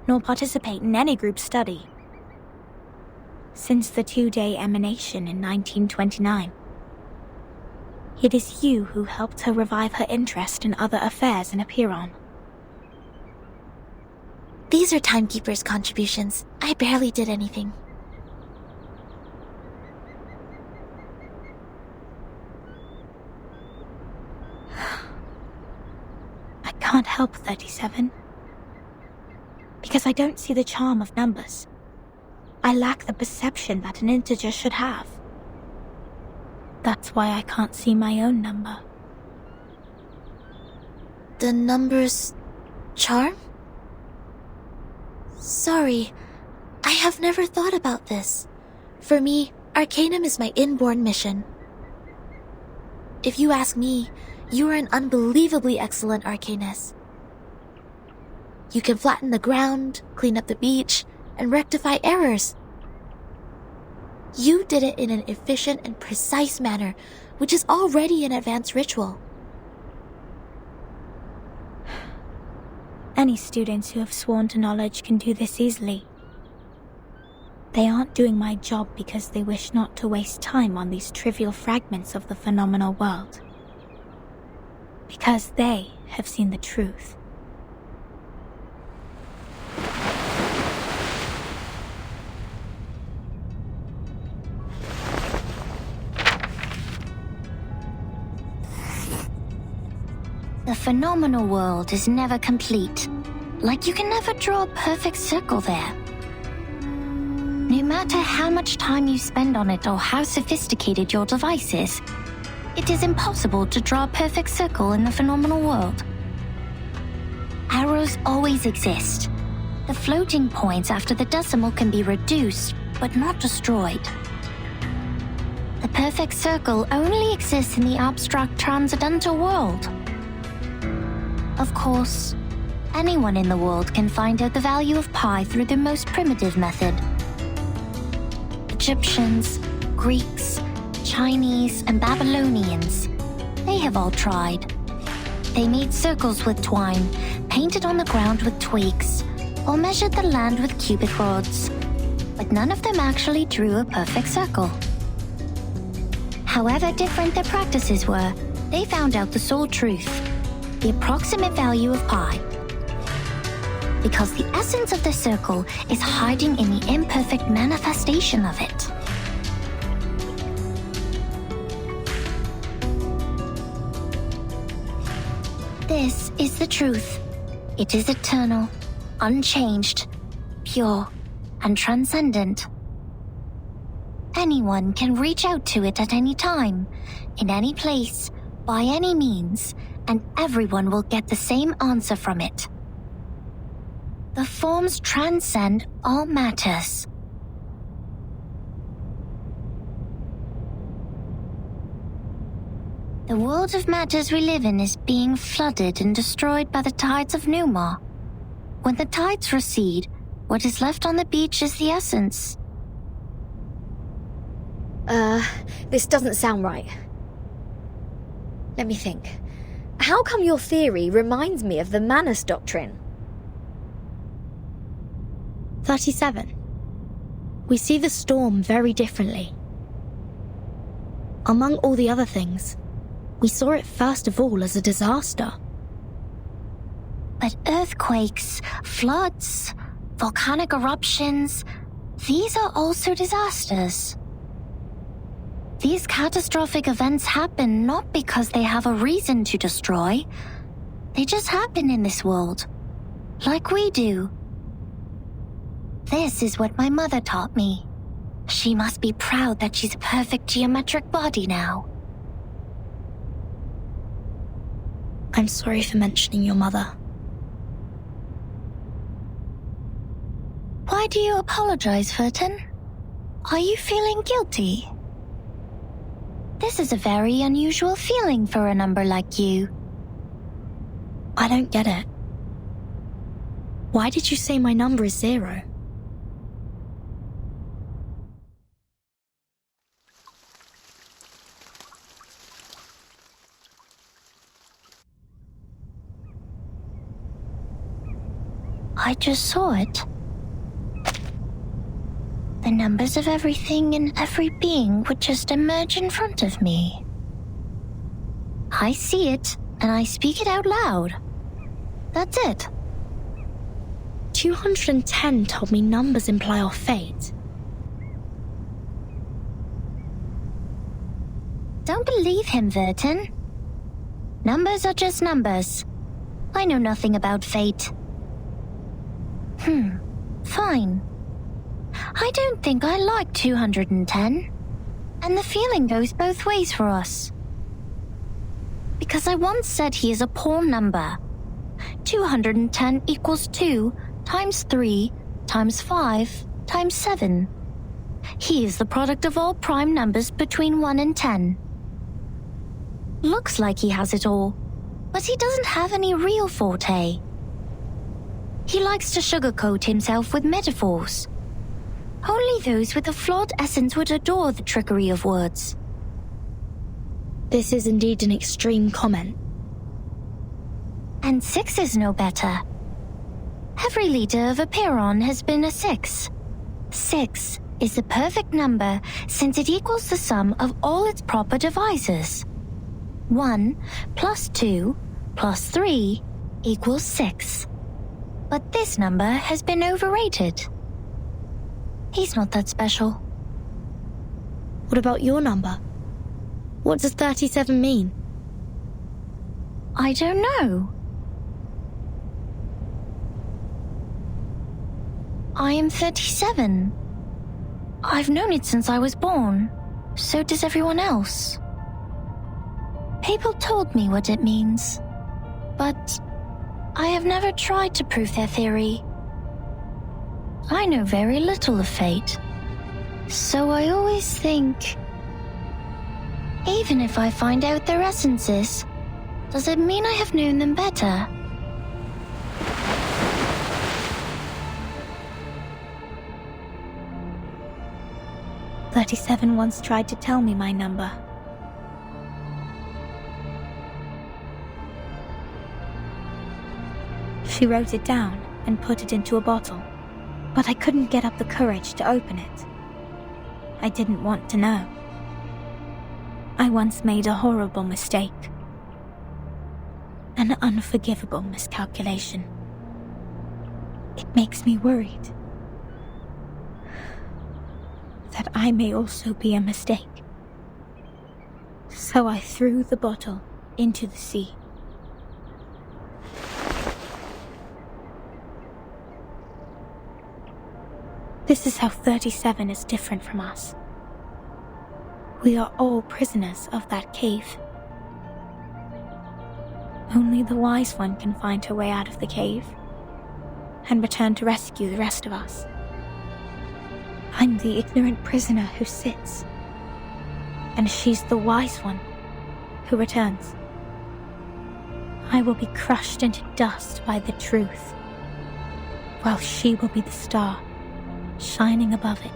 nor participate in any group study. Since the 2-day emanation in 1929. It is you who helped her revive her interest in other affairs in Apiron. These are Timekeeper's contributions. I barely did anything. I can't help 37. Because I don't see the charm of numbers. I lack the perception that an integer should have. That's why I can't see my own number. The number's charm? Sorry, I have never thought about this. For me, Arcanum is my inborn mission. If you ask me, you are an unbelievably excellent Arcanist. You can flatten the ground, clean up the beach, and rectify errors. You did it in an efficient and precise manner, which is already an advanced ritual. Any students who have sworn to knowledge can do this easily. They aren't doing my job because they wish not to waste time on these trivial fragments of the phenomenal world. Because they have seen the truth. The phenomenal world is never complete. Like you can never draw a perfect circle there. No matter how much time you spend on it or how sophisticated your device is, it is impossible to draw a perfect circle in the phenomenal world. Arrows always exist. The floating points after the decimal can be reduced, but not destroyed. The perfect circle only exists in the abstract transcendental world. Of course, anyone in the world can find out the value of pi through the most primitive method. Egyptians, Greeks, Chinese, and Babylonians, they have all tried. They made circles with twine, painted on the ground with twigs, or measured the land with cubic rods, but none of them actually drew a perfect circle. However different their practices were, they found out the sole truth. The approximate value of pi. Because the essence of the circle is hiding in the imperfect manifestation of it. This is the truth. It is eternal, unchanged, pure, and transcendent. Anyone can reach out to it at any time, in any place, by any means, and everyone will get the same answer from it. The forms transcend all matters. The world of matters we live in is being flooded and destroyed by the tides of Numa. When the tides recede, what is left on the beach is the essence. This doesn't sound right. Let me think. How come your theory reminds me of the Manus doctrine? 37. We see the storm very differently. Among all the other things, we saw it first of all as a disaster. But earthquakes, floods, volcanic eruptions, these are also disasters. These catastrophic events happen not because they have a reason to destroy. They just happen in this world, like we do. This is what my mother taught me. She must be proud that she's a perfect geometric body now. I'm sorry for mentioning your mother. Why do you apologize, Furton? Are you feeling guilty? This is a very unusual feeling for a number like you. I don't get it. Why did you say my number is 0? I just saw it. The numbers of everything and every being would just emerge in front of me. I see it, and I speak it out loud. That's it. 210 told me numbers imply our fate. Don't believe him, Verton. Numbers are just numbers. I know nothing about fate. Fine. I don't think I like 210. And the feeling goes both ways for us. Because I once said he is a poor number. 210 equals 2 times 3 times 5 times 7. He is the product of all prime numbers between 1 and 10. Looks like he has it all, but he doesn't have any real forte. He likes to sugarcoat himself with metaphors. Only those with a flawed essence would adore the trickery of words. This is indeed an extreme comment. And 6 is no better. Every leader of a Peron has been a 6. 6 is the perfect number since it equals the sum of all its proper divisors. 1 plus 2 plus 3 equals 6. But this number has been overrated. He's not that special. What about your number? What does 37 mean? I don't know. I am 37. I've known it since I was born. So does everyone else. People told me what it means, but I have never tried to prove their theory. I know very little of fate, so I always think, even if I find out their essences, does it mean I have known them better? "37 once tried to tell me my number. She wrote it down and put it into a bottle, but I couldn't get up the courage to open it. I didn't want to know. I once made a horrible mistake. An unforgivable miscalculation. It makes me worried that I may also be a mistake. So I threw the bottle into the sea. This is how 37 is different from us. We are all prisoners of that cave. Only the wise one can find her way out of the cave and return to rescue the rest of us. I'm the ignorant prisoner who sits, and she's the wise one who returns. I will be crushed into dust by the truth, while she will be the star shining above it.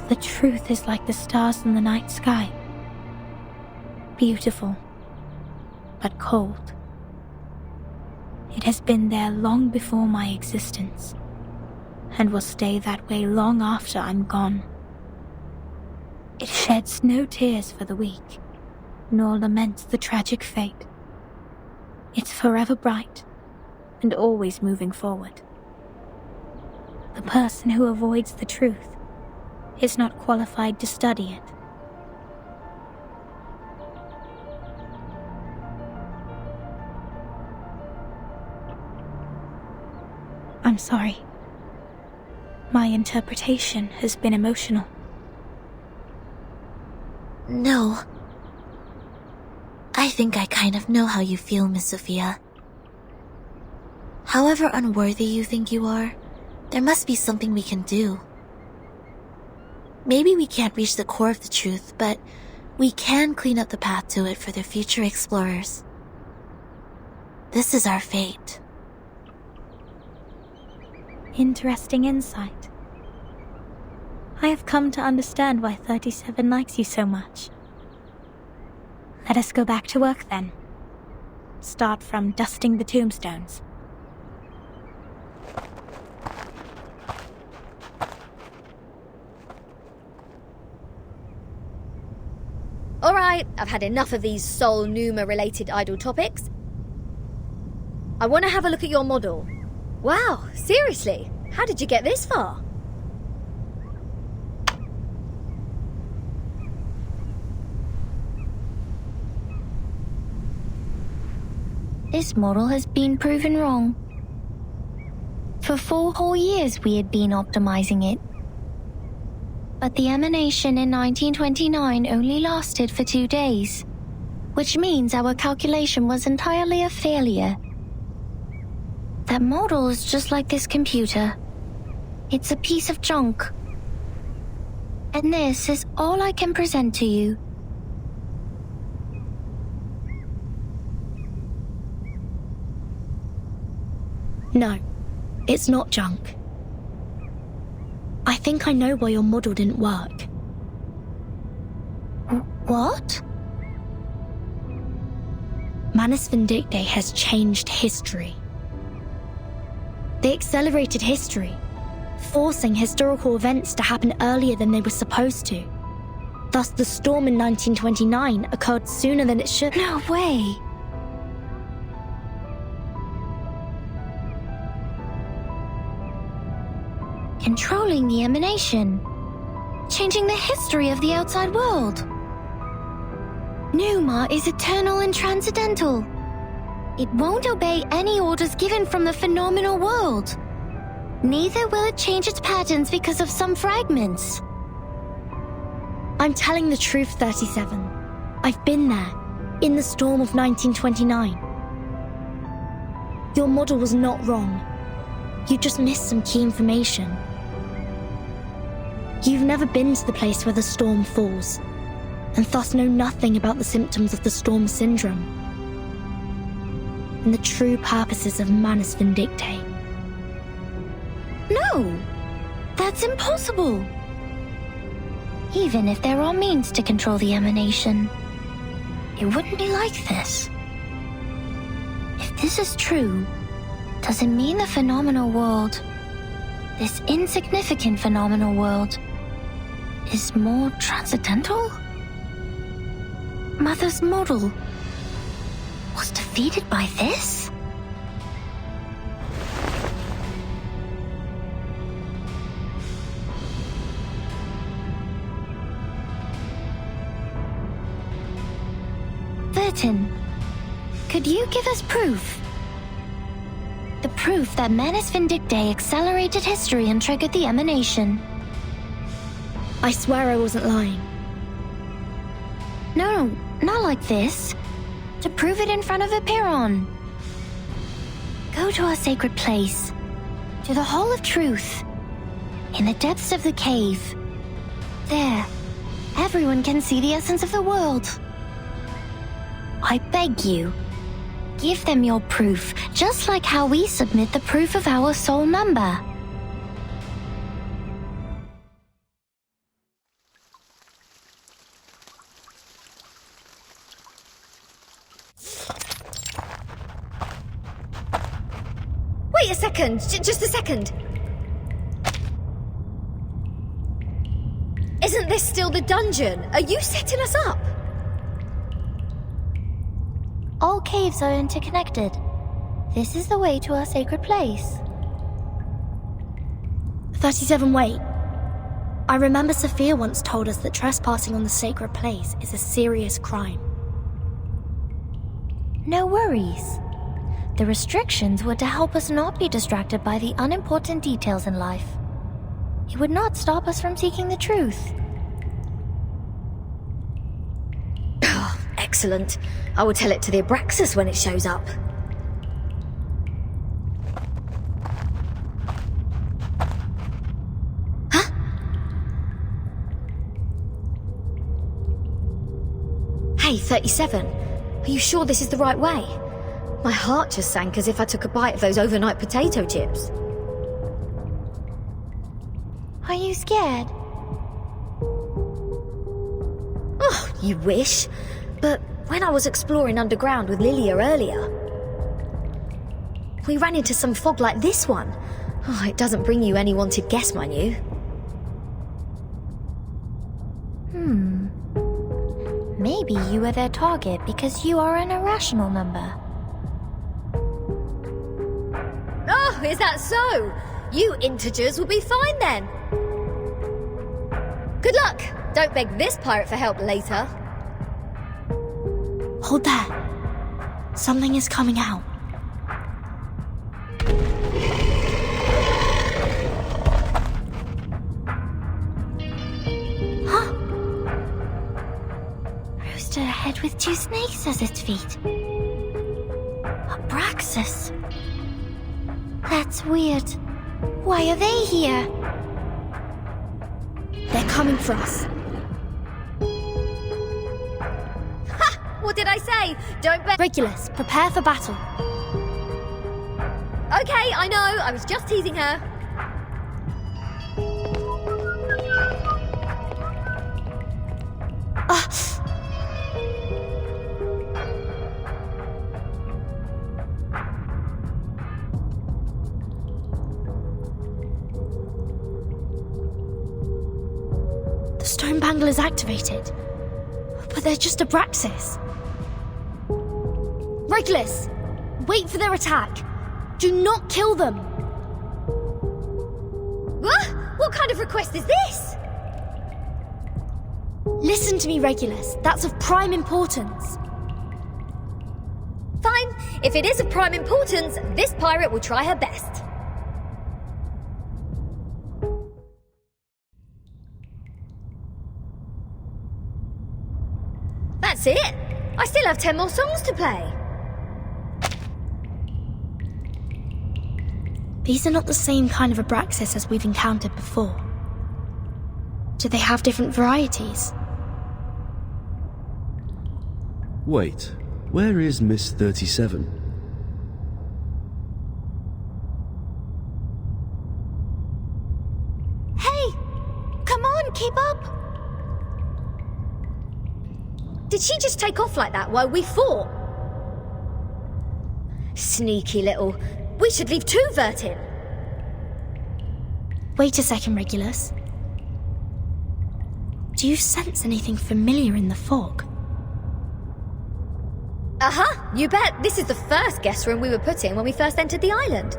The truth is like the stars in the night sky. Beautiful, but cold. It has been there long before my existence, and will stay that way long after I'm gone. It sheds no tears for the weak, nor laments the tragic fate. It's forever bright, and always moving forward. The person who avoids the truth is not qualified to study it. I'm sorry. My interpretation has been emotional. No. I think I kind of know how you feel, Miss Sophia. However unworthy you think you are, there must be something we can do. Maybe we can't reach the core of the truth, but we can clean up the path to it for the future explorers. This is our fate. Interesting insight. I have come to understand why 37 likes you so much. Let us go back to work then. Start from dusting the tombstones. Alright, I've had enough of these Sol Numa-related idle topics. I want to have a look at your model. Wow, seriously? How did you get this far? This model has been proven wrong. For 4 whole years we had been optimizing it. But the emanation in 1929 only lasted for 2 days, which means our calculation was entirely a failure. That model is just like this computer. It's a piece of junk. And this is all I can present to you. No, it's not junk. I think I know why your model didn't work. What? Manus Vindictae has changed history. They accelerated history, forcing historical events to happen earlier than they were supposed to. Thus, the storm in 1929 occurred sooner than it should. No way! Controlling the emanation. Changing the history of the outside world. Numa is eternal and transcendental. It won't obey any orders given from the phenomenal world. Neither will it change its patterns because of some fragments. I'm telling the truth, 37. I've been there, in the storm of 1929. Your model was not wrong. You just missed some key information. You've never been to the place where the storm falls, and thus know nothing about the symptoms of the storm syndrome and the true purposes of Manus Vindictae. No! That's impossible! Even if there are means to control the emanation, it wouldn't be like this. If this is true, does it mean the phenomenal world, this insignificant phenomenal world, is more transcendental? Mother's model was defeated by this? Vertin, could you give us proof? The proof that Manus Vindictae accelerated history and triggered the emanation. I swear I wasn't lying. No, not like this. To prove it in front of a Peance. Go to our sacred place, to the Hall of Truth, in the depths of the cave. There, everyone can see the essence of the world. I beg you, give them your proof, just like how we submit the proof of our soul number. Wait a second, just a second. Isn't this still the dungeon? Are you setting us up? All caves are interconnected. This is the way to our sacred place. 37, wait. I remember Sophia once told us that trespassing on the sacred place is a serious crime. No worries. The restrictions were to help us not be distracted by the unimportant details in life. It would not stop us from seeking the truth. Excellent. I will tell it to the Abraxas when it shows up. Hey, 37. Are you sure this is the right way? My heart just sank as if I took a bite of those overnight potato chips. Are you scared? Oh, you wish. But when I was exploring underground with Lilia earlier, we ran into some fog like this one. Oh, it doesn't bring you any wanted guess, mind you. Maybe you were their target because you are an irrational number. Oh, is that so? You integers will be fine then. Good luck. Don't beg this pirate for help later. Hold there. Something is coming out. Ahead with two snakes as its feet. Abraxas. That's weird. Why are they here? They're coming for us. Ha! What did I say? Don't bet. Regulus, prepare for battle. Okay, I know. I was just teasing her. Stone bangle is activated, but they're just Abraxas. Regulus, wait for their attack. Do not kill them. What kind of request is this? Listen to me, Regulus. That's of prime importance. Fine. If it is of prime importance, this pirate will try her best. That's it. I still have 10 more songs to play. These are not the same kind of Abraxas as we've encountered before. Do they have different varieties? Wait, where is Miss 37? Hey! Come on, keep up! Did she just take off like that while we fought? Sneaky little. We should leave two vert in. Wait a second, Regulus. Do you sense anything familiar in the fog? You bet. This is the first guest room we were put in when we first entered the island.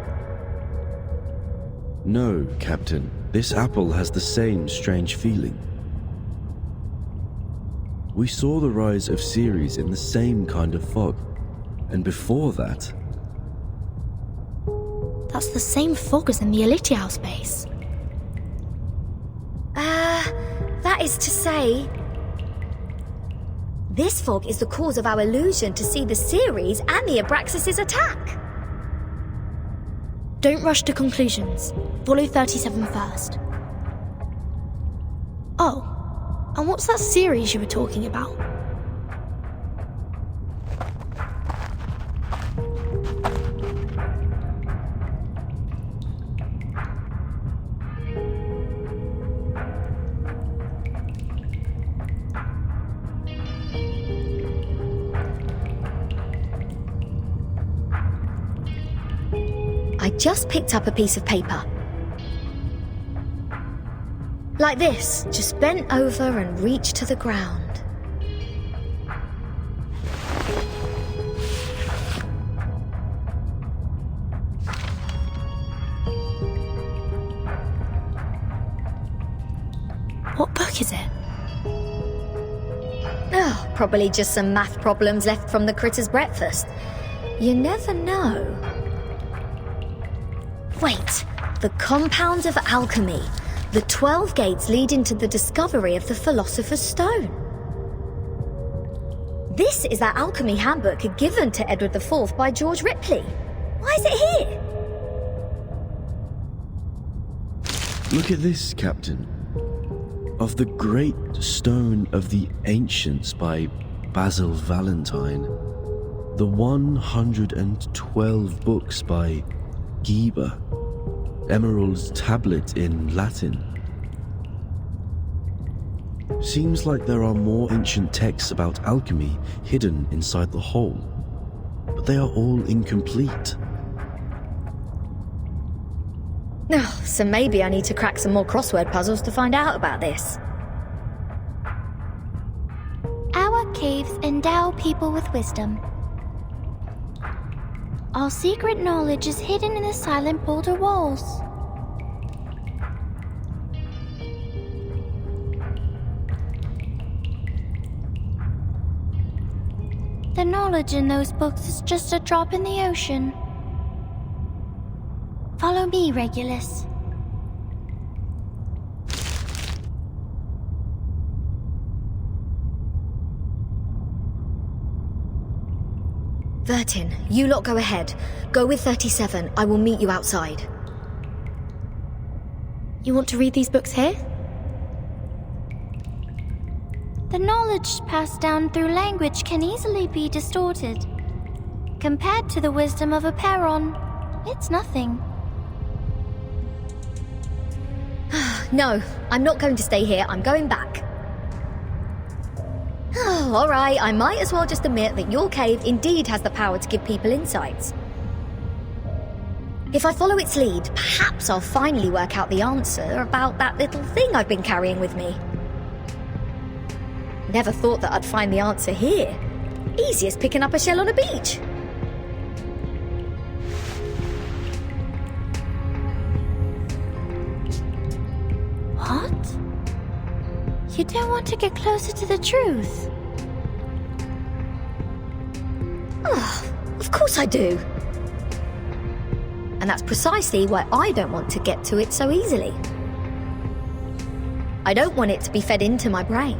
No, Captain. This apple has the same strange feeling. We saw the rise of Ceres in the same kind of fog. And before that... That's the same fog as in the Elitial space. That is to say... This fog is the cause of our illusion to see the Ceres and the Abraxas' attack. Don't rush to conclusions. Follow 37 first. Oh, and what's that series you were talking about? I just picked up a piece of paper. Like this, just bent over and reached to the ground. What book is it? Oh, probably just some math problems left from the critter's breakfast. You never know. Wait, the compounds of alchemy. The 12 gates leading to the discovery of the Philosopher's Stone. This is that alchemy handbook given to Edward IV by George Ripley. Why is it here? Look at this, Captain. Of the Great Stone of the Ancients by Basil Valentine, the 112 books by Geber, Emerald's tablet in Latin. Seems like there are more ancient texts about alchemy hidden inside the whole, but they are all incomplete. Oh, so maybe I need to crack some more crossword puzzles to find out about this. Our caves endow people with wisdom. All secret knowledge is hidden in the silent boulder walls. The knowledge in those books is just a drop in the ocean. Follow me, Regulus. Vertin, you lot go ahead. Go with 37. I will meet you outside. You want to read these books here? The knowledge passed down through language can easily be distorted. Compared to the wisdom of a Peron, it's nothing. No, I'm not going to stay here. I'm going back. Oh, alright, I might as well just admit that your cave indeed has the power to give people insights. If I follow its lead, perhaps I'll finally work out the answer about that little thing I've been carrying with me. Never thought that I'd find the answer here. Easy as picking up a shell on a beach. What? You don't want to get closer to the truth? Oh, of course I do. And that's precisely why I don't want to get to it so easily. I don't want it to be fed into my brain.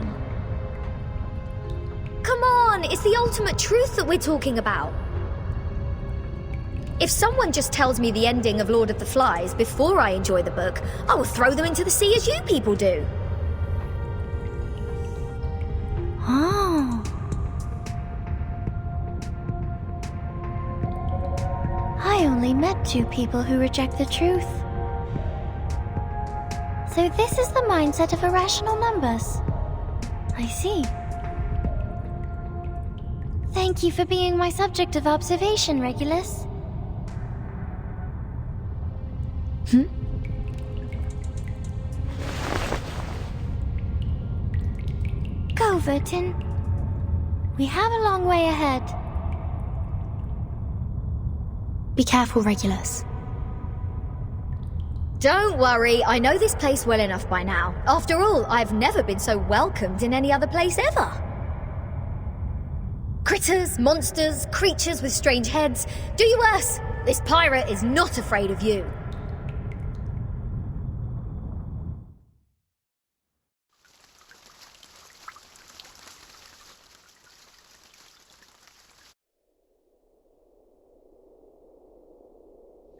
Come on, it's the ultimate truth that we're talking about. If someone just tells me the ending of Lord of the Flies before I enjoy the book, I will throw them into the sea as you people do. Oh. I only met 2 people who reject the truth. So this is the mindset of irrational numbers. I see. Thank you for being my subject of observation, Regulus. Go, Vertin. We have a long way ahead. Be careful, Regulus. Don't worry, I know this place well enough by now. After all, I've never been so welcomed in any other place ever. Critters, monsters, creatures with strange heads. Do you worse. This pirate is not afraid of you.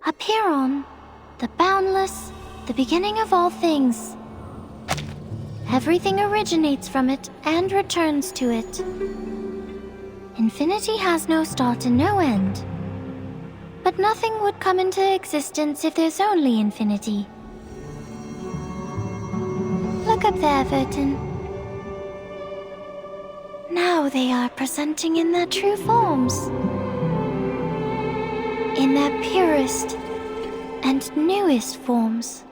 A Peron, the boundless, the beginning of all things. Everything originates from it and returns to it. Infinity has no start and no end. But nothing would come into existence if there's only infinity. Look up there, Vertin. Now they are presenting in their true forms. In their purest and newest forms.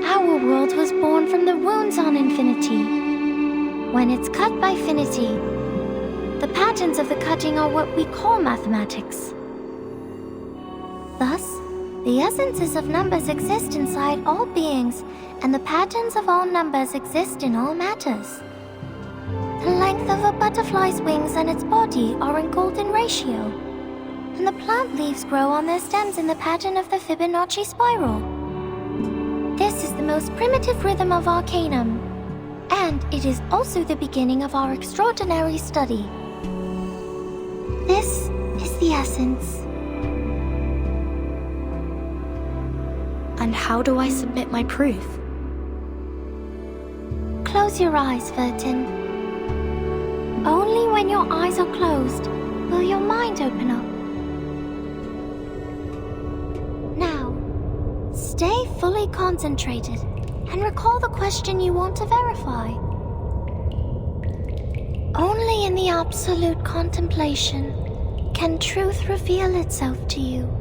Our world was born from the wounds on infinity. When it's cut by finity, the patterns of the cutting are what we call mathematics. Thus, the essences of numbers exist inside all beings, and the patterns of all numbers exist in all matters. The length of a butterfly's wings and its body are in golden ratio, and the plant leaves grow on their stems in the pattern of the Fibonacci spiral. This is the most primitive rhythm of Arcanum, and it is also the beginning of our extraordinary study. This is the essence. And how do I submit my proof? Close your eyes, Vertin. Only when your eyes are closed will your mind open up. Now, stay fully concentrated and recall the question you want to verify. Only in the absolute contemplation can truth reveal itself to you.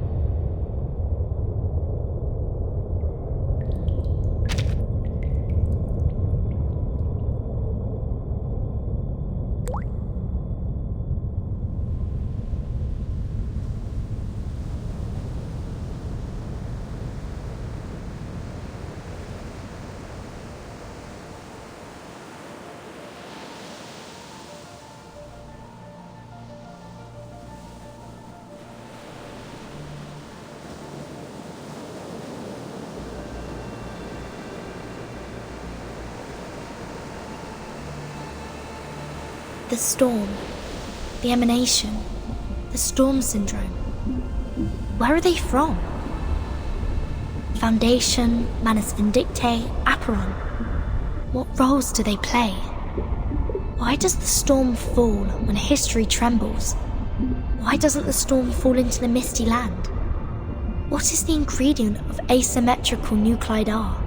The storm, the emanation, the storm syndrome. Where are they from? Foundation, Manus Vindictae, Aperon. What roles do they play? Why does the storm fall when history trembles? Why doesn't the storm fall into the misty land? What is the ingredient of asymmetrical nuclide R?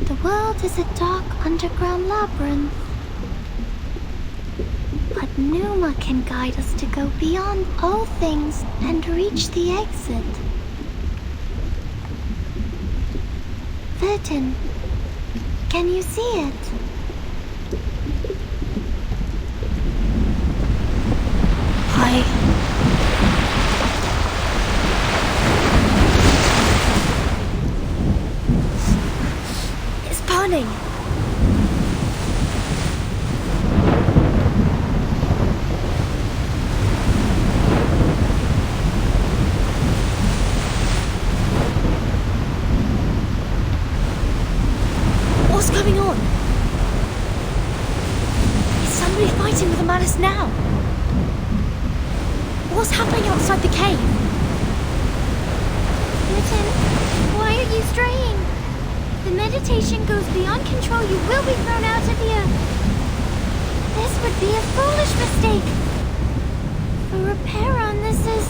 The world is a dark underground labyrinth. But Numa can guide us to go beyond all things and reach the exit. Vertin, can you see it? It's burning! What's going on? Is somebody fighting with a Manus now? What's happening outside the cave? Vertin, why are you straying? The meditation goes beyond control. You will be thrown out of here. This would be a foolish mistake. For Reparon, this is...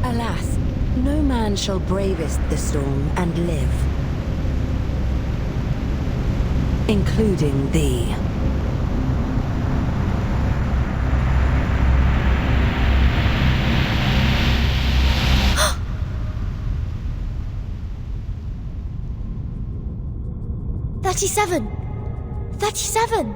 Alas, no man shall bravest the storm and live. Including thee. "37! 37!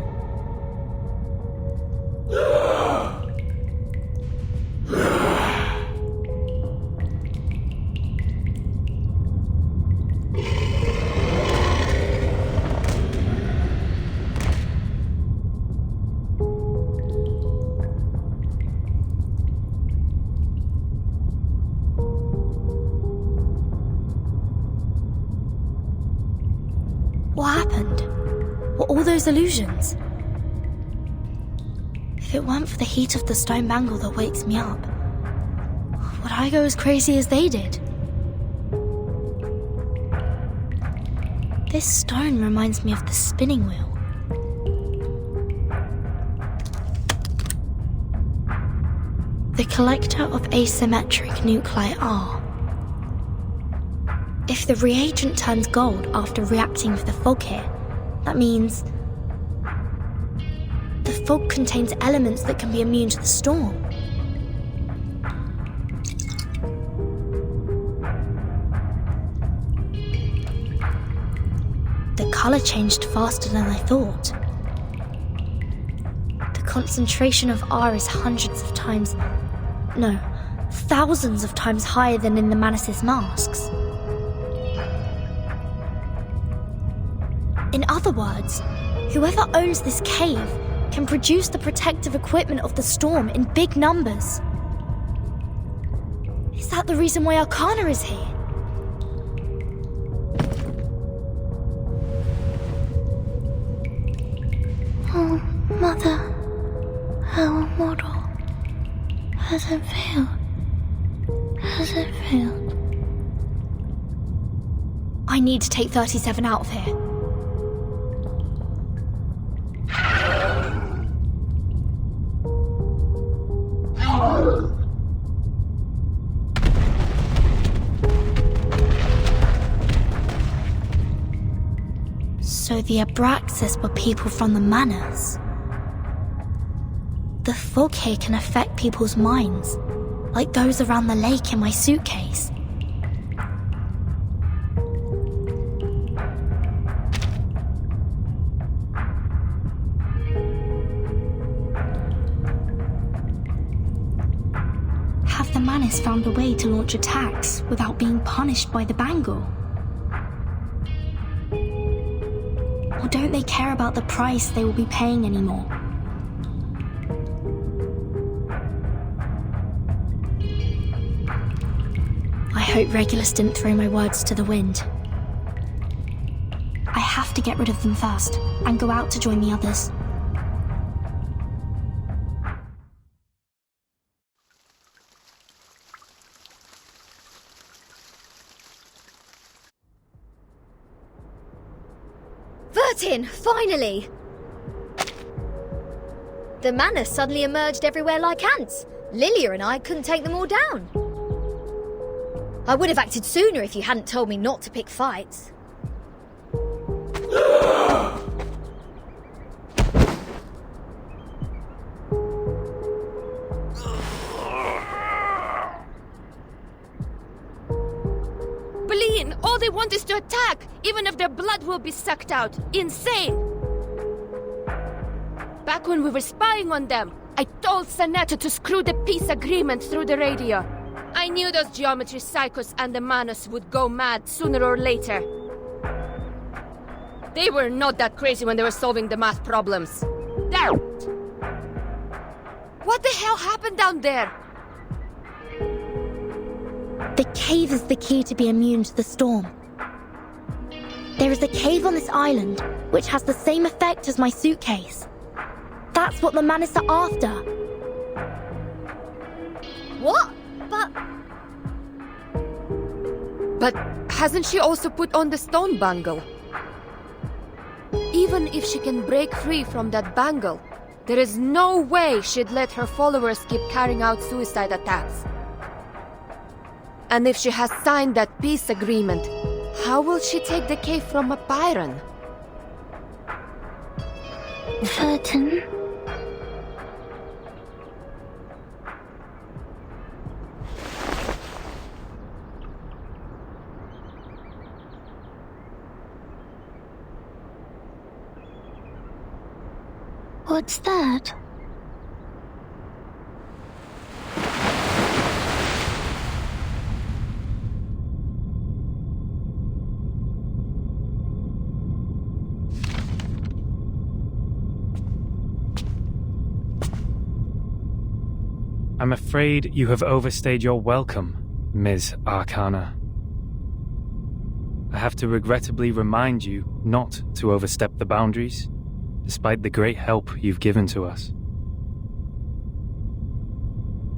What happened? Were all those illusions? If it weren't for the heat of the stone bangle that wakes me up, would I go as crazy as they did? This stone reminds me of the spinning wheel. The collector of asymmetric nuclei R. If the reagent turns gold after reacting with the fog here, that means the fog contains elements that can be immune to the storm. The color changed faster than I thought. The concentration of R is hundreds of times, no, thousands of times higher than in the Manus' masks. In other words, whoever owns this cave can produce the protective equipment of the storm in big numbers. Is that the reason why Arcana is here? Oh, Mother, our model. Has it failed? Has it failed? I need to take 37 out of here. So the Abraxas were people from the manors. The fog here can affect people's minds, like those around the lake in my suitcase. Have the manors found a way to launch attacks without being punished by the bangle? Or don't they care about the price they will be paying anymore? I hope Regulus didn't throw my words to the wind. I have to get rid of them first, and go out to join the others. Vertin, finally! The manor suddenly emerged everywhere like ants. Lilia and I couldn't take them all down. I would have acted sooner if you hadn't told me not to pick fights. Bleen, all they want is to attack, even if their blood will be sucked out. Insane! Back when we were spying on them, I told Sanetta to screw the peace agreement through the radio. I knew those geometry psychos and the Manos would go mad sooner or later. They were not that crazy when they were solving the math problems. There! What the hell happened down there? The cave is the key to be immune to the storm. There is a cave on this island, which has the same effect as my suitcase. That's what the Manus are after. What? But hasn't she also put on the stone bangle? Even if she can break free from that bangle, there is no way she'd let her followers keep carrying out suicide attacks. And if she has signed that peace agreement, how will she take the cave from a Byron? Vertin? What's that? I'm afraid you have overstayed your welcome, Ms. Arcana. I have to regrettably remind you not to overstep the boundaries, despite the great help you've given to us.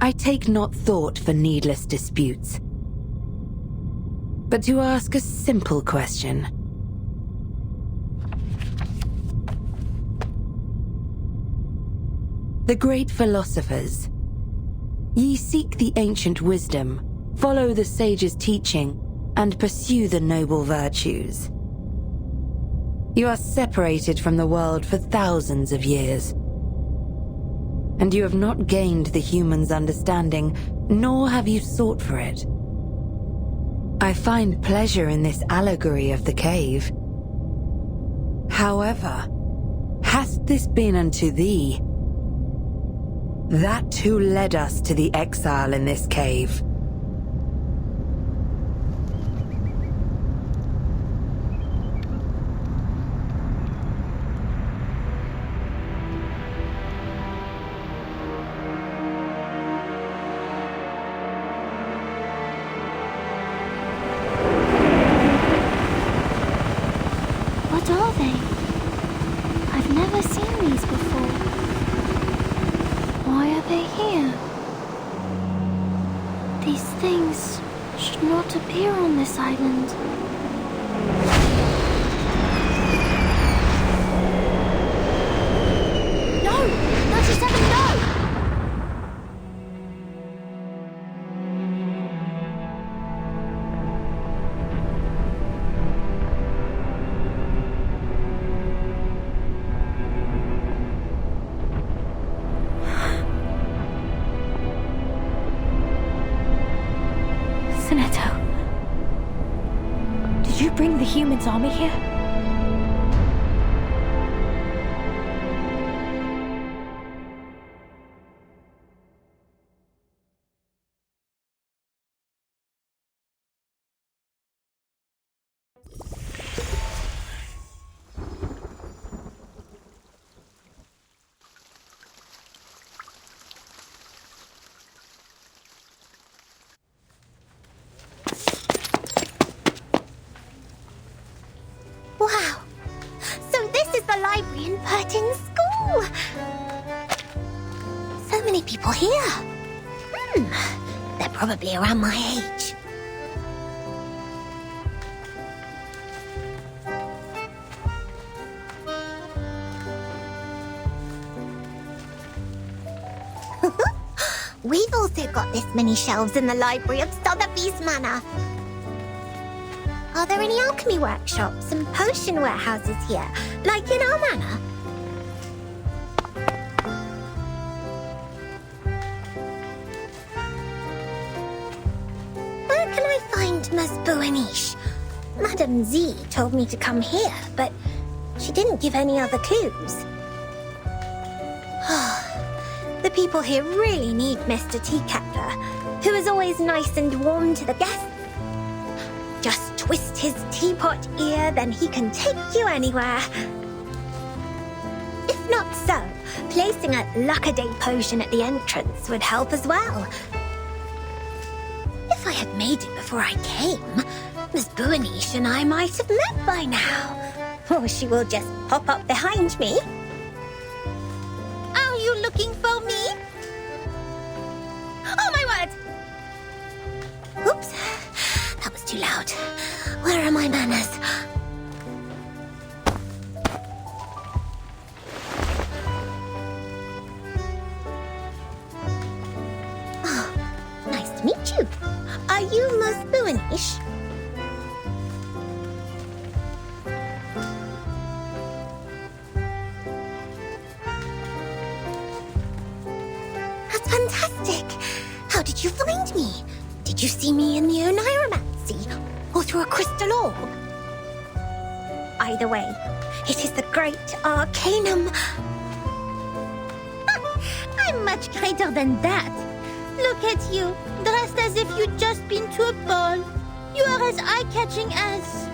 I take not thought for needless disputes. But to ask a simple question. The great philosophers, ye seek the ancient wisdom, follow the sage's teaching, and pursue the noble virtues. You are separated from the world for thousands of years. And you have not gained the human's understanding, nor have you sought for it. I find pleasure in this allegory of the cave. However, hast this been unto thee? That too led us to the exile in this cave. never seen these before. Why are they here? These things should not appear on this island. No! 97, no! Sunetto, did you bring the humans' army here? Wow! So this is the library in Peance School! So many people here. They're probably around my age. We've also got this many shelves in the library of Sotheby's Manor. Are there any alchemy workshops and potion warehouses here, like in our manor? Where can I find Miss Buaniche? Madame Z told me to come here, but she didn't give any other clues. The people here really need Mr. Teaketler, who is always nice and warm to the guests. Just twist his teapot ear, then he can take you anywhere. If not so, placing a luck-a-day potion at the entrance would help as well. If I had made it before I came, Miss Buaniche and I might have met by now. Or she will just pop up behind me. Are you looking for me? Oh my word! Oops, that was too loud. Where are my manners? Oh, nice to meet you. Are you Miss Buaniche? That's fantastic. How did you find me? Did you see me in the Oneiromancy? Or through a crystal orb? Either way, it is the great Arcanum. I'm much greater than that. Look at you, dressed as if you'd just been to a ball. You are as eye-catching as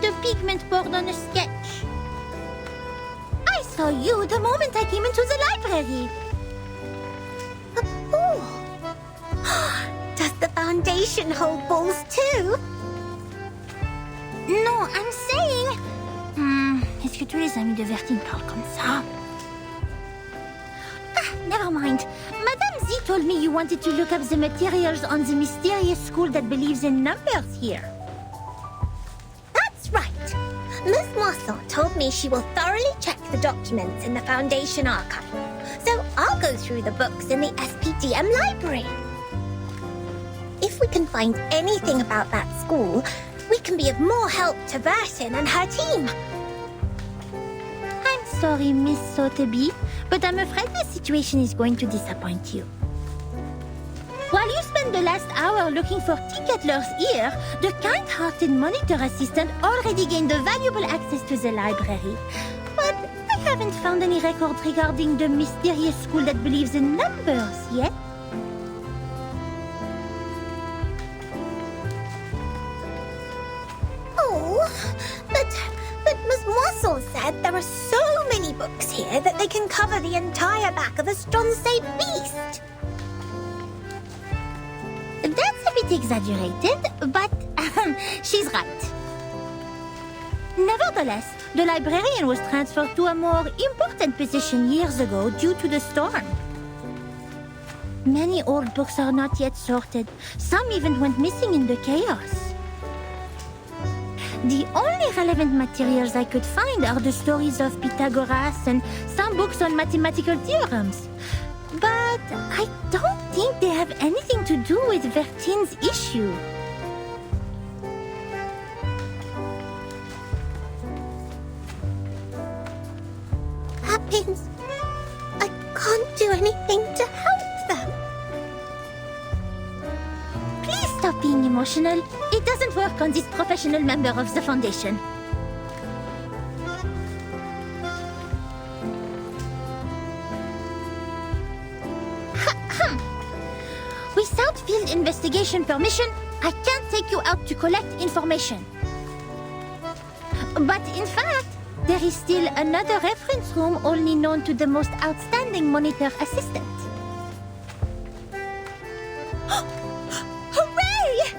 the pigment board on a sketch. I saw you the moment I came into the library. A ball? Does the Foundation hold balls too? Non, I'm saying... Est-ce que tous les amis de Vertine parlent comme ça? Never mind. Madame Z told me you wanted to look up the materials on the mysterious school that believes in numbers here. That's right. Miss Moisson told me she will thoroughly check the documents in the Foundation archive. So I'll go through the books in the SPDM library. If we can find anything about that school, we can be of more help to Vertin and her team. I'm sorry, Miss Sotheby, but I'm afraid the situation is going to disappoint you. While you spend the last hour looking for Teaketler's ear, the kind-hearted monitor assistant already gained valuable access to the library. But I haven't found any records regarding the mysterious school that believes in numbers yet. But Miss Moisson said there are so many books here that they can cover the entire back of a Stronsay beast. That's a bit exaggerated, but she's right. Nevertheless, the librarian was transferred to a more important position years ago due to the storm. Many old books are not yet sorted. Some even went missing in the chaos. The only relevant materials I could find are the stories of Pythagoras and some books on mathematical theorems. But I don't think they have anything to do with Vertine's issue. That means I can't do anything to help them. Please stop being emotional. It doesn't work on this professional member of the Foundation. Without field investigation permission, I can't take you out to collect information. But in fact, there is still another reference room only known to the most outstanding monitor assistant. Hooray!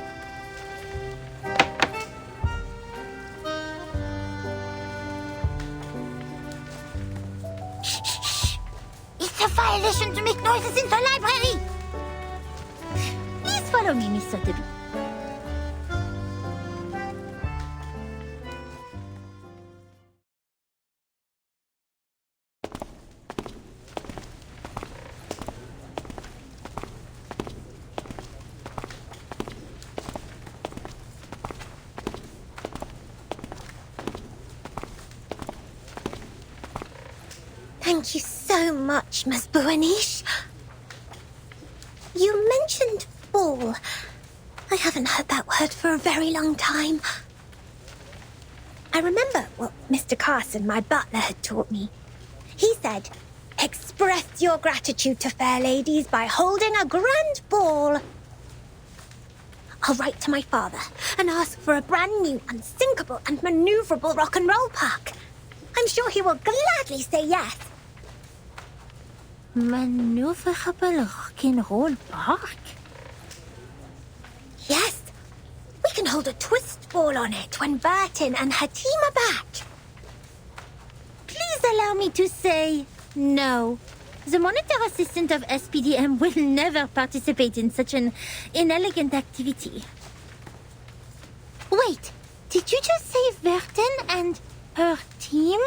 Shh, shh, shh. It's a violation to make noises in the library! Please follow me, Miss Sotheby. Thank you so much, Miss Buanish. You mentioned ball. I haven't heard that word for a very long time. I remember what Mr. Carson, my butler, had taught me. He said, express your gratitude to fair ladies by holding a grand ball. I'll write to my father and ask for a brand new, unsinkable and maneuverable rock and roll park. I'm sure he will gladly say yes. Maneuverable rock and roll park? Yes. We can hold a twist ball on it when Bertin and her team are back. Please allow me to say no. The monitor assistant of SPDM will never participate in such an inelegant activity. Wait, did you just say Bertin and her team?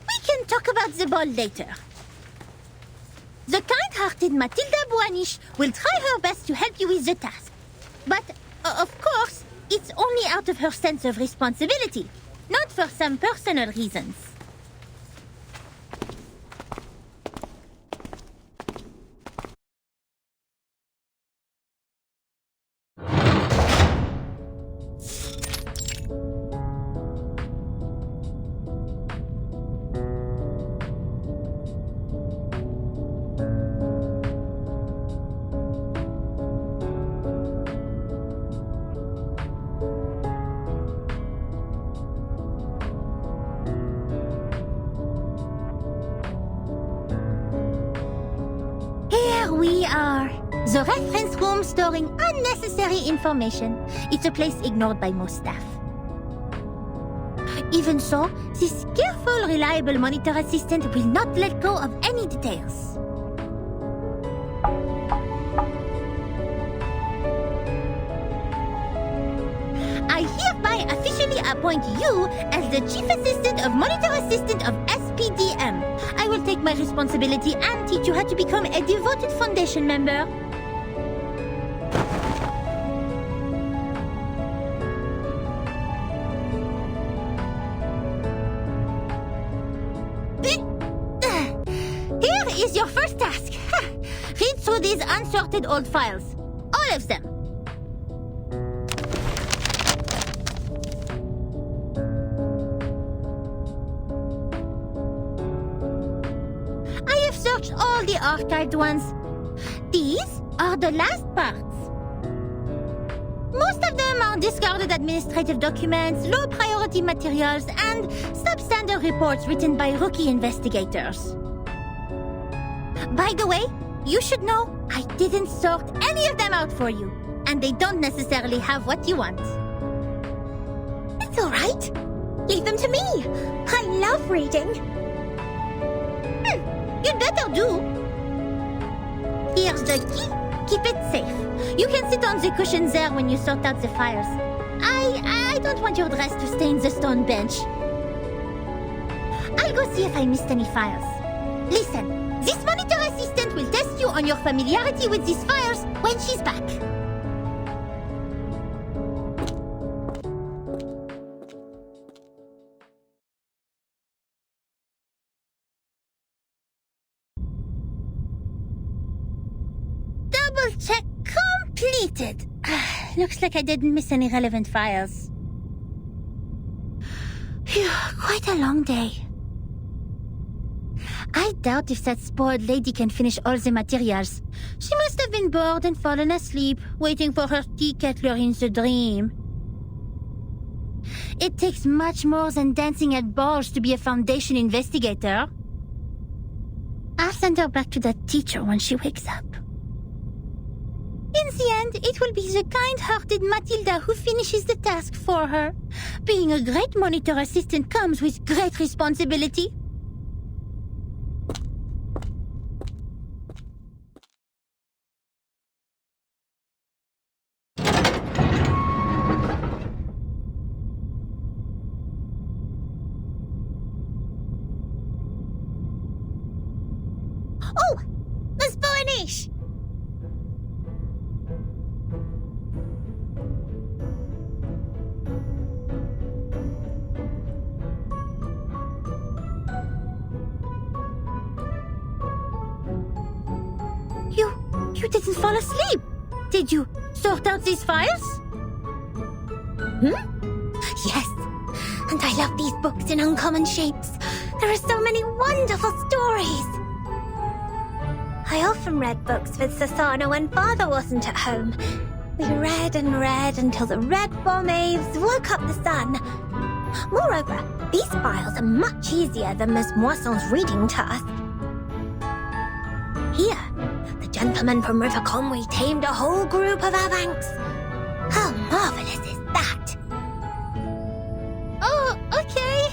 We can talk about the ball later. The kind-hearted Matilda Buanish will try her best to help you with the task. But, of course, it's only out of her sense of responsibility, not for some personal reasons. We are the reference room storing unnecessary information. It's a place ignored by most staff. Even so, this careful, reliable monitor assistant will not let go of any details. I hereby officially appoint you as the Chief Assistant of Monitor Assistant of SPDM. I will take my responsibility and teach you how to become a devoted Foundation member. Here is your first task. Read through these unsorted old files. All of them. Search all the archived ones. These are the last parts. Most of them are discarded administrative documents, low-priority materials, and substandard reports written by rookie investigators. By the way, you should know I didn't sort any of them out for you. and they don't necessarily have what you want. It's all right. Leave them to me. I love reading. You'd better do. Here's the key. Keep it safe. You can sit on the cushions there when you sort out the fires. I don't want your dress to stain the stone bench. I'll go see if I missed any files. Listen, this monitor assistant will test you on your familiarity with these files when she's back. Double check completed. Looks like I didn't miss any relevant files. Phew, quite a long day. I doubt if that spoiled lady can finish all the materials. She must have been bored and fallen asleep, waiting for her tea kettler in the dream. It takes much more than dancing at balls to be a Foundation investigator. I'll send her back to that teacher when she wakes up. In the end, it will be the kind-hearted Matilda who finishes the task for her. Being a great monitor assistant comes with great responsibility. Oh! Miss Voyage! You didn't fall asleep. Did you sort out these files? Yes. And I love these books in uncommon shapes. There are so many wonderful stories. I often read books with Sasana when Father wasn't at home. We read and read until the red bomb waves woke up the sun. Moreover, these files are much easier than Miss Moisson's reading task. Here, the gentleman from River Conway tamed a whole group of Avanks. How marvelous is that? Oh, okay.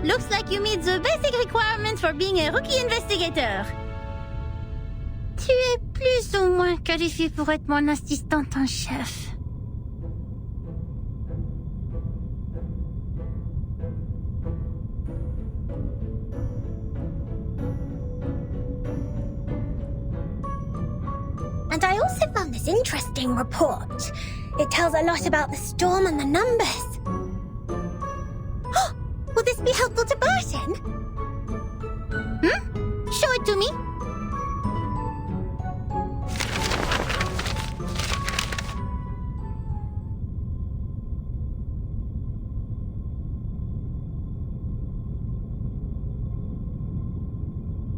Looks like you meet the basic requirements for being a rookie investigator. Tu es plus ou moins qualifié pour être mon assistante en chef. And I also found this interesting report. It tells a lot about the storm and the numbers. Will this be helpful to Burton? Show it to me.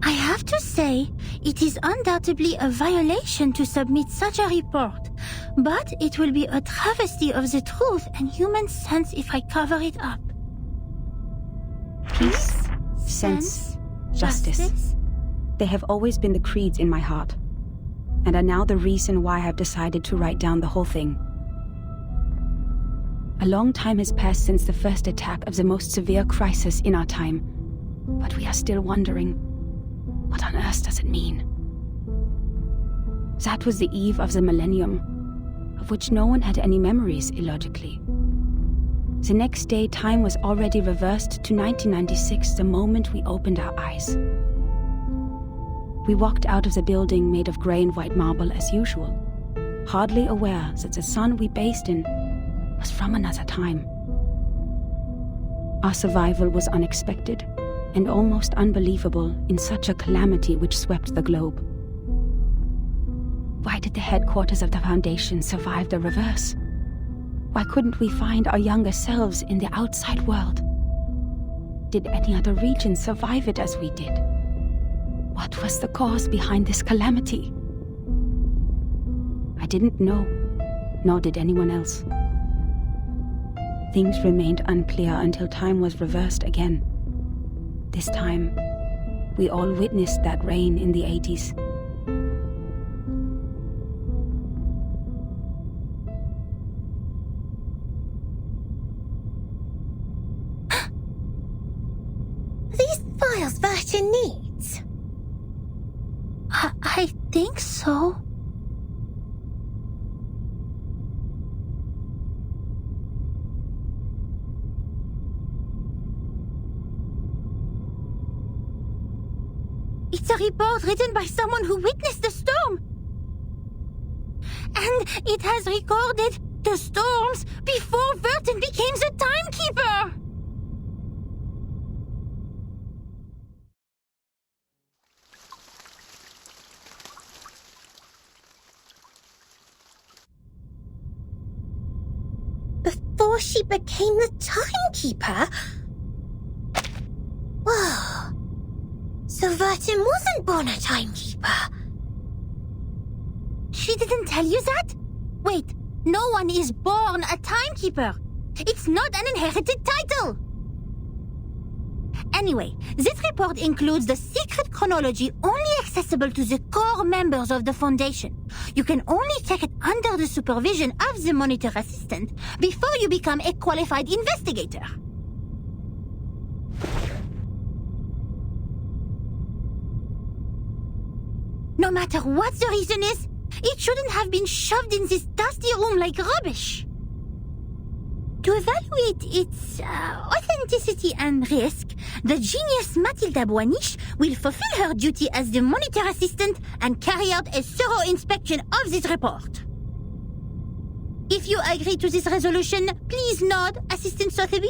I have to say, it is undoubtedly a violation to submit such a report, but it will be a travesty of the truth and human sense if I cover it up. Peace, sense, justice. They have always been the creeds in my heart, and are now the reason why I have decided to write down the whole thing. A long time has passed since the first attack of the most severe crisis in our time, but we are still wondering, what on earth does it mean? That was the eve of the millennium, of which no one had any memories, illogically. The next day, time was already reversed to 1996, the moment we opened our eyes. We walked out of the building made of grey and white marble as usual, hardly aware that the sun we bathed in was from another time. Our survival was unexpected and almost unbelievable in such a calamity which swept the globe. Why did the headquarters of the Foundation survive the reverse? Why couldn't we find our younger selves in the outside world? Did any other region survive it as we did? What was the cause behind this calamity? I didn't know, nor did anyone else. Things remained unclear until time was reversed again. This time, we all witnessed that rain in the 80s. else Vartan needs? I think so. It's a report written by someone who witnessed the storm. And it has recorded the storms before Vertan became the timekeeper. Before she became the timekeeper? Whoa. So Vertan wasn't born a timekeeper. She didn't tell you that? Wait, no one is born a timekeeper. It's not an inherited title. Anyway, this report includes the secret chronology only accessible to the core members of the Foundation. You can only check it under the supervision of the monitor assistant before you become a qualified investigator. No matter what the reason is, it shouldn't have been shoved in this dusty room like rubbish. To evaluate its authenticity and risk, the genius Matilda Boaniche will fulfill her duty as the monitor assistant and carry out a thorough inspection of this report. If you agree to this resolution, please nod, Assistant Sotheby.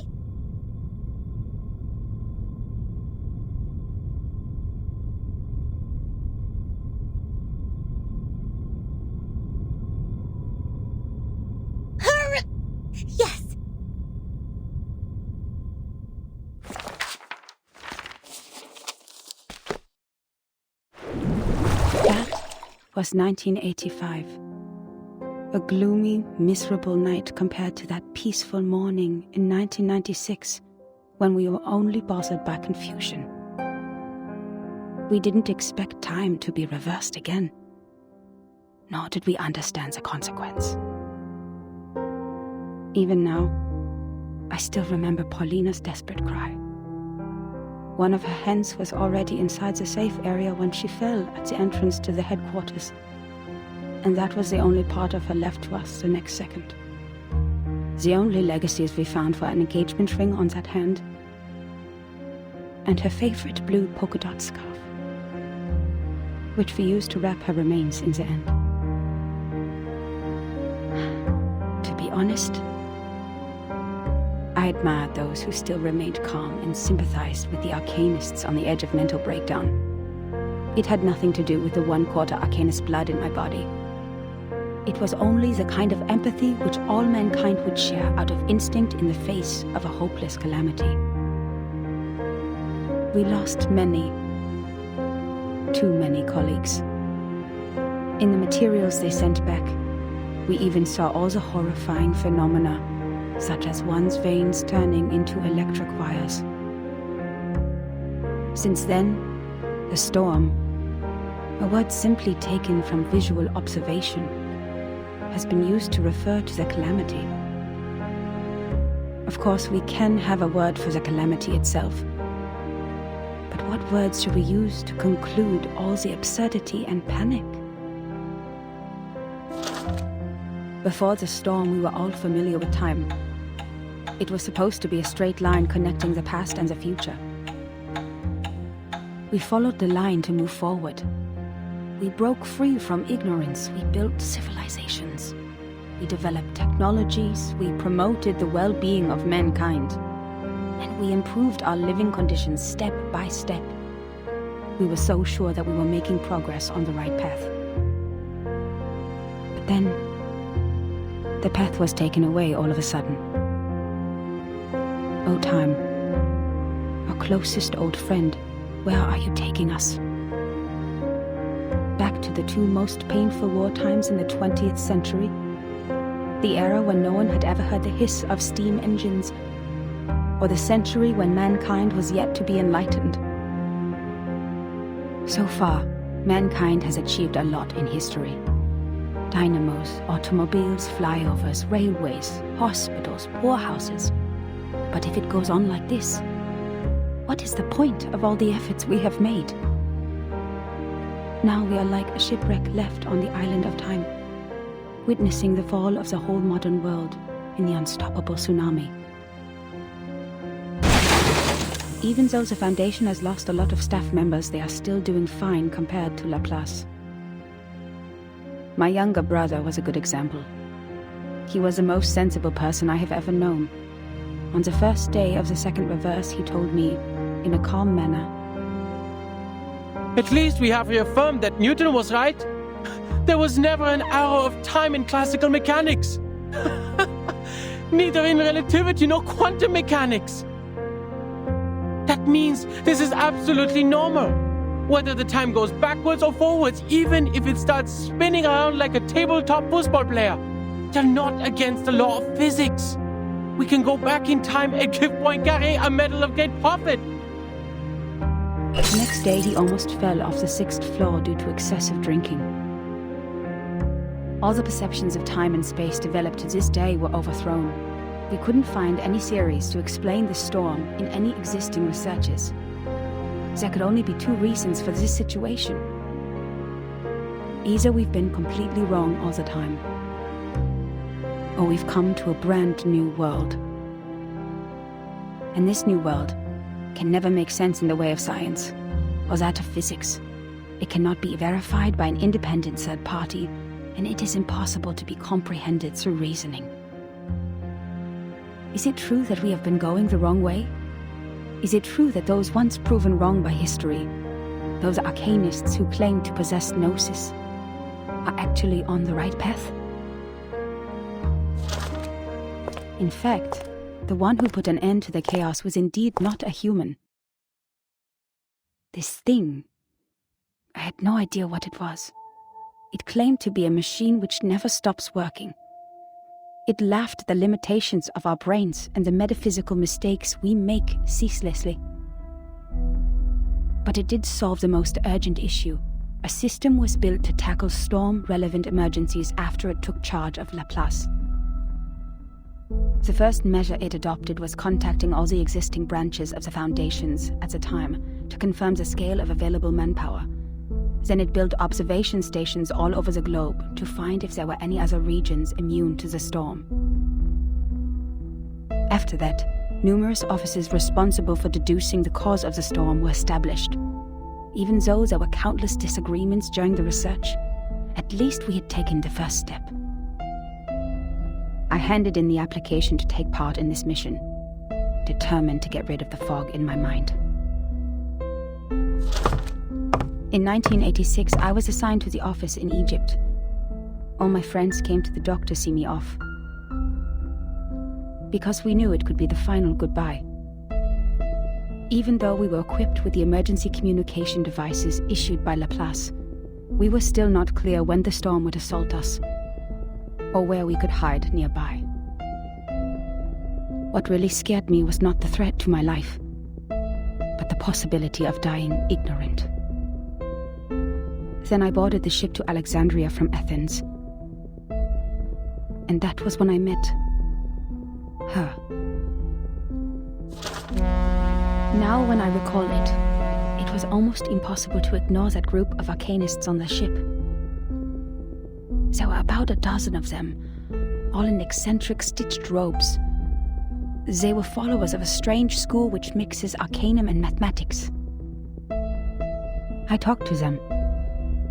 Yes. That was 1985. A gloomy, miserable night compared to that peaceful morning in 1996, when we were only bothered by confusion. We didn't expect time to be reversed again, nor did we understand the consequence. Even now, I still remember Paulina's desperate cry. One of her hens was already inside the safe area when she fell at the entrance to the headquarters, and that was the only part of her left to us the next second. The only legacies we found were an engagement ring on that hand, and her favorite blue polka dot scarf, which we used to wrap her remains in the end. To be honest, I admired those who still remained calm and sympathized with the arcanists on the edge of mental breakdown. It had nothing to do with the 1/4 arcanist blood in my body. It was only the kind of empathy which all mankind would share out of instinct in the face of a hopeless calamity. We lost many, too many colleagues. In the materials they sent back, we even saw all the horrifying phenomena, such as one's veins turning into electric wires. Since then, the storm, a word simply taken from visual observation, has been used to refer to the calamity. Of course, we can have a word for the calamity itself. But what words should we use to conclude all the absurdity and panic? Before the storm, we were all familiar with time. It was supposed to be a straight line connecting the past and the future. We followed the line to move forward. We broke free from ignorance. We built civilizations. We developed technologies. We promoted the well-being of mankind. And we improved our living conditions step by step. We were so sure that we were making progress on the right path. But then, the path was taken away all of a sudden. Oh, time, our closest old friend, where are you taking us? Back to the two most painful war times in the 20th century? The era when no one had ever heard the hiss of steam engines, or the century when mankind was yet to be enlightened? So far, mankind has achieved a lot in history. Dynamos, automobiles, flyovers, railways, hospitals, poorhouses. But if it goes on like this, What is the point of all the efforts we have made? Now we are like a shipwreck left on the island of time, witnessing the fall of the whole modern world in the unstoppable tsunami. Even though the Foundation has lost a lot of staff members, they are still doing fine compared to Laplace. My younger brother was a good example. He was the most sensible person I have ever known. On the first day of the second reverse, he told me, in a calm manner, "At least we have reaffirmed that Newton was right. There was never an arrow of time in classical mechanics. Neither in relativity nor quantum mechanics. That means this is absolutely normal. Whether the time goes backwards or forwards, even if it starts spinning around like a tabletop football player. They're not against the law of physics. We can go back in time and give Poincaré a medal of great profit." The next day he almost fell off the 6th floor due to excessive drinking. All the perceptions of time and space developed to this day were overthrown. We couldn't find any theories to explain the storm in any existing researches. There could only be two reasons for this situation. Either we've been completely wrong all the time, or we've come to a brand new world. And this new world can never make sense in the way of science, or that of physics. It cannot be verified by an independent third party, and it is impossible to be comprehended through reasoning. Is it true that we have been going the wrong way? Is it true that those once proven wrong by history, those arcanists who claim to possess gnosis, are actually on the right path? In fact, the one who put an end to the chaos was indeed not a human. This thing, I had no idea what it was. It claimed to be a machine which never stops working. It laughed at the limitations of our brains and the metaphysical mistakes we make ceaselessly. But it did solve the most urgent issue. A system was built to tackle storm-relevant emergencies after it took charge of Laplace. The first measure it adopted was contacting all the existing branches of the Foundations at the time to confirm the scale of available manpower. Then it built observation stations all over the globe to find if there were any other regions immune to the storm. After that, numerous offices responsible for deducing the cause of the storm were established. Even though there were countless disagreements during the research, at least we had taken the first step. I handed in the application to take part in this mission, determined to get rid of the fog in my mind. In 1986, I was assigned to the office in Egypt. All my friends came to the dock to see me off, because we knew it could be the final goodbye. Even though we were equipped with the emergency communication devices issued by Laplace, we were still not clear when the storm would assault us, or where we could hide nearby. What really scared me was not the threat to my life, but the possibility of dying ignorant. Then I boarded the ship to Alexandria from Athens. And that was when I met her. Now when I recall it, it was almost impossible to ignore that group of arcanists on the ship. There were about a dozen of them, all in eccentric stitched robes. They were followers of a strange school which mixes arcanum and mathematics. I talked to them.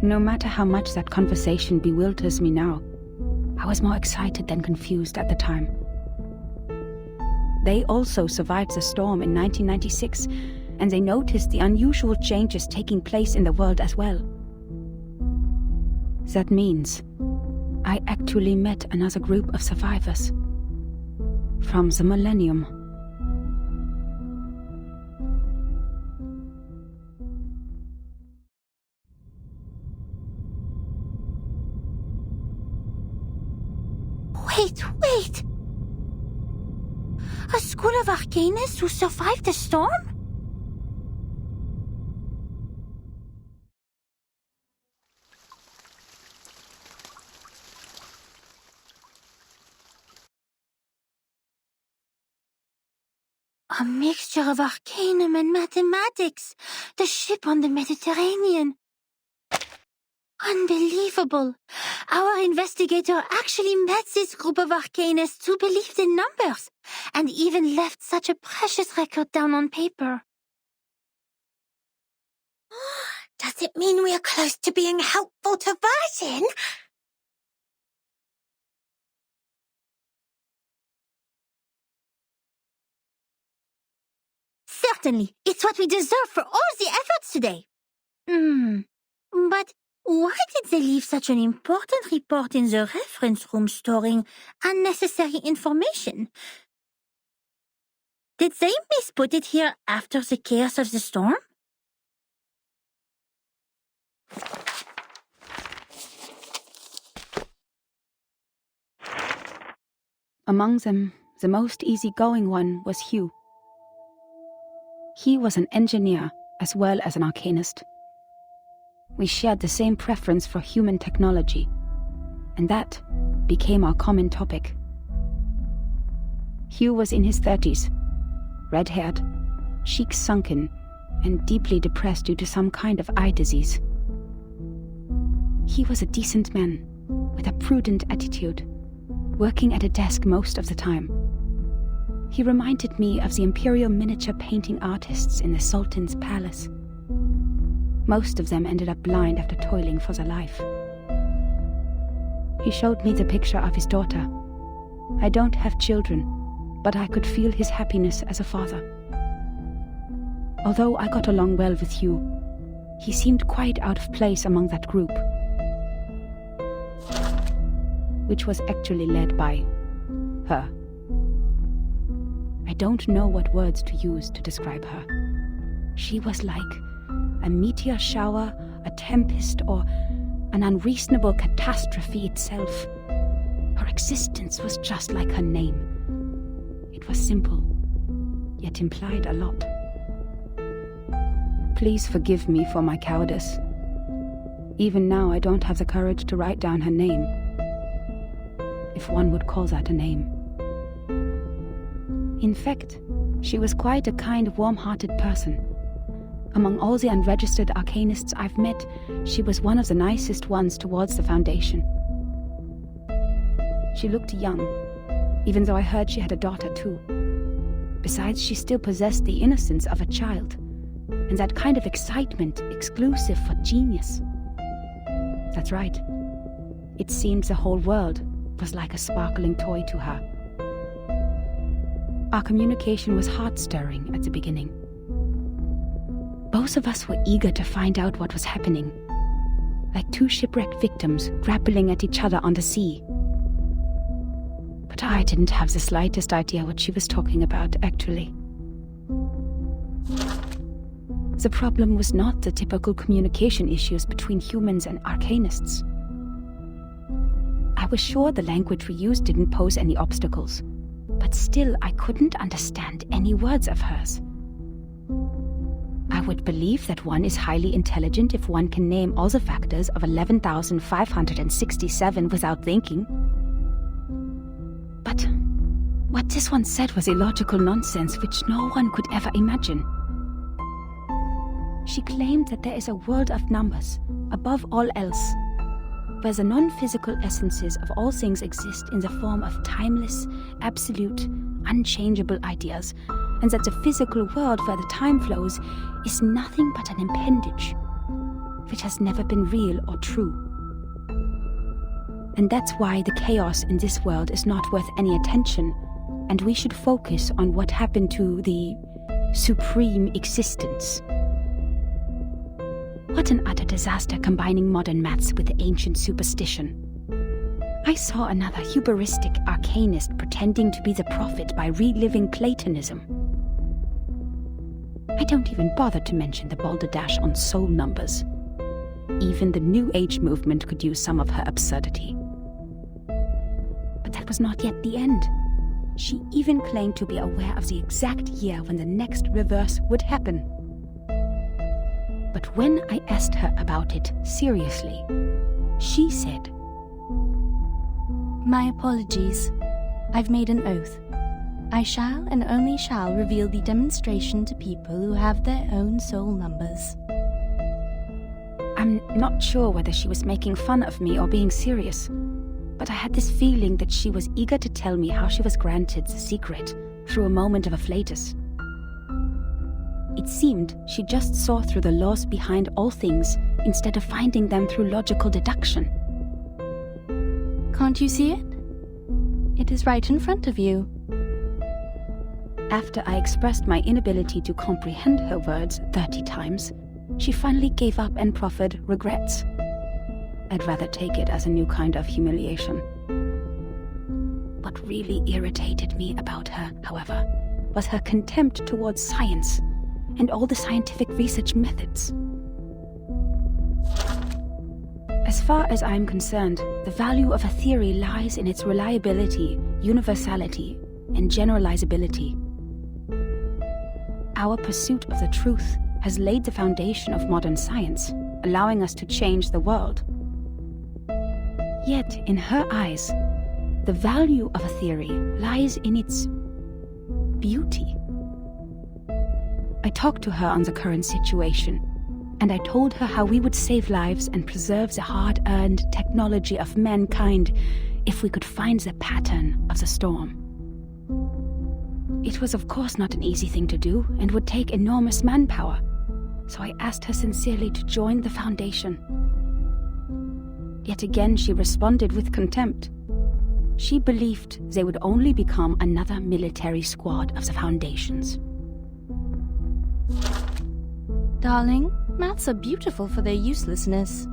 No matter how much that conversation bewilders me now, I was more excited than confused at the time. They also survived the storm in 1996, and they noticed the unusual changes taking place in the world as well. That means I actually met another group of survivors from the millennium. Wait! A school of arcanists who survived the storm? A mixture of arcanum and mathematics. The ship on the Mediterranean. Unbelievable. Our investigator actually met this group of arcanists who believed in numbers, and even left such a precious record down on paper. Does it mean we are close to being helpful to Virgin? Certainly. It's what we deserve for all the efforts today. But why did they leave such an important report in the reference room storing unnecessary information? Did they misput it here after the chaos of the storm? Among them, the most easygoing one was Hugh. He was an engineer as well as an arcanist. We shared the same preference for human technology, and that became our common topic. Hugh was in his 30s, red-haired, cheeks sunken, and deeply depressed due to some kind of eye disease. He was a decent man, with a prudent attitude, working at a desk most of the time. He reminded me of the imperial miniature painting artists in the Sultan's palace. Most of them ended up blind after toiling for their life. He showed me the picture of his daughter. I don't have children, but I could feel his happiness as a father. Although I got along well with Hugh, he seemed quite out of place among that group, which was actually led by her. I don't know what words to use to describe her. She was like a meteor shower, a tempest, or an unreasonable catastrophe itself. Her existence was just like her name. It was simple, yet implied a lot. Please forgive me for my cowardice. Even now, I don't have the courage to write down her name, if one would call that a name. In fact, she was quite a kind of warm-hearted person. Among all the unregistered arcanists I've met, she was one of the nicest ones towards the Foundation. She looked young, even though I heard she had a daughter too. Besides, she still possessed the innocence of a child, and that kind of excitement exclusive for genius. That's right. It seemed the whole world was like a sparkling toy to her. Our communication was heart-stirring at the beginning. Both of us were eager to find out what was happening, like two shipwrecked victims grappling at each other on the sea. But I didn't have the slightest idea what she was talking about, actually. The problem was not the typical communication issues between humans and arcanists. I was sure the language we used didn't pose any obstacles, but still I couldn't understand any words of hers. I would believe that one is highly intelligent if one can name all the factors of 11,567 without thinking. But what this one said was illogical nonsense which no one could ever imagine. She claimed that there is a world of numbers, above all else, where the non-physical essences of all things exist in the form of timeless, absolute, unchangeable ideas, and that the physical world where the time flows is nothing but an appendage, which has never been real or true. And that's why the chaos in this world is not worth any attention, and we should focus on what happened to the supreme existence. What an utter disaster combining modern maths with ancient superstition. I saw another hubristic arcanist pretending to be the prophet by reliving Platonism. I don't even bother to mention the balderdash on soul numbers. Even the New Age movement could use some of her absurdity. But that was not yet the end. She even claimed to be aware of the exact year when the next reverse would happen. But when I asked her about it seriously, she said, "My apologies. I've made an oath. I shall and only shall reveal the demonstration to people who have their own soul numbers. I'm not sure whether she was making fun of me or being serious, but I had this feeling that she was eager to tell me how she was granted the secret through a moment of afflatus. It seemed she just saw through the laws behind all things instead of finding them through logical deduction. Can't you see it? It is right in front of you. After I expressed my inability to comprehend her words 30 times, she finally gave up and proffered regrets. I'd rather take it as a new kind of humiliation. What really irritated me about her, however, was her contempt towards science and all the scientific research methods. As far as I'm concerned, the value of a theory lies in its reliability, universality, and generalizability. Our pursuit of the truth has laid the foundation of modern science, allowing us to change the world. Yet, in her eyes, the value of a theory lies in its beauty. I talked to her on the current situation, and I told her how we would save lives and preserve the hard-earned technology of mankind if we could find the pattern of the storm. It was of course not an easy thing to do and would take enormous manpower, so I asked her sincerely to join the Foundation. Yet again she responded with contempt. She believed they would only become another military squad of the Foundation's. Darling, maths are beautiful for their uselessness.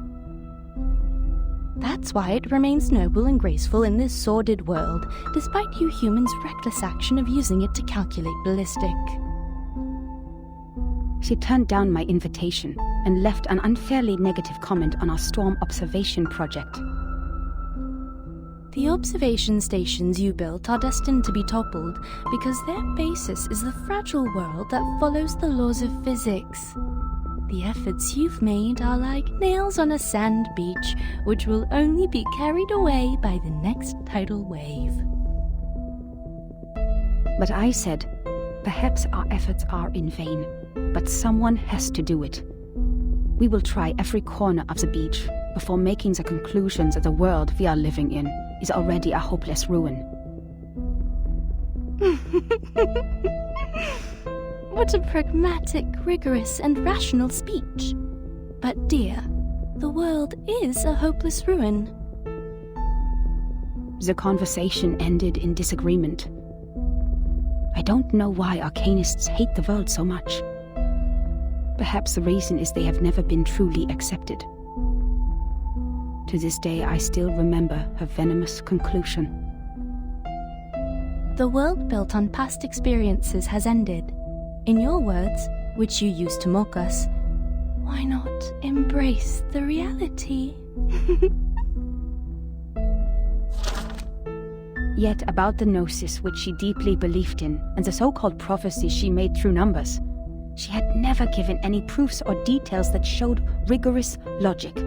That's why it remains noble and graceful in this sordid world, despite you humans' reckless action of using it to calculate ballistic. She turned down my invitation and left an unfairly negative comment on our storm observation project. The observation stations you built are destined to be toppled because their basis is the fragile world that follows the laws of physics. The efforts you've made are like nails on a sand beach, which will only be carried away by the next tidal wave. But I said, perhaps our efforts are in vain, but someone has to do it. We will try every corner of the beach before making the conclusion that the world we are living in is already a hopeless ruin. What a pragmatic, rigorous, and rational speech. But dear, the world is a hopeless ruin. The conversation ended in disagreement. I don't know why arcanists hate the world so much. Perhaps the reason is they have never been truly accepted. To this day, I still remember her venomous conclusion. The world built on past experiences has ended. In your words, which you used to mock us, why not embrace the reality? Yet about the gnosis which she deeply believed in, and the so-called prophecies she made through numbers, she had never given any proofs or details that showed rigorous logic.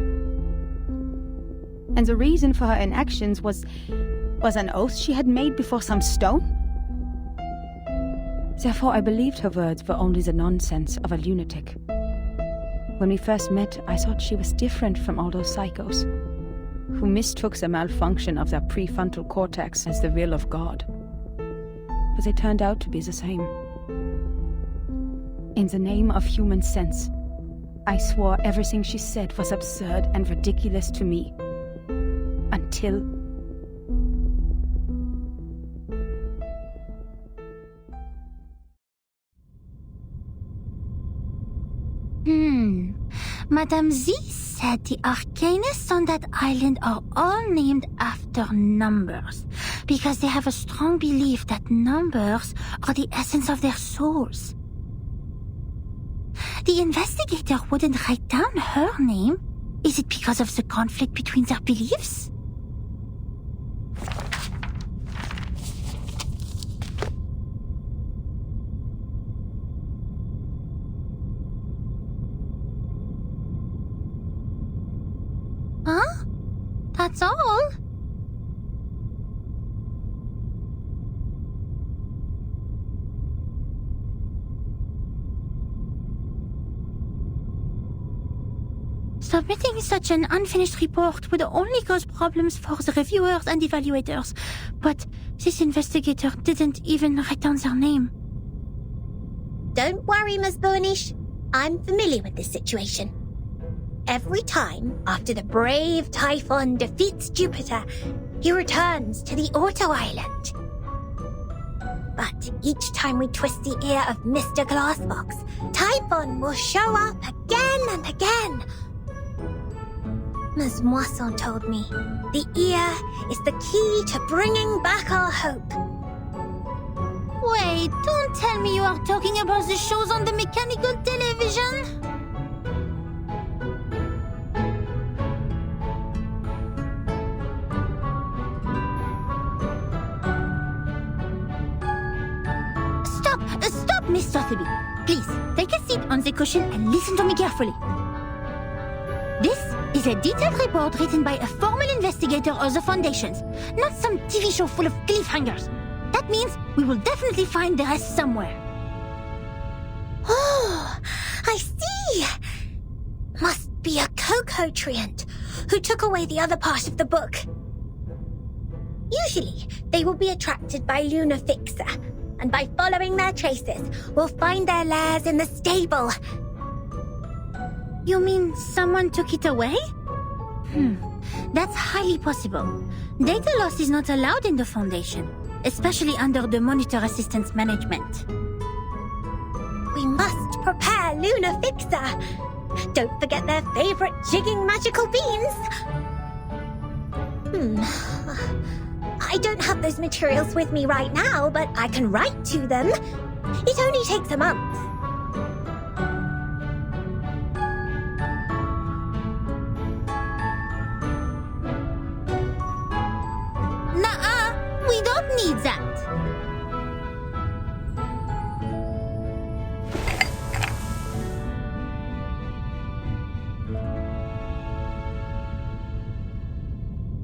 And the reason for her inactions was an oath she had made before some stone? Therefore I believed her words were only the nonsense of a lunatic. When we first met, I thought she was different from all those psychos, who mistook the malfunction of their prefrontal cortex as the will of God. But they turned out to be the same. In the name of human sense, I swore everything she said was absurd and ridiculous to me. Until... Madame Z said the arcanists on that island are all named after numbers, because they have a strong belief that numbers are the essence of their souls. The investigator wouldn't write down her name. Is it because of the conflict between their beliefs? Huh? That's all? Submitting such an unfinished report would only cause problems for the reviewers and evaluators, but this investigator didn't even write down their name. Don't worry, Ms. Burnish. I'm familiar with this situation. Every time after the brave Typhon defeats Jupiter, he returns to the Auto Island. But each time we twist the ear of Mr. Glassbox, Typhon will show up again and again. Ms. Moisson told me the ear is the key to bringing back our hope. Wait, don't tell me you are talking about the shows on the mechanical television? Stop, Miss Sotheby. Please, take a seat on the cushion and listen to me carefully. This is a detailed report written by a formal investigator of the Foundations, not some TV show full of cliffhangers. That means we will definitely find the rest somewhere. Oh, I see. Must be a Coco treant who took away the other part of the book. Usually, they will be attracted by Lunar Fixer, and by following their traces, we'll find their lairs in the stable. You mean someone took it away? That's highly possible. Data loss is not allowed in the Foundation, especially under the Monitor Assistance Management. We must prepare Lunar Fixer. Don't forget their favorite jigging magical beans. I don't have those materials with me right now, but I can write to them. It only takes a month. Nuh-uh, we don't need that.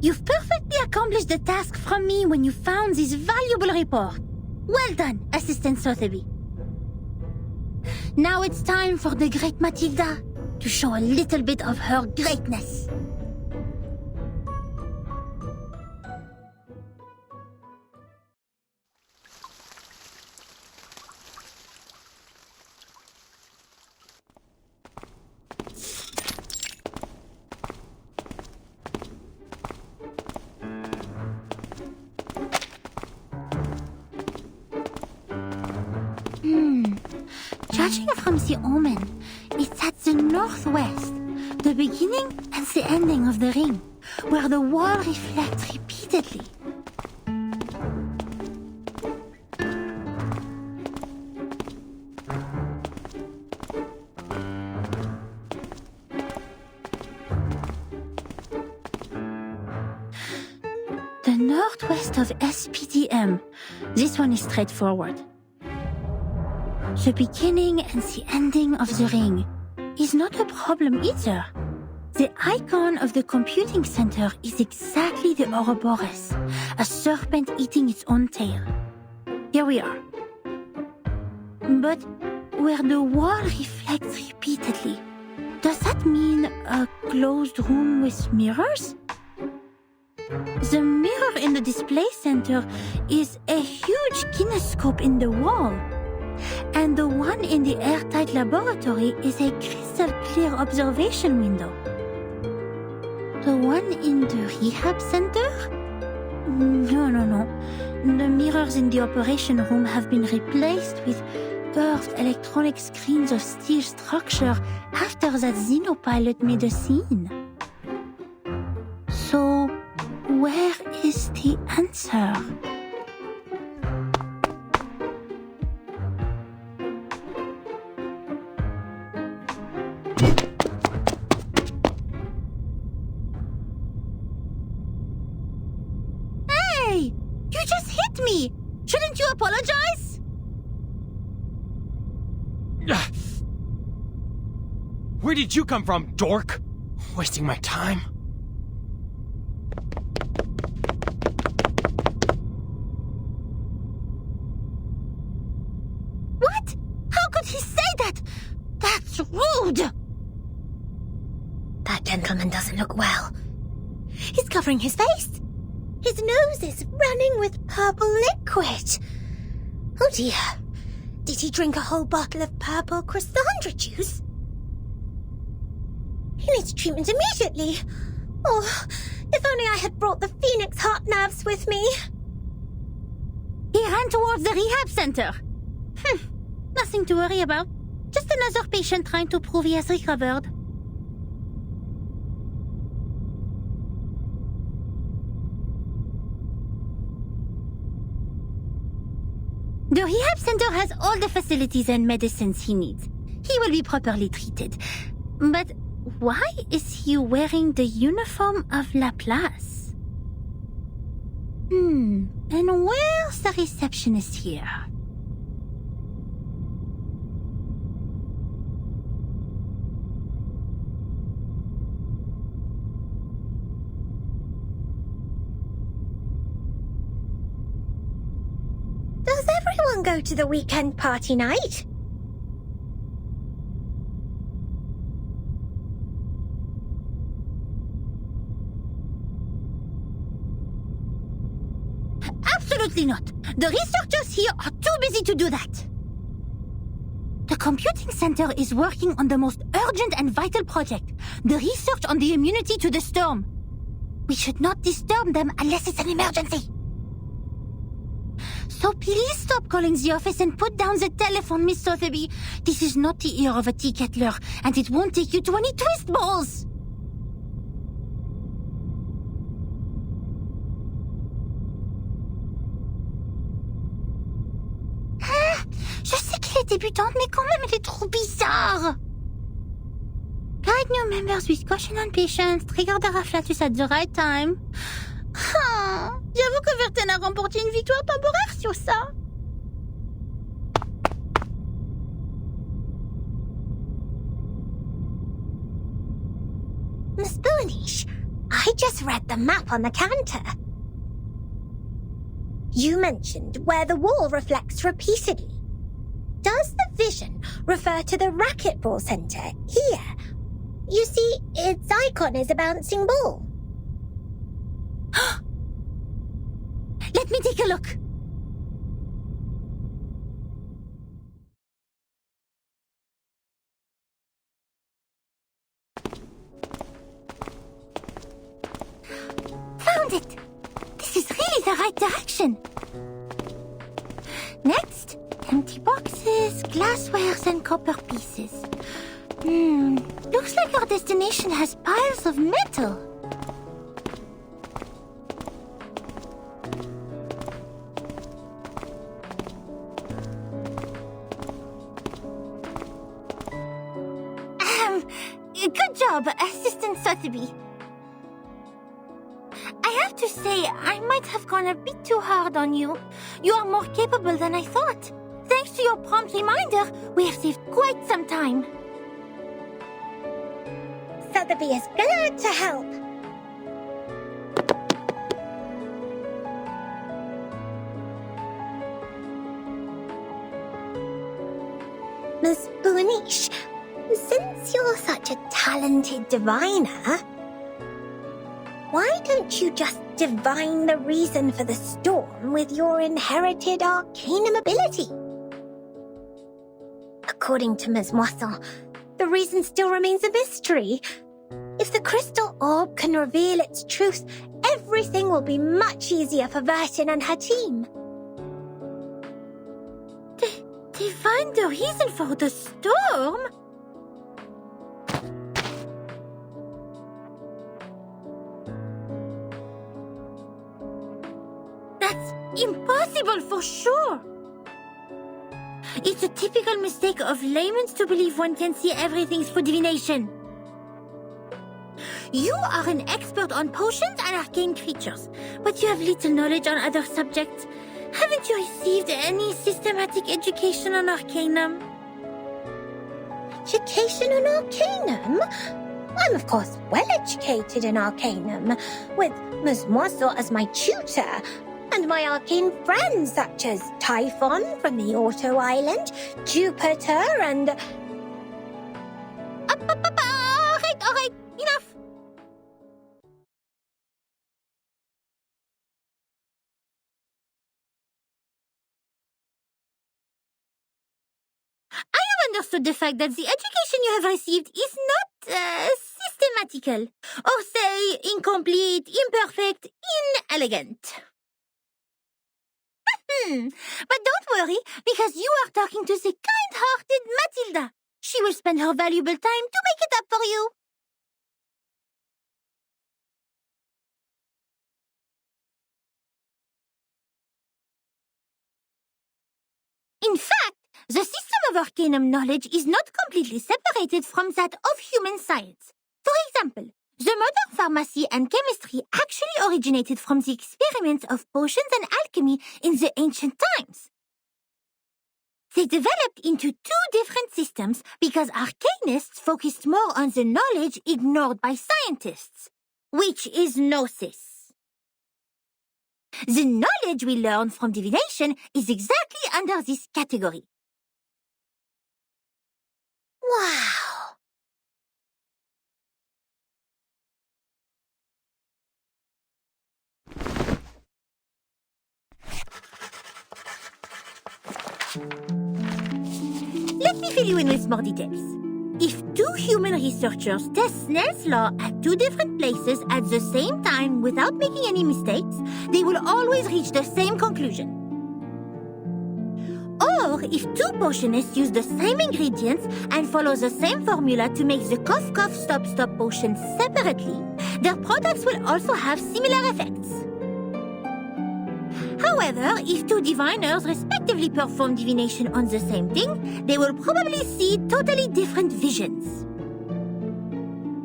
You've perfectly accomplished the task from me when you found this valuable report. Well done, Assistant Sotheby. Now it's time for the great Matilda to show a little bit of her greatness. Judging from the omen, it's at the northwest, the beginning and the ending of the ring, where the wall reflects repeatedly. The northwest of SPDM. This one is straightforward. The beginning and the ending of the ring is not a problem either. The icon of the computing center is exactly the Ouroboros, a serpent eating its own tail. Here we are. But where the wall reflects repeatedly, does that mean a closed room with mirrors? The mirror in the display center is a huge kinescope in the wall. And the one in the airtight laboratory is a crystal clear observation window. The one in the rehab center? No. The mirrors in the operation room have been replaced with curved electronic screens of steel structure after that Xenopilot made a scene. So, where is the answer? You just hit me! Shouldn't you apologize? Where did you come from, dork? Wasting my time. What? How could he say that? That's rude! That gentleman doesn't look well. He's covering his face. His nose is running with purple liquid. Oh dear. Did he drink a whole bottle of purple chrysandra juice? He needs treatment immediately. Oh, if only I had brought the Phoenix heart nerves with me. He ran towards the rehab center. Nothing to worry about. Just another patient trying to prove he has recovered. The rehab center has all the facilities and medicines he needs. He will be properly treated. But why is he wearing the uniform of Laplace? And where's the receptionist here? Does everyone go to the weekend party night? Absolutely not. The researchers here are too busy to do that. The computing center is working on the most urgent and vital project, the research on the immunity to the storm. We should not disturb them unless it's an emergency. So please stop calling the office and put down the telephone, Miss Sotheby. This is not the ear of a tea kettler, and it won't take you to any twist balls. Je sais qu'il est débutante, mais quand même, elle est trop bizarre. Guide new members with caution and patience. Trigger the afflatus at the right time. J'avoue que Verten a remporté une victoire temporaire sur ça. Miss Boonish, I just read the map on the counter. You mentioned where the wall reflects repeatedly. Does the vision refer to the racquetball center here? You see, its icon is a bouncing ball. Let me take a look. Found it! This is really the right direction. Next, empty boxes, glasswares, and copper pieces. Looks like our destination has piles of metal. Good job, Assistant Sotheby. I have to say, I might have gone a bit too hard on you. You are more capable than I thought. Thanks to your prompt reminder, we have saved quite some time. Sotheby is glad to help. Miss Boonish, since you're such a talented diviner, why don't you just divine the reason for the storm with your inherited arcanum ability? According to Ms. Moisson, the reason still remains a mystery. If the crystal orb can reveal its truth, everything will be much easier for Vertin and her team. Divine the reason for the storm? That's impossible for sure. It's a typical mistake of laymen to believe one can see everything through divination. You are an expert on potions and arcane creatures, but you have little knowledge on other subjects. Haven't you received any systematic education on arcanum? Education on arcanum? I'm of course well educated in arcanum, with Ms. Moisson as my tutor, and my arcane friends such as Typhon from the Auto Island, Jupiter, and... Alright, enough! I have understood the fact that the education you have received is not systematical, or say incomplete, imperfect, inelegant. But don't worry, because you are talking to the kind-hearted Matilda. She will spend her valuable time to make it up for you. In fact, the system of arcanum knowledge is not completely separated from that of human science. For example, the modern pharmacy and chemistry actually originated from the experiments of potions and alchemy in the ancient times. They developed into two different systems because arcanists focused more on the knowledge ignored by scientists, which is gnosis. The knowledge we learn from divination is exactly under this category. Wow! Let me fill you in with more details. If two human researchers test Snell's law at two different places at the same time without making any mistakes, they will always reach the same conclusion. Or if two potionists use the same ingredients and follow the same formula to make the cough cough stop stop potion separately, their products will also have similar effects. However, if two diviners respectively perform divination on the same thing, they will probably see totally different visions.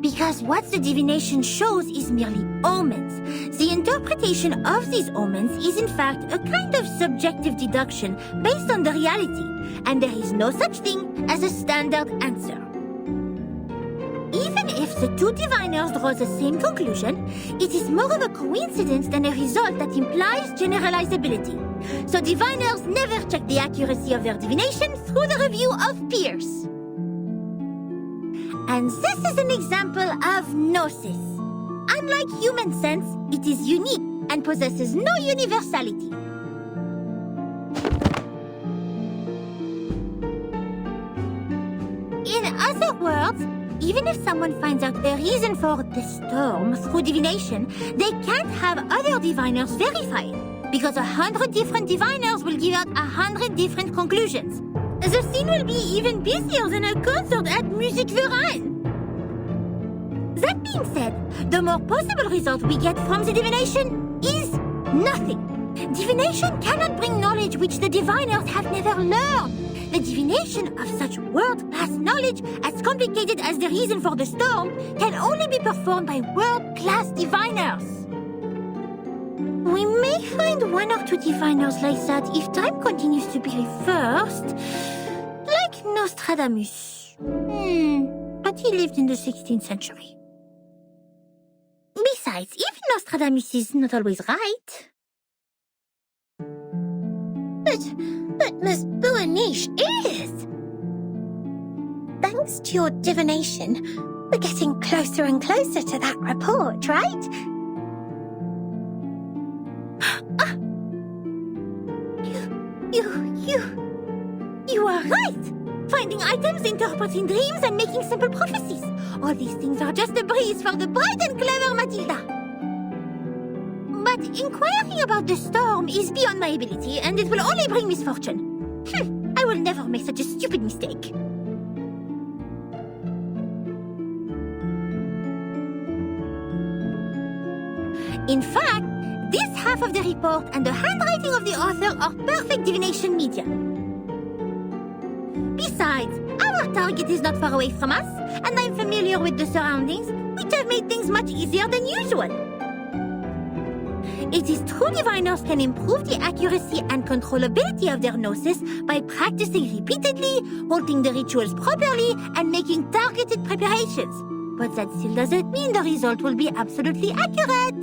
Because what the divination shows is merely omens. The interpretation of these omens is in fact a kind of subjective deduction based on the reality, and there is no such thing as a standard answer. Even if the two diviners draw the same conclusion, it is more of a coincidence than a result that implies generalizability. So diviners never check the accuracy of their divination through the review of peers. And this is an example of gnosis. Unlike human sense, it is unique and possesses no universality. In other words, even if someone finds out a reason for the storm through divination, they can't have other diviners verify it, because 100 different diviners will give out 100 different conclusions. The scene will be even busier than a concert at Music Verein. That being said, the more possible result we get from the divination is nothing. Divination cannot bring knowledge which the diviners have never learned. The divination of such world-class knowledge, as complicated as the reason for the storm, can only be performed by world-class diviners. We may find one or two diviners like that if time continues to be reversed, like Nostradamus. But he lived in the 16th century. Besides, even Nostradamus is not always right. But Miss Boaniche is! Thanks to your divination, we're getting closer and closer to that report, right? You are right! Finding items, interpreting dreams, and making simple prophecies. All these things are just a breeze for the bright and clever Matilda. But inquiring about the storm is beyond my ability, and it will only bring misfortune. I will never make such a stupid mistake. In fact, this half of the report and the handwriting of the author are perfect divination media. Besides, our target is not far away from us, and I'm familiar with the surroundings, which have made things much easier than usual. It is true diviners can improve the accuracy and controllability of their gnosis by practicing repeatedly, holding the rituals properly, and making targeted preparations. But that still doesn't mean the result will be absolutely accurate.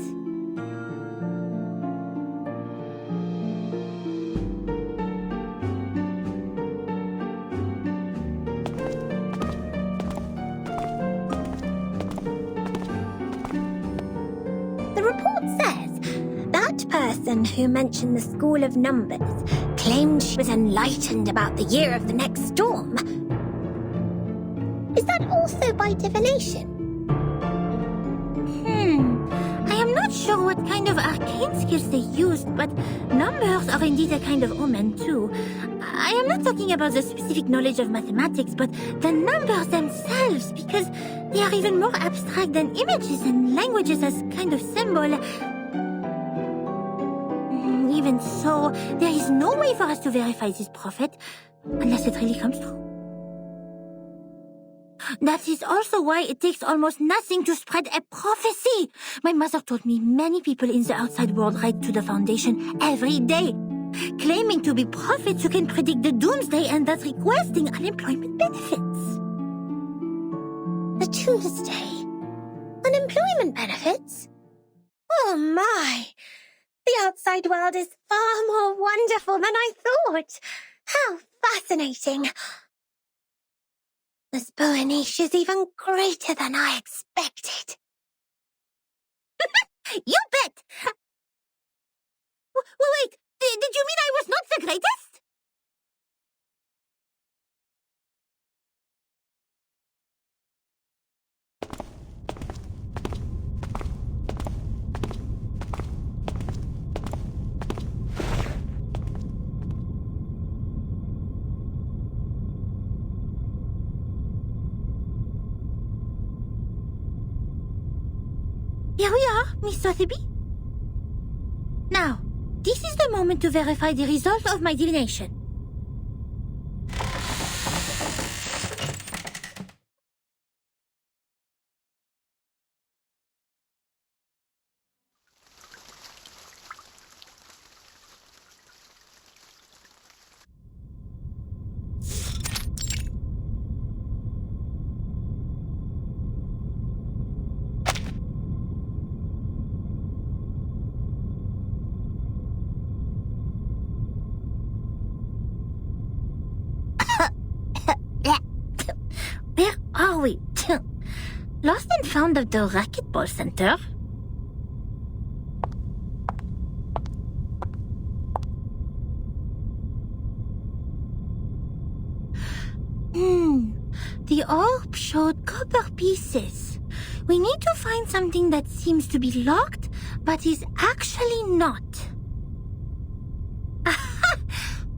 The report says that person who mentioned the School of Numbers claimed she was enlightened about the year of the next storm. Is that also by divination? I am not sure what kind of arcane skills they used, but numbers are indeed a kind of omen too. I am not talking about the specific knowledge of mathematics, but the numbers themselves, because they are even more abstract than images and languages as kind of symbol. Even so, there is no way for us to verify this prophet, unless it really comes true. That is also why it takes almost nothing to spread a prophecy. My mother told me many people in the outside world write to the Foundation every day, claiming to be prophets who can predict the doomsday and thus requesting unemployment benefits. The doomsday? Unemployment benefits? Oh my! The outside world is far more wonderful than I thought. How fascinating! This Voyage is even greater than I expected. You bet! Wait, did you mean I was not the greatest? Here we are, Miss Sotheby. Now, this is the moment to verify the result of my divination. Where are we? Lost and found at the racquetball center? The orb showed copper pieces. We need to find something that seems to be locked, but is actually not. Aha!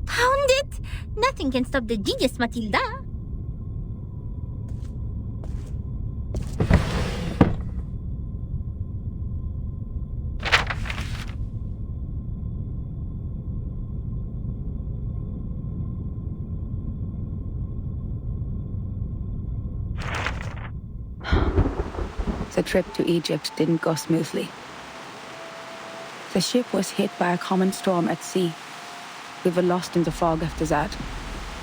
Found it! Nothing can stop the genius, Matilda. The trip to Egypt didn't go smoothly. The ship was hit by a common storm at sea. We were lost in the fog after that,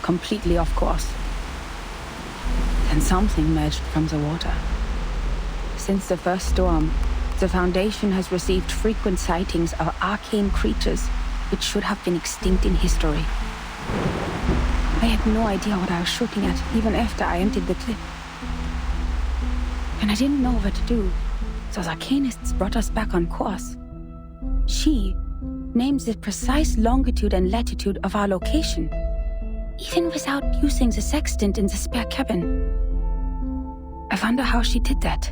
completely off course. Then something emerged from the water. Since the first storm, the Foundation has received frequent sightings of arcane creatures which should have been extinct in history. I had no idea what I was shooting at, even after I emptied the clip. And I didn't know what to do, so the arcanists brought us back on course. She named the precise longitude and latitude of our location, even without using the sextant in the spare cabin. I wonder how she did that.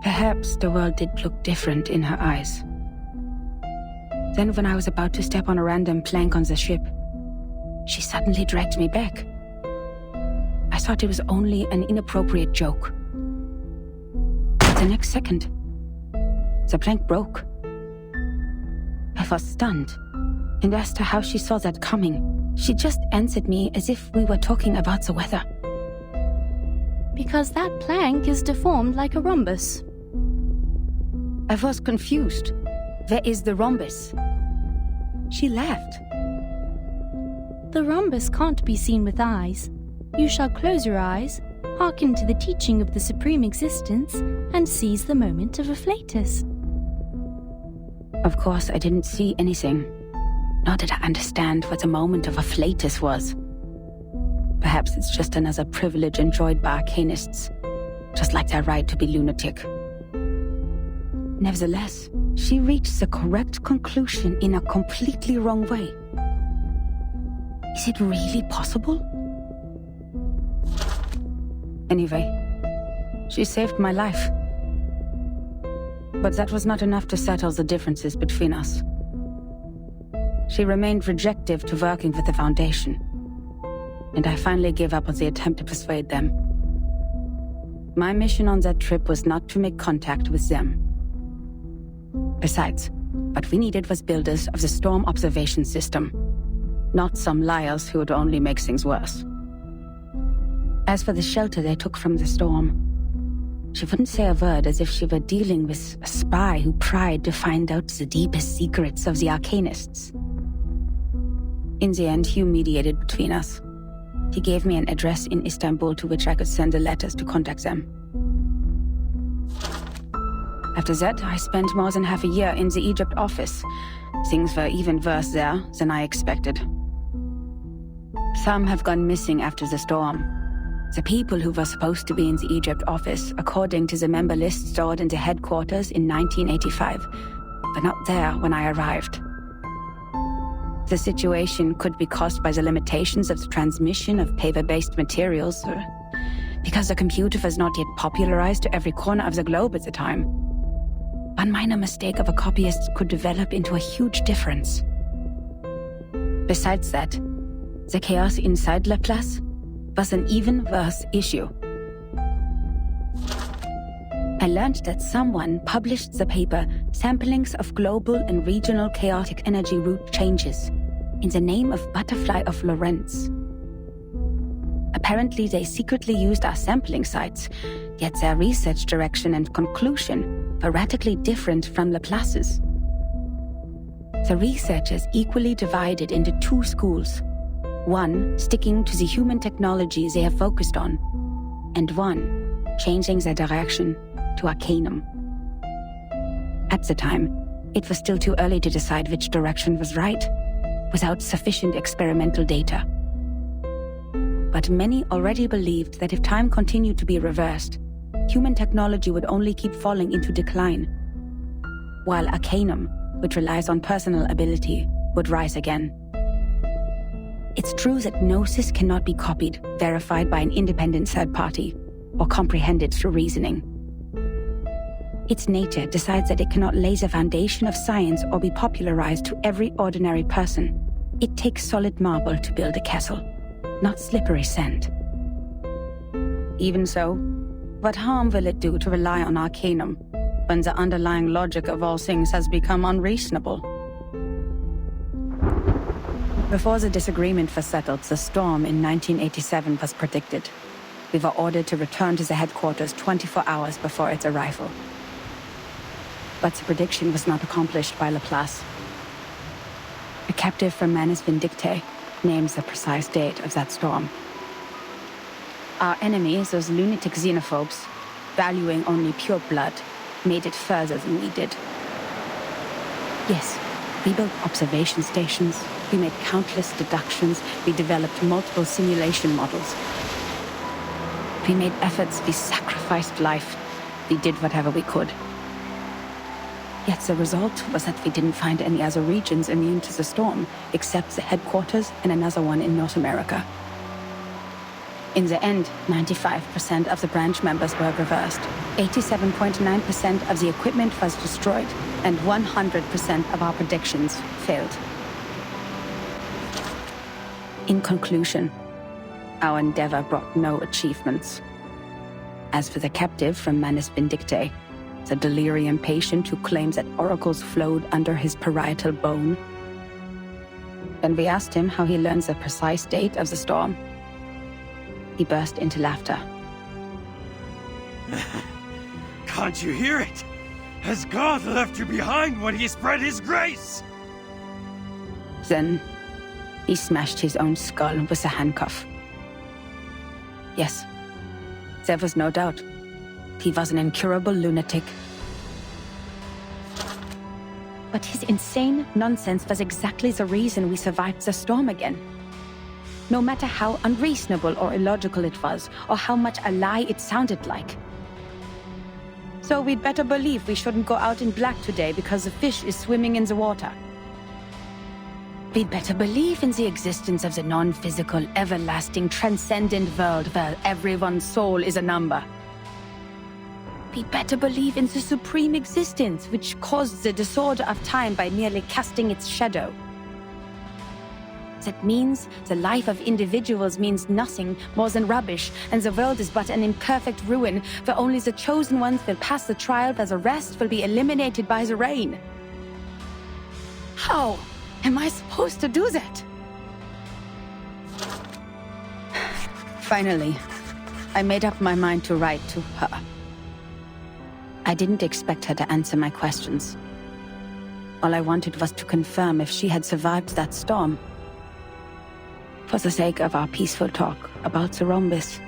Perhaps the world did look different in her eyes. Then when I was about to step on a random plank on the ship, she suddenly dragged me back. I thought it was only an inappropriate joke. The next second, the plank broke. I was stunned, and as to how she saw that coming, she just answered me as if we were talking about the weather. Because that plank is deformed like a rhombus. I was confused. Where is the rhombus? She laughed. The rhombus can't be seen with eyes. You shall close your eyes, hearken to the teaching of the Supreme Existence, and seize the moment of afflatus. Of course, I didn't see anything. Nor did I understand what the moment of afflatus was. Perhaps it's just another privilege enjoyed by arcanists, just like their right to be lunatic. Nevertheless, she reached the correct conclusion in a completely wrong way. Is it really possible? Anyway, she saved my life. But that was not enough to settle the differences between us. She remained rejective to working with the Foundation, and I finally gave up on the attempt to persuade them. My mission on that trip was not to make contact with them. Besides, what we needed was builders of the storm observation system, not some liars who would only make things worse. As for the shelter they took from the storm, she wouldn't say a word, as if she were dealing with a spy who pried to find out the deepest secrets of the Arcanists. In the end, Hugh mediated between us. He gave me an address in Istanbul to which I could send the letters to contact them. After that, I spent more than half a year in the Egypt office. Things were even worse there than I expected. Some have gone missing after the storm. The people who were supposed to be in the Egypt office, according to the member list stored in the headquarters in 1985, were not there when I arrived. The situation could be caused by the limitations of the transmission of paper-based materials, or because the computer was not yet popularized to every corner of the globe at the time. One minor mistake of a copyist could develop into a huge difference. Besides that, the chaos inside Laplace was an even worse issue. I learned that someone published the paper Samplings of Global and Regional Chaotic Energy Route Changes in the name of Butterfly of Lorentz. Apparently they secretly used our sampling sites, yet their research direction and conclusion were radically different from Laplace's. The researchers equally divided into two schools, one sticking to the human technology they have focused on, and one changing their direction to Arcanum. At the time, it was still too early to decide which direction was right, without sufficient experimental data. But many already believed that if time continued to be reversed, human technology would only keep falling into decline, while Arcanum, which relies on personal ability, would rise again. It's true that Gnosis cannot be copied, verified by an independent third party, or comprehended through reasoning. Its nature decides that it cannot lay the foundation of science or be popularized to every ordinary person. It takes solid marble to build a castle, not slippery sand. Even so, what harm will it do to rely on Arcanum when the underlying logic of all things has become unreasonable? Before the disagreement was settled, the storm in 1987 was predicted. We were ordered to return to the headquarters 24 hours before its arrival. But the prediction was not accomplished by Laplace. A captive from Manus Vindictae names the precise date of that storm. Our enemies, those lunatic xenophobes, valuing only pure blood, made it further than we did. Yes, we built observation stations, we made countless deductions, we developed multiple simulation models. We made efforts, we sacrificed life, we did whatever we could. Yet the result was that we didn't find any other regions immune to the storm, except the headquarters and another one in North America. In the end, 95% of the branch members were reversed, 87.9% of the equipment was destroyed, and 100% of our predictions failed. In conclusion, our endeavor brought no achievements. As for the captive from Manus Vindictae, the delirium patient who claims that oracles flowed under his parietal bone, when we asked him how he learns the precise date of the storm, he burst into laughter. Can't you hear it? Has God left you behind when he spread his grace? Then, he smashed his own skull with a handcuff. Yes, there was no doubt. He was an incurable lunatic. But his insane nonsense was exactly the reason we survived the storm again. No matter how unreasonable or illogical it was, or how much a lie it sounded like. So we'd better believe we shouldn't go out in black today because the fish is swimming in the water. We'd better believe in the existence of the non-physical, everlasting, transcendent world where everyone's soul is a number. We'd better believe in the supreme existence which caused the disorder of time by merely casting its shadow. That means the life of individuals means nothing more than rubbish, and the world is but an imperfect ruin where only the chosen ones will pass the trial, where the rest will be eliminated by the rain. How am I supposed to do that? Finally, I made up my mind to write to her. I didn't expect her to answer my questions. All I wanted was to confirm if she had survived that storm. For the sake of our peaceful talk about the rhombus.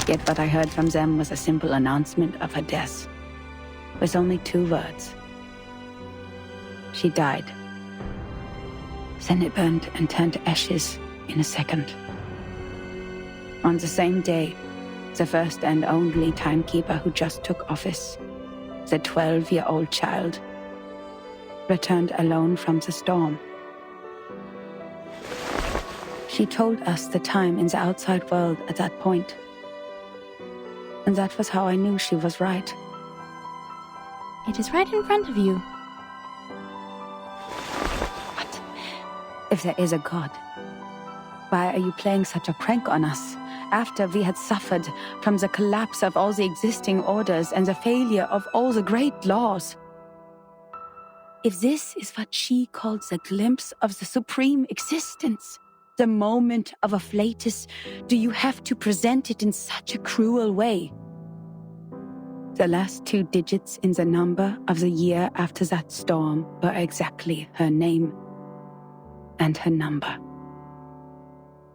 Yet what I heard from them was a simple announcement of her death, with only 2 words. She died. Then it burned and turned to ashes in a second. On the same day, the first and only timekeeper who just took office, the 12-year-old child, returned alone from the storm. She told us the time in the outside world at that point. And that was how I knew she was right. It is right in front of you. But if there is a God, why are you playing such a prank on us after we had suffered from the collapse of all the existing orders and the failure of all the great laws? If this is what she calls a glimpse of the supreme existence, the moment of a flatus, do you have to present it in such a cruel way? The last 2 digits in the number of the year after that storm were exactly her name and her number.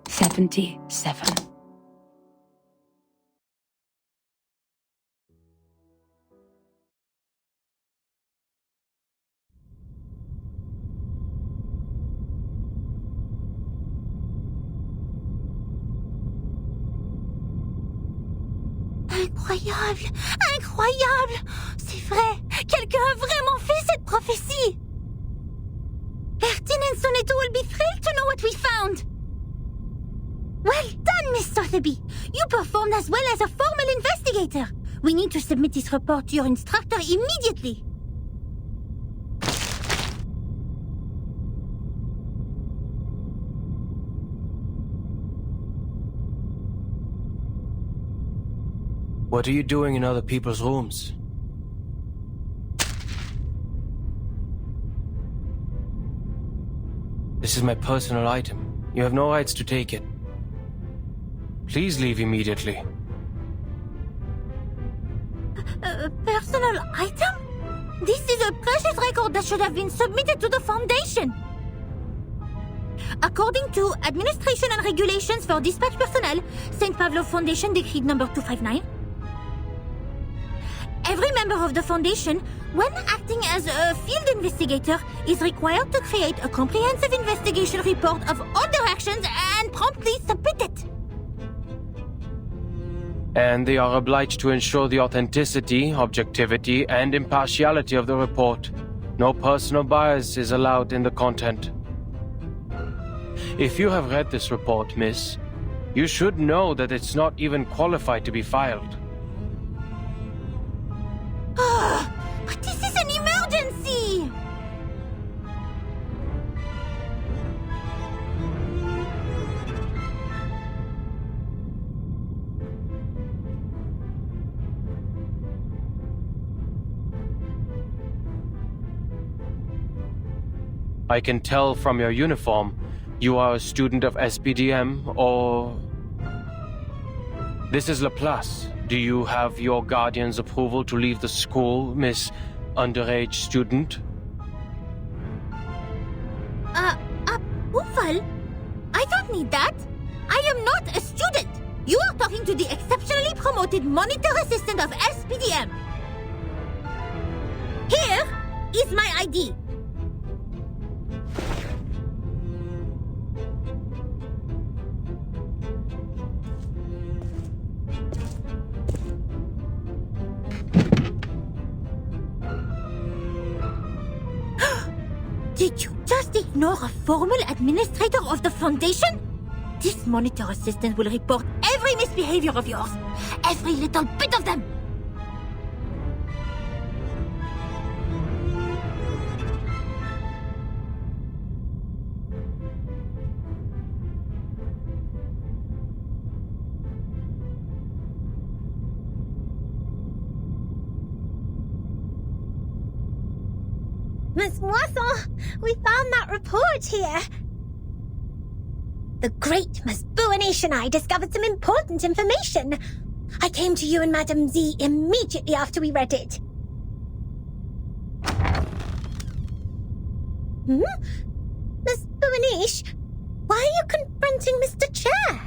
77. Incroyable! Incroyable! C'est vrai! Quelqu'un a vraiment fait cette prophétie! Ertin and Soneto will be thrilled to know what we found! Well done, Miss Sotheby! You performed as well as a formal investigator! We need to submit this report to your instructor immediately! What are you doing in other people's rooms? This is my personal item. You have no rights to take it. Please leave immediately. Personal item? This is a precious record that should have been submitted to the Foundation. According to Administration and Regulations for Dispatch Personnel, St. Pavlov Foundation Decree number 259, every member of the Foundation, when acting as a field investigator, is required to create a comprehensive investigation report of all their actions and promptly submit it. And they are obliged to ensure the authenticity, objectivity, and impartiality of the report. No personal bias is allowed in the content. If you have read this report, miss, you should know that it's not even qualified to be filed. But this is an emergency! I can tell from your uniform, you are a student of SPDM, or... This is Laplace. Do you have your guardian's approval to leave the school, Miss Underage Student? Approval? I don't need that. I am not a student. You are talking to the exceptionally promoted monitor assistant of SPDM. Here is my ID. Did you just ignore a formal administrator of the Foundation? This monitor assistant will report every misbehavior of yours. Every little bit of them. Miss Moisson, we found that report here. The great Miss Buanish and I discovered some important information. I came to you and Madame Z immediately after we read it. Miss Buanish, why are you confronting Mr. Chair?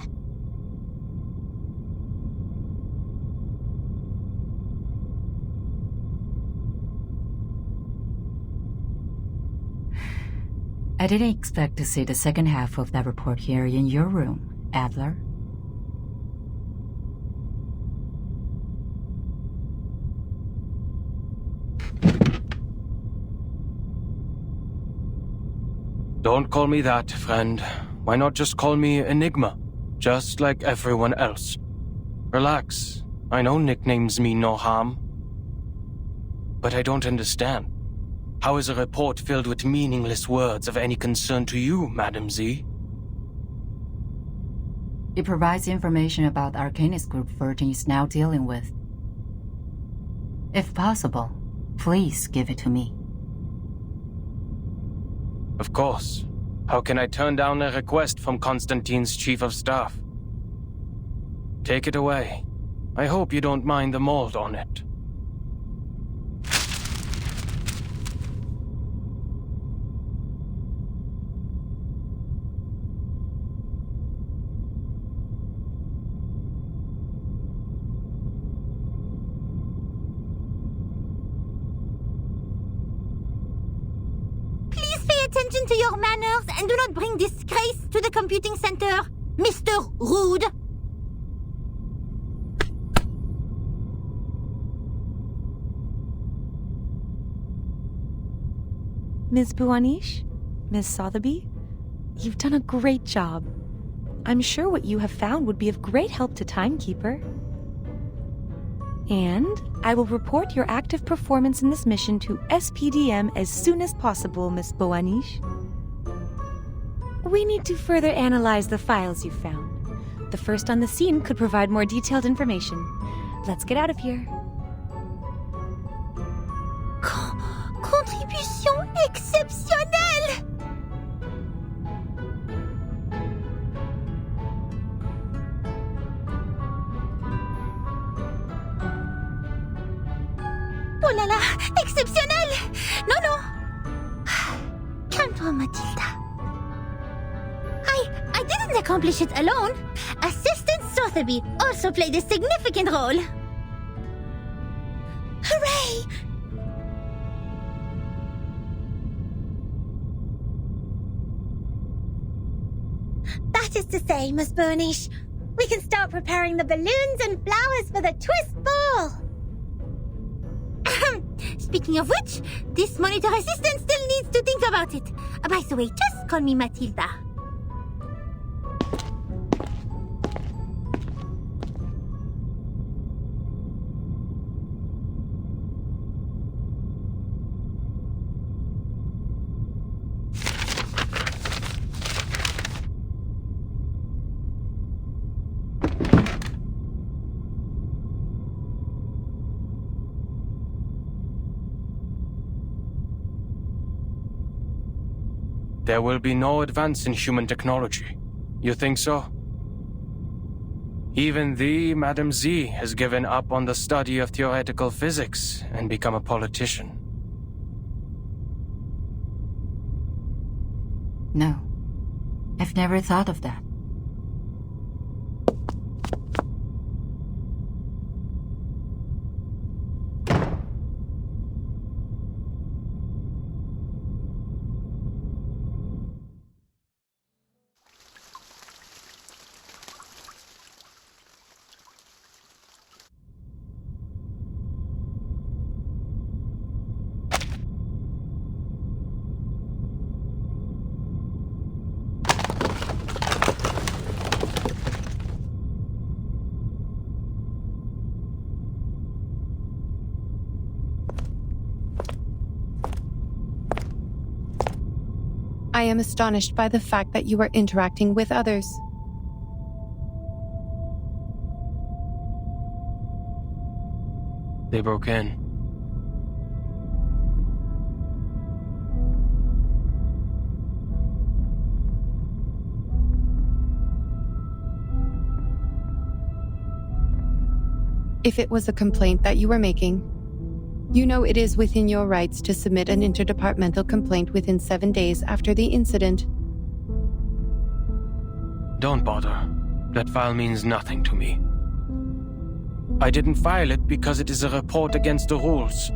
I didn't expect to see the second half of that report here in your room, Adler. Don't call me that, friend. Why not just call me Enigma? Just like everyone else. Relax. I know nicknames mean no harm. But I don't understand. How is a report filled with meaningless words of any concern to you, Madam Z? It provides information about the Arcanist group Virgin is now dealing with. If possible, please give it to me. Of course. How can I turn down a request from Constantine's chief of staff? Take it away. I hope you don't mind the mold on it. Attention to your manners and do not bring disgrace to the computing center, Mr. Rude. Ms. Buanish? Ms. Sotheby? You've done a great job. I'm sure what you have found would be of great help to Timekeeper. And I will report your active performance in this mission to SPDM as soon as possible, Miss Buanish. We need to further analyze the files you found. The first on the scene could provide more detailed information. Let's get out of here. Contribution exceptionnelle! Oh là là, exceptionnel! Non. Calme-toi, Mathilda. I didn't accomplish it alone. Assistant Sotheby also played a significant role. Hooray! That is to say, Miss Burnish, we can start preparing the balloons and flowers for the twist ball. Speaking of which, this monitor assistant still needs to think about it. By the way, just call me Matilda. There will be no advance in human technology. You think so? Even thee, Madam Z, has given up on the study of theoretical physics and become a politician. No. I've never thought of that. I am astonished by the fact that you are interacting with others. They broke in. If it was a complaint that you were making, you know it is within your rights to submit an interdepartmental complaint within 7 days after the incident. Don't bother. That file means nothing to me. I didn't file it because it is a report against the rules.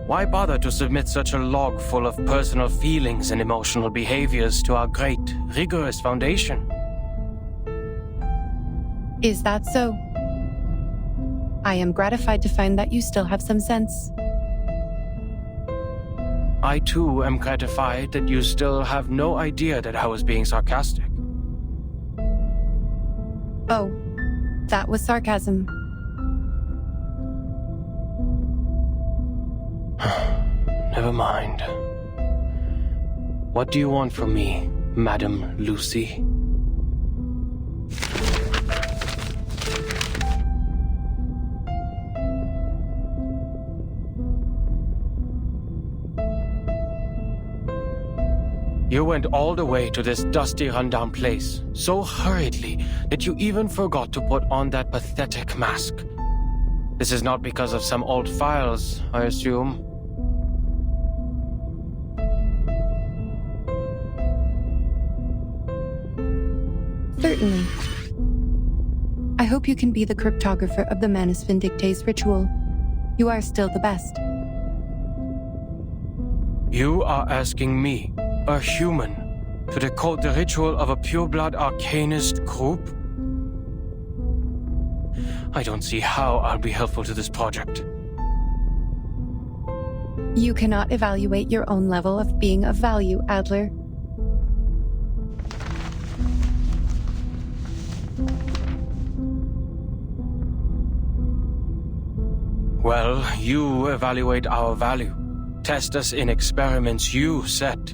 Why bother to submit such a log full of personal feelings and emotional behaviors to our great, rigorous foundation? Is that so? I am gratified to find that you still have some sense. I too am gratified that you still have no idea that I was being sarcastic. Oh, that was sarcasm. Never mind. What do you want from me, Madam Lucy? You went all the way to this dusty, rundown place so hurriedly that you even forgot to put on that pathetic mask. This is not because of some old files, I assume. Certainly. I hope you can be the cryptographer of the Manus Vindictae's ritual. You are still the best. You are asking me, a human, to decode the ritual of a pureblood arcanist group? I don't see how I'll be helpful to this project. You cannot evaluate your own level of being of value, Adler. Well, you evaluate our value. Test us in experiments you set.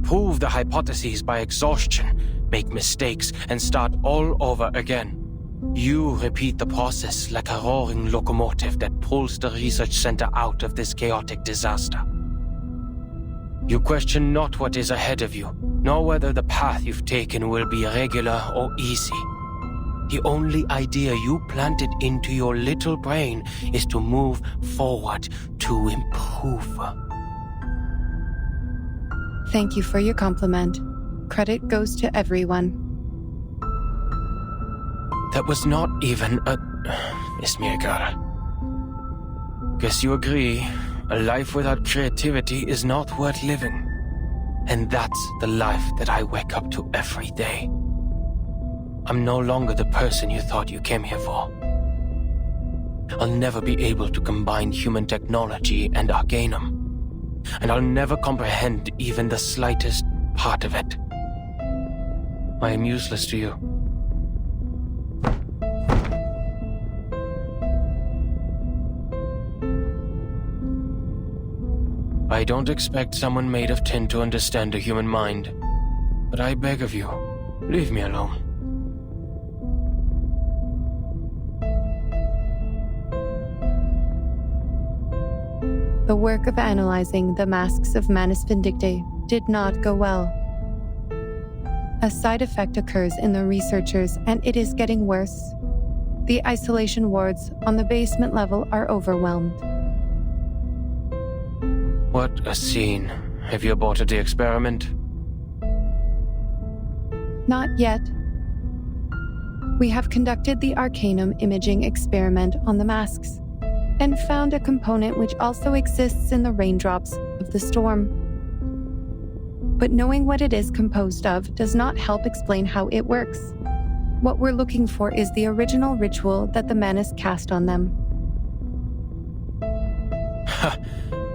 Prove the hypotheses by exhaustion, make mistakes, and start all over again. You repeat the process like a roaring locomotive that pulls the research center out of this chaotic disaster. You question not what is ahead of you, nor whether the path you've taken will be regular or easy. The only idea you planted into your little brain is to move forward, to improve. Thank you for your compliment. Credit goes to everyone. That was not even a... Ismirgar. Guess you agree, a life without creativity is not worth living. And that's the life that I wake up to every day. I'm no longer the person you thought you came here for. I'll never be able to combine human technology and Arcanum. And I'll never comprehend even the slightest part of it. I am useless to you. I don't expect someone made of tin to understand the human mind, but I beg of you, leave me alone. The work of analyzing the masks of Manus Vindictae did not go well. A side effect occurs in the researchers, and it is getting worse. The isolation wards on the basement level are overwhelmed. What a scene. Have you aborted the experiment? Not yet. We have conducted the Arcanum imaging experiment on the masks, and found a component which also exists in the raindrops of the storm. But knowing what it is composed of does not help explain how it works. What we're looking for is the original ritual that the Manus cast on them.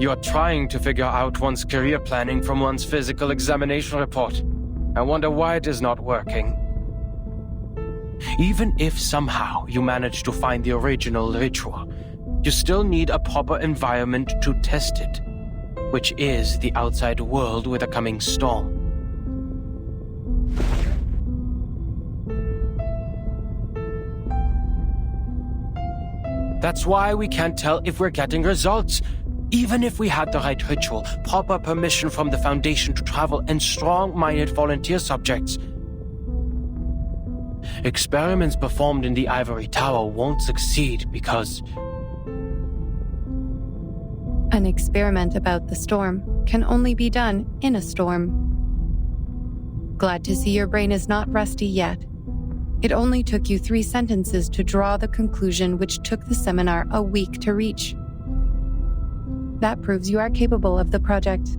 You're trying to figure out one's career planning from one's physical examination report. I wonder why it is not working. Even if somehow you manage to find the original ritual, you still need a proper environment to test it, which is the outside world with a coming storm. That's why we can't tell if we're getting results. Even if we had the right ritual, proper permission from the Foundation to travel, and strong-minded volunteer subjects, experiments performed in the Ivory Tower won't succeed because... An experiment about the storm can only be done in a storm. Glad to see your brain is not rusty yet. It only took you 3 sentences to draw the conclusion which took the seminar a week to reach. That proves you are capable of the project.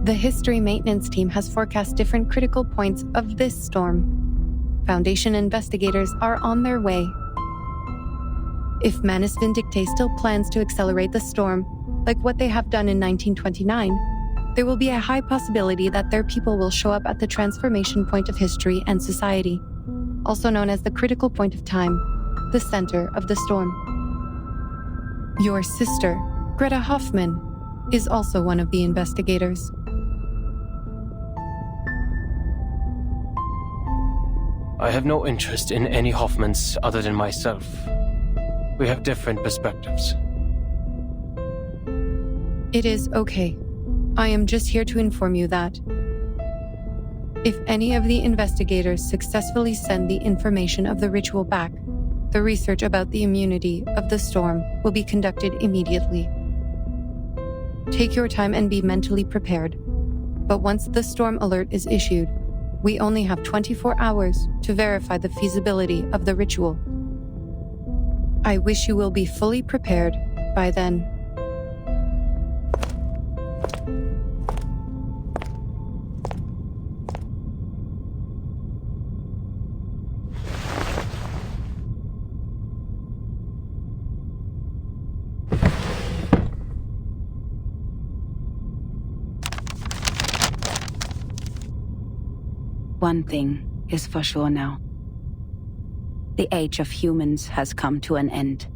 The History Maintenance Team has forecast different critical points of this storm. Foundation investigators are on their way. If Manus Vindicte still plans to accelerate the storm, like what they have done in 1929, there will be a high possibility that their people will show up at the transformation point of history and society, also known as the critical point of time, the center of the storm. Your sister, Greta Hoffman, is also one of the investigators. I have no interest in any Hoffmans other than myself. We have different perspectives. It is okay. I am just here to inform you that if any of the investigators successfully send the information of the ritual back, the research about the immunity of the storm will be conducted immediately. Take your time and be mentally prepared. But once the storm alert is issued, we only have 24 hours to verify the feasibility of the ritual. I wish you will be fully prepared by then. One thing is for sure now. The age of humans has come to an end.